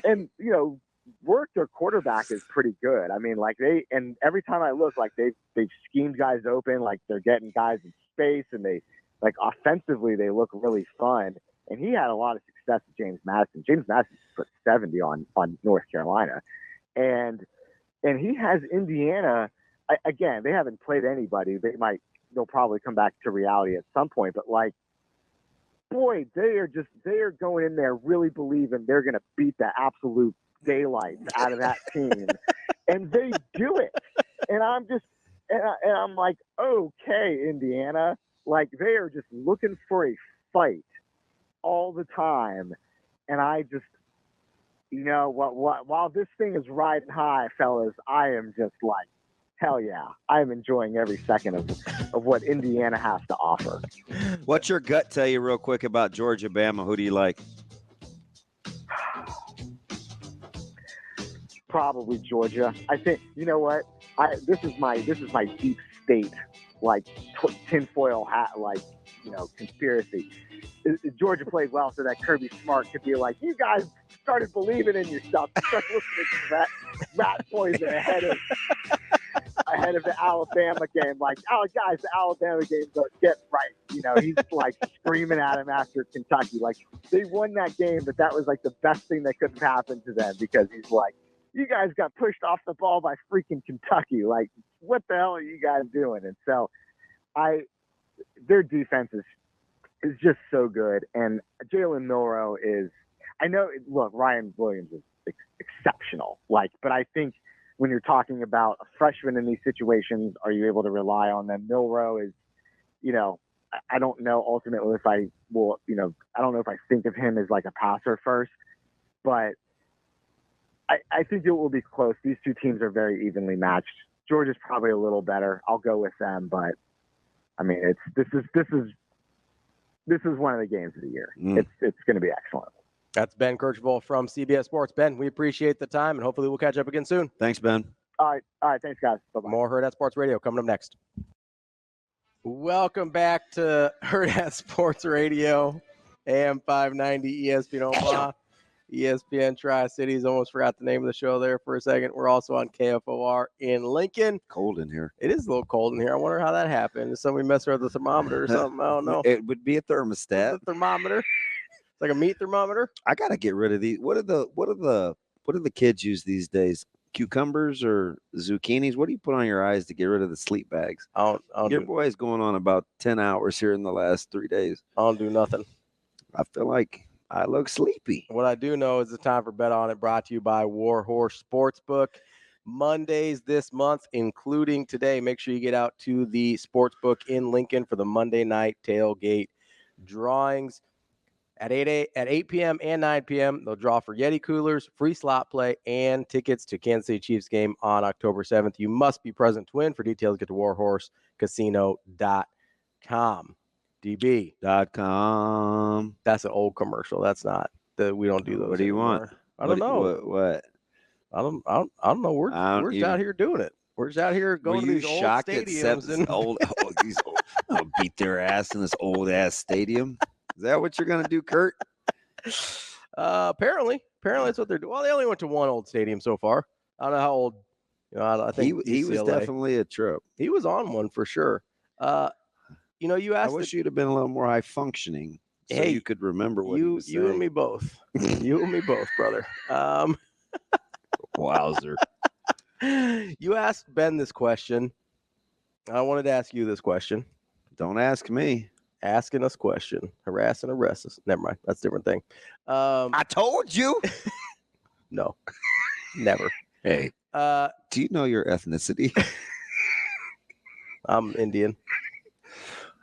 and you know, work their quarterback is pretty good. I mean, like and every time I look, like they've schemed guys open, like they're getting guys in space, and they like offensively they look really fun. And he had a lot of success with James Madison. James Madison put 70 on North Carolina, and he has Indiana. Again, they haven't played anybody. They'll probably come back to reality at some point. But like, boy, they are going in there really believing they're going to beat the absolute daylight out of that team, and they do it. And I'm just and I'm like, okay, Indiana, like they are just looking for a fight all the time. And I just, you know, while this thing is riding high, fellas, I am just like, hell yeah, I'm enjoying every second of what Indiana has to offer. What's your gut tell you real quick about Georgia, Bama? Who do you like? Probably Georgia. I think, you know what? This is my deep state, like tinfoil hat, like, you know, conspiracy. Georgia played well, so that Kirby Smart could be like, you guys started believing in yourself. Start listening to that rat poison ahead of the Alabama game. Like, oh, guys, the Alabama game, get right. You know, he's like screaming at him after Kentucky. Like, they won that game, but that was like the best thing that could have happened to them, because he's like, you guys got pushed off the ball by freaking Kentucky. Like, what the hell are you guys doing? And so their defense is just so good. And Jalen Milroe is, I know, look, Ryan Williams is exceptional. Like, but I think when you're talking about a freshman in these situations, are you able to rely on them? Milroe is, you know, I don't know ultimately if I will, you know, I don't know if I think of him as like a passer first, but I think it will be close. These two teams are very evenly matched. Georgia's probably a little better. I'll go with them, but I mean, this is one of the games of the year. It's going to be excellent. That's Ben Kercheval from CBS Sports. Ben, we appreciate the time, and hopefully we'll catch up again soon. Thanks, Ben. All right. Thanks, guys. Bye-bye. More Hurrdat Sports Radio coming up next. Welcome back to Hurrdat Sports Radio, AM 590, ESPN Omaha, ESPN Tri-Cities. Almost forgot the name of the show there for a second. We're also on KFOR in Lincoln. Cold in here. It is a little cold in here. I wonder how that happened. Is somebody messing with the thermometer or something? I don't know. It would be a thermostat. The thermometer. It's like a meat thermometer. I gotta get rid of these. What do the kids use these days? Cucumbers or zucchinis? What do you put on your eyes to get rid of the sleep bags? Your boy's going on about 10 hours here in the last 3 days. I don't do nothing. I feel like I look sleepy. What I do know is the time for Bet On It, brought to you by Warhorse Sportsbook. Mondays this month, including today. Make sure you get out to the Sportsbook in Lincoln for the Monday night tailgate drawings. At 8 p.m. and 9 p.m., they'll draw for Yeti coolers, free slot play, and tickets to Kansas City Chiefs game on October 7th. You must be present to win. For details, get to warhorsecasino.com. DB.com. That's an old commercial. That's not. We don't do those. What do you anymore. want? I don't know. What? I don't know. We're just out here doing it. We're just out here going to these old stadiums and these old beat their ass in this old ass stadium. Is that what you're gonna do, Kurt? Apparently that's what they're doing. Well, they only went to one old stadium so far. I don't know how old. You know, I think he was definitely a trip. He was on one for sure. You know, you asked. I wish you'd have been a little more high functioning, so you could remember what he was saying. You and me both. You and me both, brother. Wowzer. You asked Ben this question. I wanted to ask you this question. Don't ask me. Asking us question, harass and arrest us. Never mind. That's a different thing. I told you. No, never. Hey, do you know your ethnicity? I'm Indian.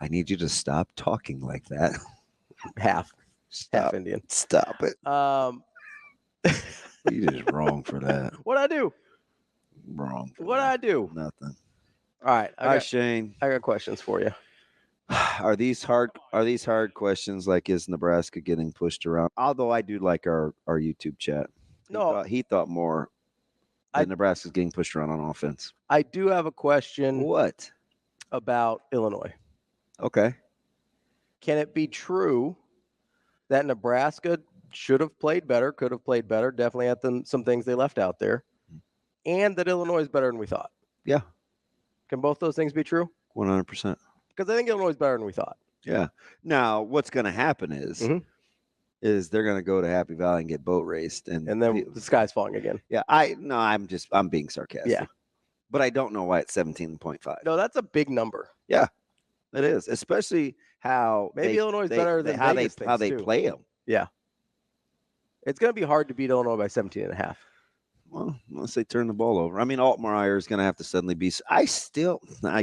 I need you to stop talking like that. Half Stop. Indian. Stop it. You just wrong for that. What'd I do? Wrong. What'd I do? Nothing. All right. Hi, Shane. I got questions for you. Are these hard questions? Like, is Nebraska getting pushed around? Although I do like our YouTube chat. He thought more that Nebraska's getting pushed around on offense. I do have a question. What? About Illinois. Okay. Can it be true that Nebraska should have played better, could have played better, definitely had some things they left out there, and that Illinois is better than we thought? Yeah. Can both those things be true? 100%. Because I think Illinois is better than we thought. Yeah. Now, what's going to happen is they're going to go to Happy Valley and get boat raced, and then the sky's falling again. Yeah. I'm being sarcastic. Yeah. But I don't know why it's 17.5. No, that's a big number. Yeah, it is, especially how maybe Illinois is better than how Vegas they too. play them. Yeah. It's going to be hard to beat Illinois by 17.5. Well, unless they turn the ball over. I mean, Altmaier is going to have to suddenly be. I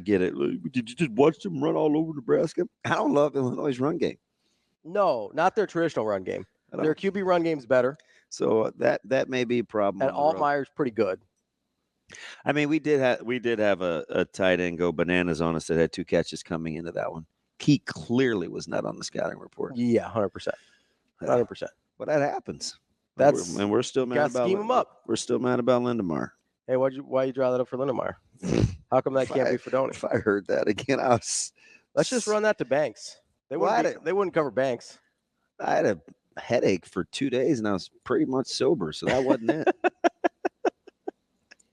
get it. Did you just watch them run all over Nebraska? I don't love Illinois' run game. No, not their traditional run game. Their QB run game's better. So that may be a problem. And Altmaier's pretty good. I mean, we did have a tight end go bananas on us that had 2 catches coming into that one. He clearly was not on the scouting report. Yeah, 100%. 100%. But that happens. We're still mad about scheme him up. We're still mad about Lindemar. Hey, why you draw that up for Lindemar? How come that can't be for Doney? If I heard that again, let's just run that to Banks. They wouldn't cover Banks. I had a headache for 2 days and I was pretty much sober, so that wasn't it.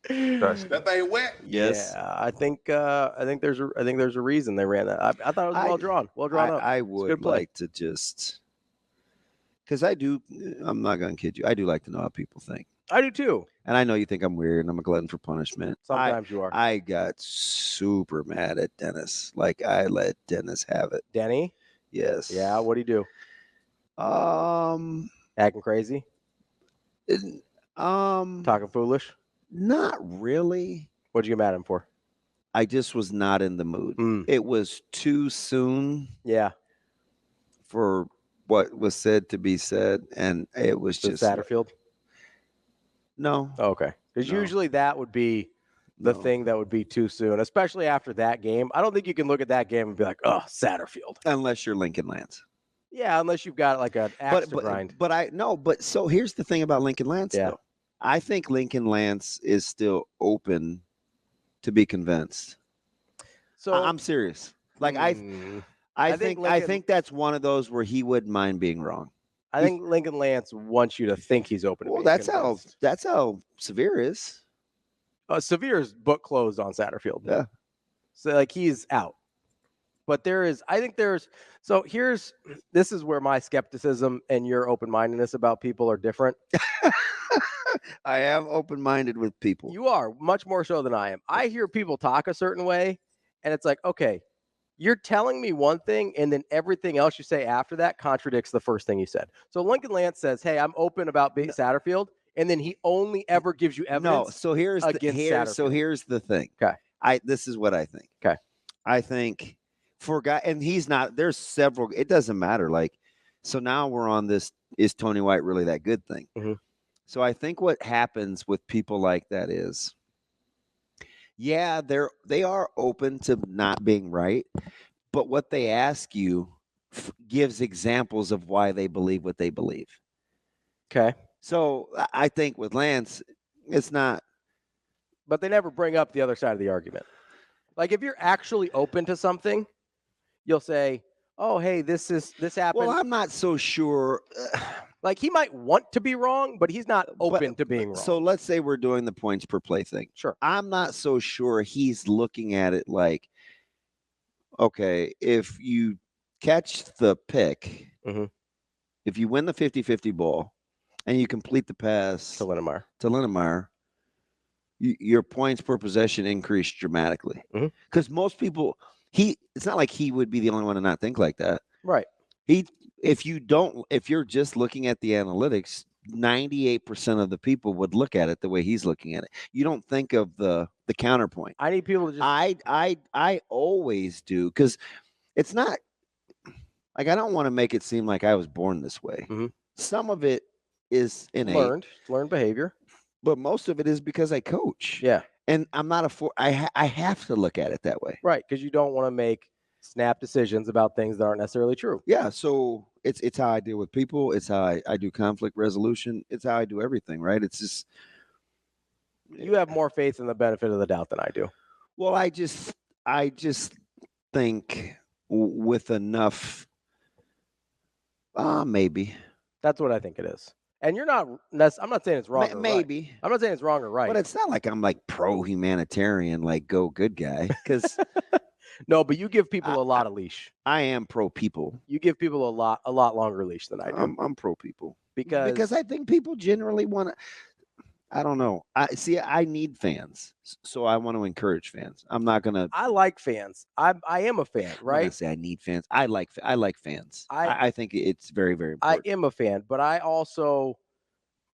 That thing wet. Yes. Yeah, I think there's a reason they ran that. I thought it was well drawn up. I would like to just, because I'm not going to kid you. I do like to know how people think. I do too. And I know you think I'm weird and I'm a glutton for punishment. Sometimes you are. I got super mad at Dennis. Like, I let Dennis have it. Denny? Yes. Yeah, what'd he do? Acting crazy? Talking foolish? Not really. What'd you get mad at him for? I just was not in the mood. It was too soon. Yeah. For what was said to be said, and it was just Satterfield. No. Oh, okay. Because usually that would be the thing that would be too soon, especially after that game. I don't think you can look at that game and be like, "Oh, Satterfield." Unless you're Lincoln Lance. Yeah, unless you've got like an axe to grind. But so here's the thing about Lincoln Lance, though. I think Lincoln Lance is still open to be convinced. So I'm serious. Like I think that's one of those where he wouldn't mind being wrong. I think Lincoln Lance wants you to think he's open. Well, that's how Severe is. Severe's book closed on Satterfield. Yeah. So like he's out. But this is where my skepticism and your open-mindedness about people are different. I am open-minded with people. You are, much more so than I am. I hear people talk a certain way, and it's like, okay, you're telling me one thing, and then everything else you say after that contradicts the first thing you said. So Lincoln Lance says, hey, I'm open about being Satterfield, and then he only ever gives you evidence. No, so here's the thing. Okay. This is what I think. Okay. I think for a guy, and he's not, there's several, it doesn't matter. Like, so now we're on this, is Tony White really that good thing? Mm-hmm. So I think what happens with people like that is, yeah, they are open to not being right, but what they ask you gives examples of why they believe what they believe. Okay. So I think with Lance, it's not. But they never bring up the other side of the argument. Like if you're actually open to something, you'll say, oh, hey, this happened. Well, I'm not so sure. Like he might want to be wrong, but he's not open to being wrong. So let's say we're doing the points per play thing. Sure. I'm not so sure he's looking at it like, okay, if you catch the pick, mm-hmm. if you win the 50-50 ball and you complete the pass to Lindemeyer, your points per possession increase dramatically. Because most people, it's not like he would be the only one to not think like that. Right. If you're just looking at the analytics, 98% of the people would look at it the way he's looking at it. You don't think of the counterpoint. I need people to just. I always do, because it's not like I don't want to make it seem like I was born this way. Mhm. Some of it is innate, learned behavior, but most of it is because I coach. Yeah, And I'm not I have to look at it that way. right, because you don't want to make snap decisions about things that aren't necessarily true. Yeah, so it's how I deal with people. It's how I do conflict resolution. It's how I do everything, right? It's just You have more faith in the benefit of the doubt than I do. well, I just think with enough, maybe. That's what I think it is. And you're not. I'm not saying it's wrong. Or Maybe. Right. I'm not saying it's wrong or right. But it's not like I'm like pro humanitarian, like go good guy. Because no, but you give people a lot of leash. I am pro people. You give people a lot longer leash than I do. I'm pro people because I think people generally want to. I don't know. I need fans, so I want to encourage fans. I'm not gonna. I like fans. I am a fan, right? I'm gonna say I need fans. I like fans. I think it's very, very important. I am a fan, but I also,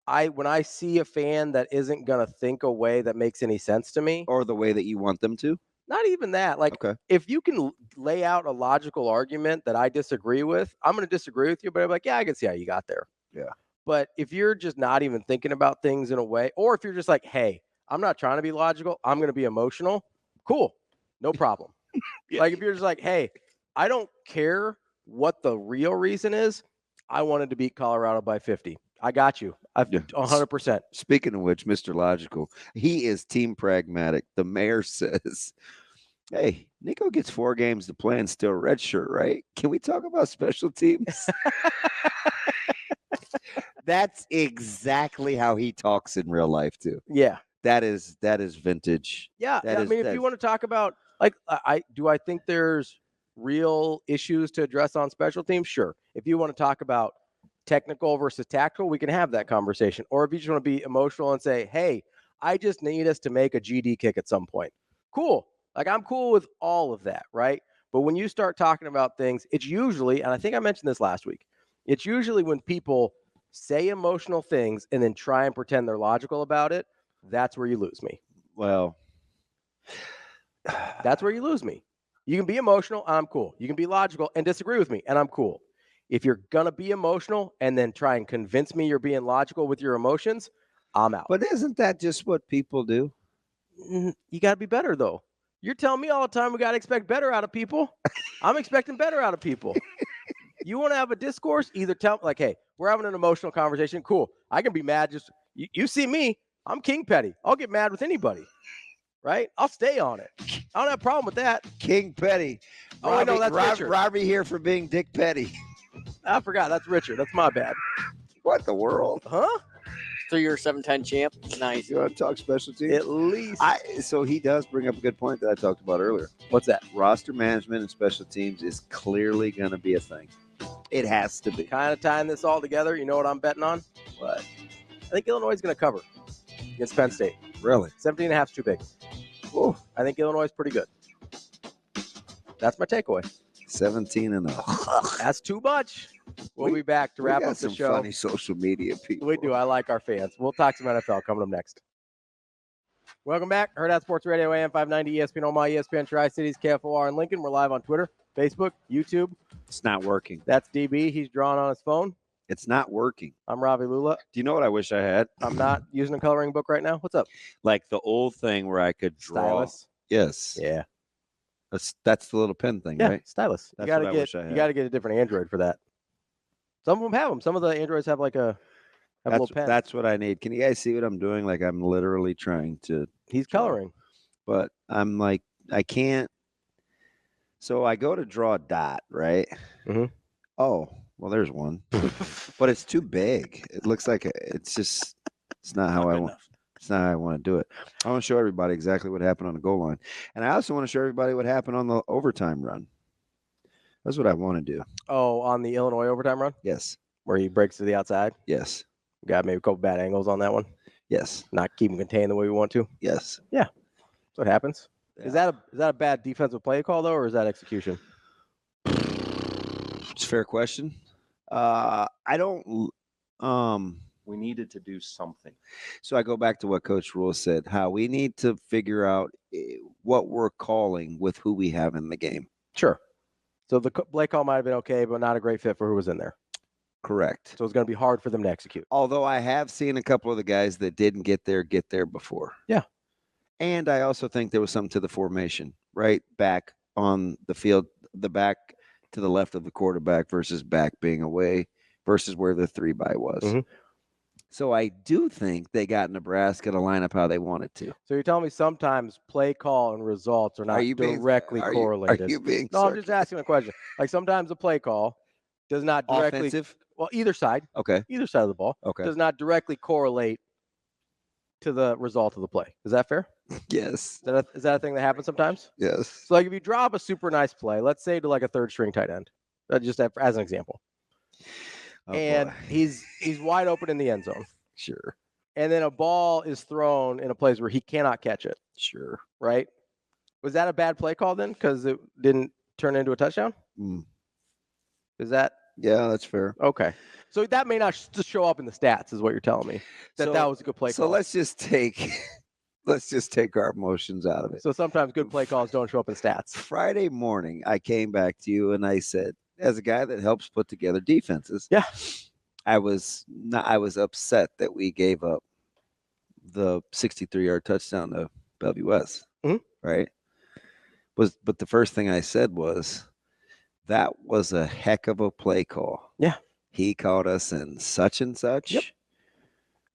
when I see a fan that isn't gonna think a way that makes any sense to me, or the way that you want them to. Not even that. Like, if you can lay out a logical argument that I disagree with, I'm gonna disagree with you, but I'm like, yeah, I can see how you got there. Yeah. But if you're just not even thinking about things in a way, or if you're just like, hey, I'm not trying to be logical, I'm going to be emotional, cool, no problem. Like if you're just like, hey, I don't care what the real reason is, I wanted to beat Colorado by 50. I got you. 100%. Speaking of which, Mr. Logical, he is team pragmatic. The mayor says, hey, Nico gets 4 games to play and still redshirt, right? Can we talk about special teams? That's exactly how he talks in real life too. Yeah. That is vintage. Yeah. If you want to talk about like I think there's real issues to address on special teams, sure. If you want to talk about technical versus tactical, we can have that conversation. Or if you just want to be emotional and say, hey, I just need us to make a GD kick at some point. Cool. Like I'm cool with all of that, right? But when you start talking about things, it's usually, and I think I mentioned this last week, it's usually when people say emotional things and then try and pretend they're logical about it, that's where you lose me. Well, that's where you lose me. You can be emotional, and I'm cool. You can be logical and disagree with me, and I'm cool. If you're going to be emotional and then try and convince me you're being logical with your emotions, I'm out. But isn't that just what people do? You got to be better, though. You're telling me all the time we got to expect better out of people. I'm expecting better out of people. You want to have a discourse? Either tell like, hey, we're having an emotional conversation. Cool. I can be mad. Just you see me. I'm King Petty. I'll get mad with anybody. Right? I'll stay on it. I don't have a problem with that. King Petty. Oh, I know that's Richard. Ravi here for being Dick Petty. I forgot. That's Richard. That's my bad. What the world? Huh? 3-year 7-10 champ. Nice. You want to talk special teams? At least. So he does bring up a good point that I talked about earlier. What's that? Roster management and special teams is clearly going to be a thing. It has to be. Kind of tying this all together. You know what I'm betting on? What? I think Illinois is going to cover against Penn State. Really? 17.5 is too big. Ooh. I think Illinois is pretty good. That's my takeaway. 17-0. That's too much. We'll be back to wrap up the show. Funny social media people. We do. I like our fans. We'll talk some NFL coming up next. Welcome back. Hurrdat Sports Radio, AM 590, ESPN Omaha, ESPN Tri-Cities, KFOR in Lincoln. We're live on Twitter, Facebook, YouTube. It's not working. That's DB. He's drawing on his phone. It's not working. I'm Ravi Lulla. Do you know what I wish I had? I'm not using a coloring book right now. What's up? Like the old thing where I could draw. Stylus? Yes. Yeah. That's the little pen thing, right? Stylus. That's what I wish I had. You got to get a different Android for that. Some of them have them. Some of the Androids have like a little pen. That's what I need. Can you guys see what I'm doing? Like I'm literally trying to. He's coloring. But I'm like, I can't. So I go to draw a dot, right? Mm-hmm. Oh, well, there's one. But it's too big. It looks like it's not how I want. It's not how I want to do it. I want to show everybody exactly what happened on the goal line. And I also want to show everybody what happened on the overtime run. That's what I want to do. Oh, on the Illinois overtime run? Yes. Where he breaks to the outside? Yes. Got maybe a couple bad angles on that one? Yes. Not keep him contained the way we want to? Yes. Yeah. That's what happens. Yeah. Is that a bad defensive play call, though, or is that execution? It's a fair question. I don't we needed to do something. So I go back to what Coach Rule said, how we need to figure out what we're calling with who we have in the game. Sure. So the play call might have been okay, but not a great fit for who was in there. Correct. So it's going to be hard for them to execute. Although I have seen a couple of the guys that didn't get there before. Yeah. And I also think there was something to the formation, right? Back on the field, the back to the left of the quarterback versus back being away versus where the 3-by was. Mhm. So I do think they got Nebraska to line up how they wanted to. So you're telling me sometimes play call and results are not directly correlated. Are you being No, I'm just asking a question. Like sometimes a play call does not directly offensive? well, either side Okay. either side of the ball Okay. does not directly correlate to the result of the play. Is that fair? Yes. Is that a thing that happens sometimes? Yes. So like if you drop a super nice play, let's say to like a third string tight end, just as an example, Oh, and boy. he's wide open in the end zone, Sure. and then a ball is thrown in a place where he cannot catch it, Sure. right? Was that a bad play call then because it didn't turn into a touchdown? Mm. Is that Yeah, that's fair. okay? So that may not just show up in the stats, is what you're telling me. That was a good play So call. let's just take our emotions out of it. So sometimes good play calls don't show up in stats. Friday morning, I came back to you and I said, as a guy that helps put together defenses, Yeah. I was upset that we gave up the 63-yard touchdown to Bellevue West. Mhm. Right? But the first thing I said was that was a heck of a play call. Yeah. He caught us in such and such. Yep.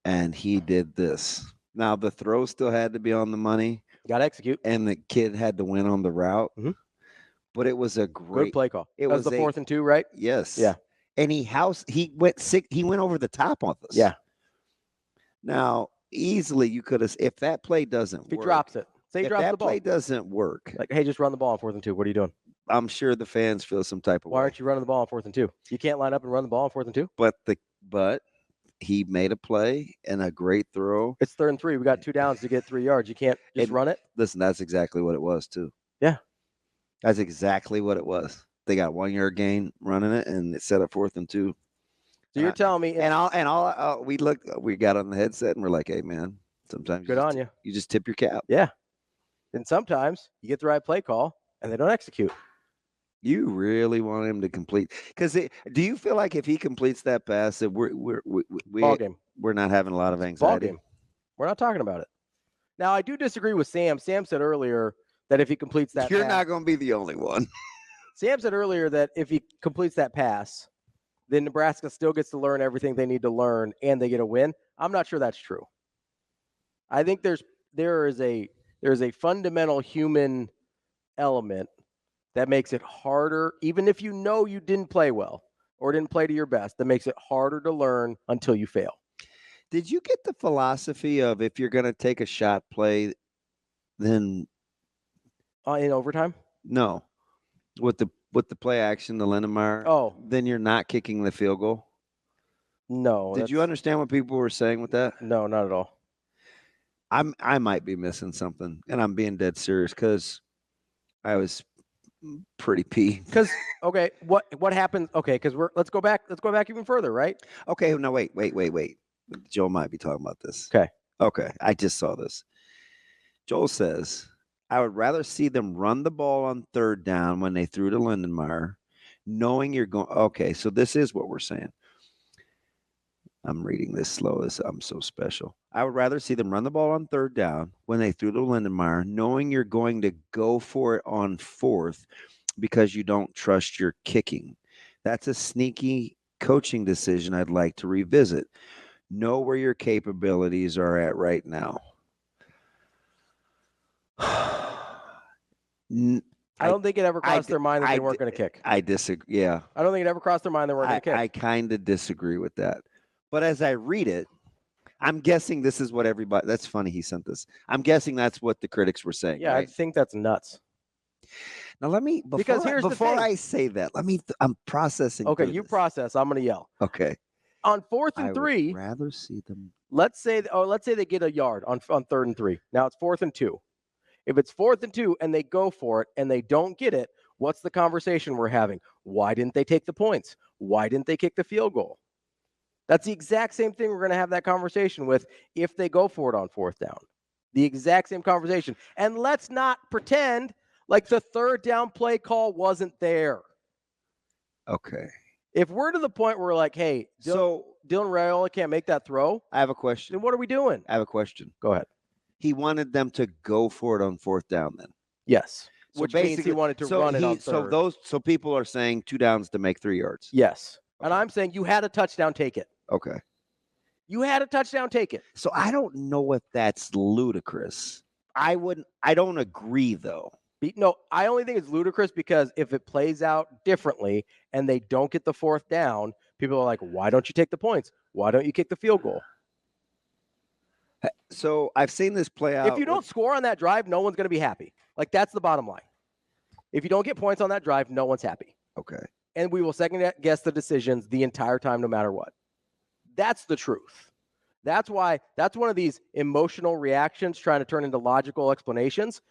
And he did this. Now the throw still had to be on the money. Got to execute. And the kid had to win on the route. Mhm. But it was a great Good play call. It That was the 4th and 2, right? Yes. Yeah. And he went over the top on us. Yeah. Now, easily you could have, if that play doesn't If he work. drops it, say he If drops that the ball. play doesn't work, Like, hey, just run the ball on 4th and 2. What are you doing? I'm sure the fans feel some type of Why way. aren't you running the ball on 4th and 2? You can't line up and run the ball on 4th and 2? But he made a play and a great throw. It's 3rd and 3. We got 2 downs to get 3 yards. You can't just run it? Listen, that's exactly what it was too. Yeah. That's exactly what it was. They got 1 yard gain running it, and it set up 4th and 2. So you're telling me, we got on the headset and we're like, hey man, sometimes good on you. You just tip your cap. Yeah. And sometimes you get the right play call and they don't execute. You really want him to complete, because do you feel like if he completes that pass that Ball game. we're not having a lot of Ball anxiety? game. We're not talking about it. Now I do disagree with Sam. Sam said earlier that if he completes that You're pass, not going to be the only one. Sam said earlier that if he completes that pass, then Nebraska still gets to learn everything they need to learn and they get a win. I'm not sure that's true. I think there is a fundamental human element that makes it harder, even if you know you didn't play well or didn't play to your best, that makes it harder to learn until you fail. Did you get the philosophy of if you're going to take a shot play, then In overtime? no, with the play action, the Lindenmeyer, then you're not kicking the field goal? No. Did you understand what people were saying with that? No, not at all. I might be missing something, and I'm being dead serious because I was pretty peeved. Because what happened? Okay, because let's go back even further, right? Okay, no, wait. Joel might be talking about this. Okay, I just saw this. Joel says, I would rather see them run the ball on 3rd down when they threw to Lindenmeyer, knowing you're going. Okay, so this is what we're saying. I'm reading this slow. I'm so special. I would rather see them run the ball on 3rd down when they threw to Lindenmeyer, knowing you're going to go for it on 4th because you don't trust your kicking. That's a sneaky coaching decision I'd like to revisit. Know where your capabilities are at right now. I don't think it ever crossed their mind that they weren't going to kick. I disagree. Yeah. I don't think it ever crossed their mind they weren't going to kick. I kind of disagree with that. But as I read it, I'm guessing this is what everybody, that's funny he sent this. I'm guessing that's what the critics were saying. Yeah, right? I think that's nuts. Now let me, before I say that, I'm processing. Okay, you process. I'm going to yell. Okay. On 4th and 3, I'd rather see them. Let's say they get a yard on 3rd and 3. Now it's 4th and 2. If it's 4th and 2 and they go for it and they don't get it, what's the conversation we're having? Why didn't they take the points? Why didn't they kick the field goal? That's the exact same thing we're going to have that conversation with if they go for it on 4th down. The exact same conversation. And let's not pretend like the 3rd down play call wasn't there. Okay. If we're to the point where we're like, hey, Dylan Raiola can't make that throw, I have a question. then what are we doing? I have a question. Go ahead. He wanted them to go for it on 4th down then. Yes. So Which means he wanted to run it on 3rd. So people are saying 2 downs to make 3 yards. Yes. And I'm saying you had a touchdown, take it. Okay. You had a touchdown, take it. So I don't know if that's ludicrous. I don't agree though. No, I only think it's ludicrous because if it plays out differently and they don't get the 4th down, people are like, why don't you take the points? Why don't you kick the field goal? So I've seen this play out. If you don't score on that drive, no one's going to be happy. Like, that's the bottom line. If you don't get points on that drive, no one's happy. Okay. And we will second guess the decisions the entire time, no matter what. That's the truth. That's why that's one of these emotional reactions trying to turn into logical explanations.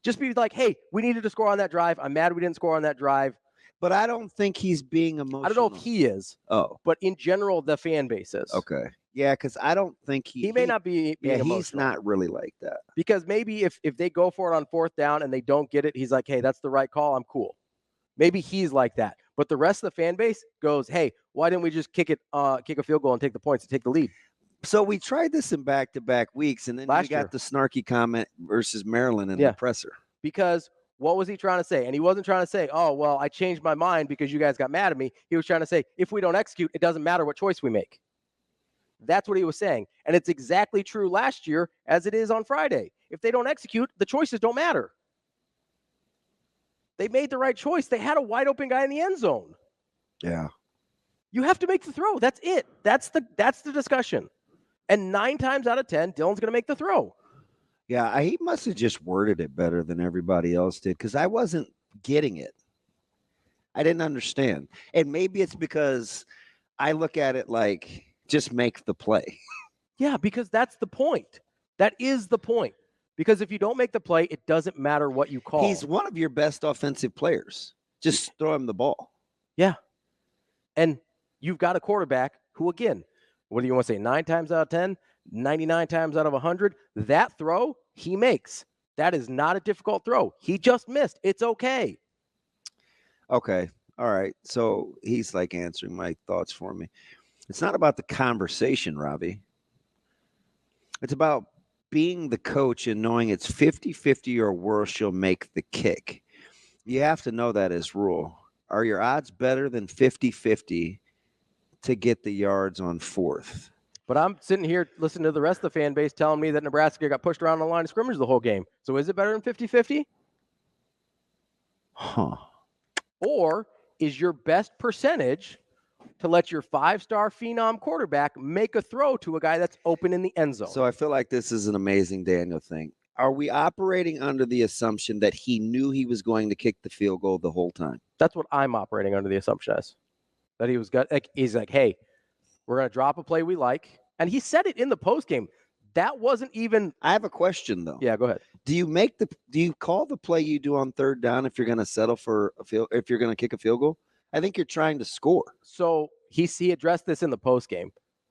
Just be like, hey, we needed to score on that drive. I'm mad we didn't score on that drive. But I don't think he's being emotional. I don't know if he is. Oh. But in general, the fan base is. Okay. Yeah, because I don't think he may not be being emotional. He's not really like that. Because maybe if they go for it on 4th down and they don't get it, he's like, hey, that's the right call. I'm cool. Maybe he's like that. But the rest of the fan base goes, hey, why didn't we just kick a field goal and take the points and take the lead? So we tried this in back-to-back weeks, and then we got the snarky comment versus Maryland in the presser. Because what was he trying to say? And he wasn't trying to say, oh, well, I changed my mind because you guys got mad at me. He was trying to say, if we don't execute, it doesn't matter what choice we make. That's what he was saying. And it's exactly true last year as it is on Friday. If they don't execute, the choices don't matter. They made the right choice. They had a wide open guy in the end zone. Yeah. You have to make the throw. That's it. That's the discussion. And 9 times out of 10, Dylan's going to make the throw. Yeah, he must have just worded it better than everybody else did because I wasn't getting it. I didn't understand. And maybe it's because I look at it like just make the play. Yeah, because that's the point. That is the point. Because if you don't make the play, it doesn't matter what you call. He's one of your best offensive players. Just throw him the ball. Yeah. And you've got a quarterback who, again, what do you want to say, 9 times out of 10, 99 times out of 100, that throw he makes. That is not a difficult throw. He just missed. It's okay. Okay. All right. So he's like answering my thoughts for me. It's not about the conversation, Ravi. It's about being the coach and knowing it's 50-50 or worse, you'll make the kick. You have to know that as rule. Are your odds better than 50-50 to get the yards on 4th? But I'm sitting here listening to the rest of the fan base telling me that Nebraska got pushed around the line of scrimmage the whole game. So is it better than 50-50? Huh. Or is your best percentage to let your 5-star phenom quarterback make a throw to a guy that's open in the end zone? So I feel like this is an amazing Daniel thing. Are we operating under the assumption that he knew he was going to kick the field goal the whole time? That's what I'm operating under the assumption as. That he was he's like, hey, we're going to drop a play we like. And he said it in the postgame. That wasn't even. I have a question though. Yeah, go ahead. Do you call the play you do on 3rd down if you're going to settle for if you're going to kick a field goal? I think you're trying to score. So he addressed this in the postgame.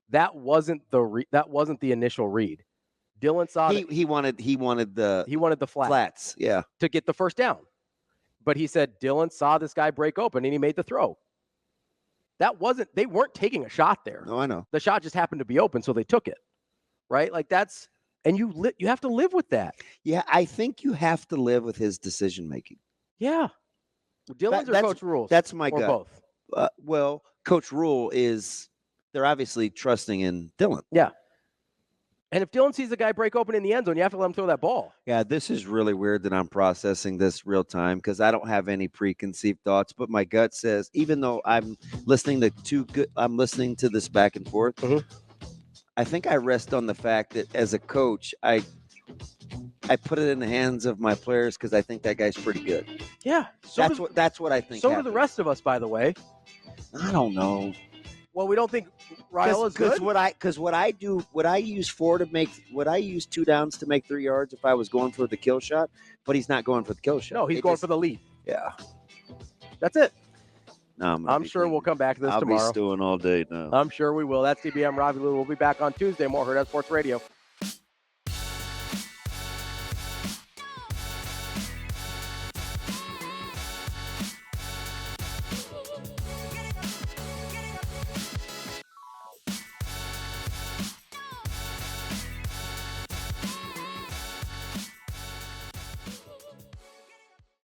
That wasn't the initial read. Dylan saw he wanted the flats, yeah, to get the 1st down. But he said Dylan saw this guy break open and he made the throw. They weren't taking a shot there. No, I know. The shot just happened to be open, so they took it. Right? Like and you have to live with that. Yeah, I think you have to live with his decision making. Yeah. Dylan's or Coach Rule's? That's my or gut. Both. Well, Coach Rule they're obviously trusting in Dylan. Yeah. And if Dylan sees a guy break open in the end zone, you have to let him throw that ball. Yeah, this is really weird that I'm processing this real time because I don't have any preconceived thoughts, but my gut says, even though I'm listening to this back and forth, I think I rest on the fact that as a coach, I put it in the hands of my players because I think that guy's pretty good. Yeah. That's what I think. So do the rest of us, by the way. I don't know. Well, we don't think Raiola's good. Would I use 2 downs to make 3 yards if I was going for the kill shot? But he's not going for the kill shot. No, he's going for the lead. Yeah. That's it. No, I'm sure we'll come back to this tomorrow. I'll be stewing all day now. I'm sure we will. That's DBM Ravi. We'll be back on Tuesday. More Hurrdat Sports Radio.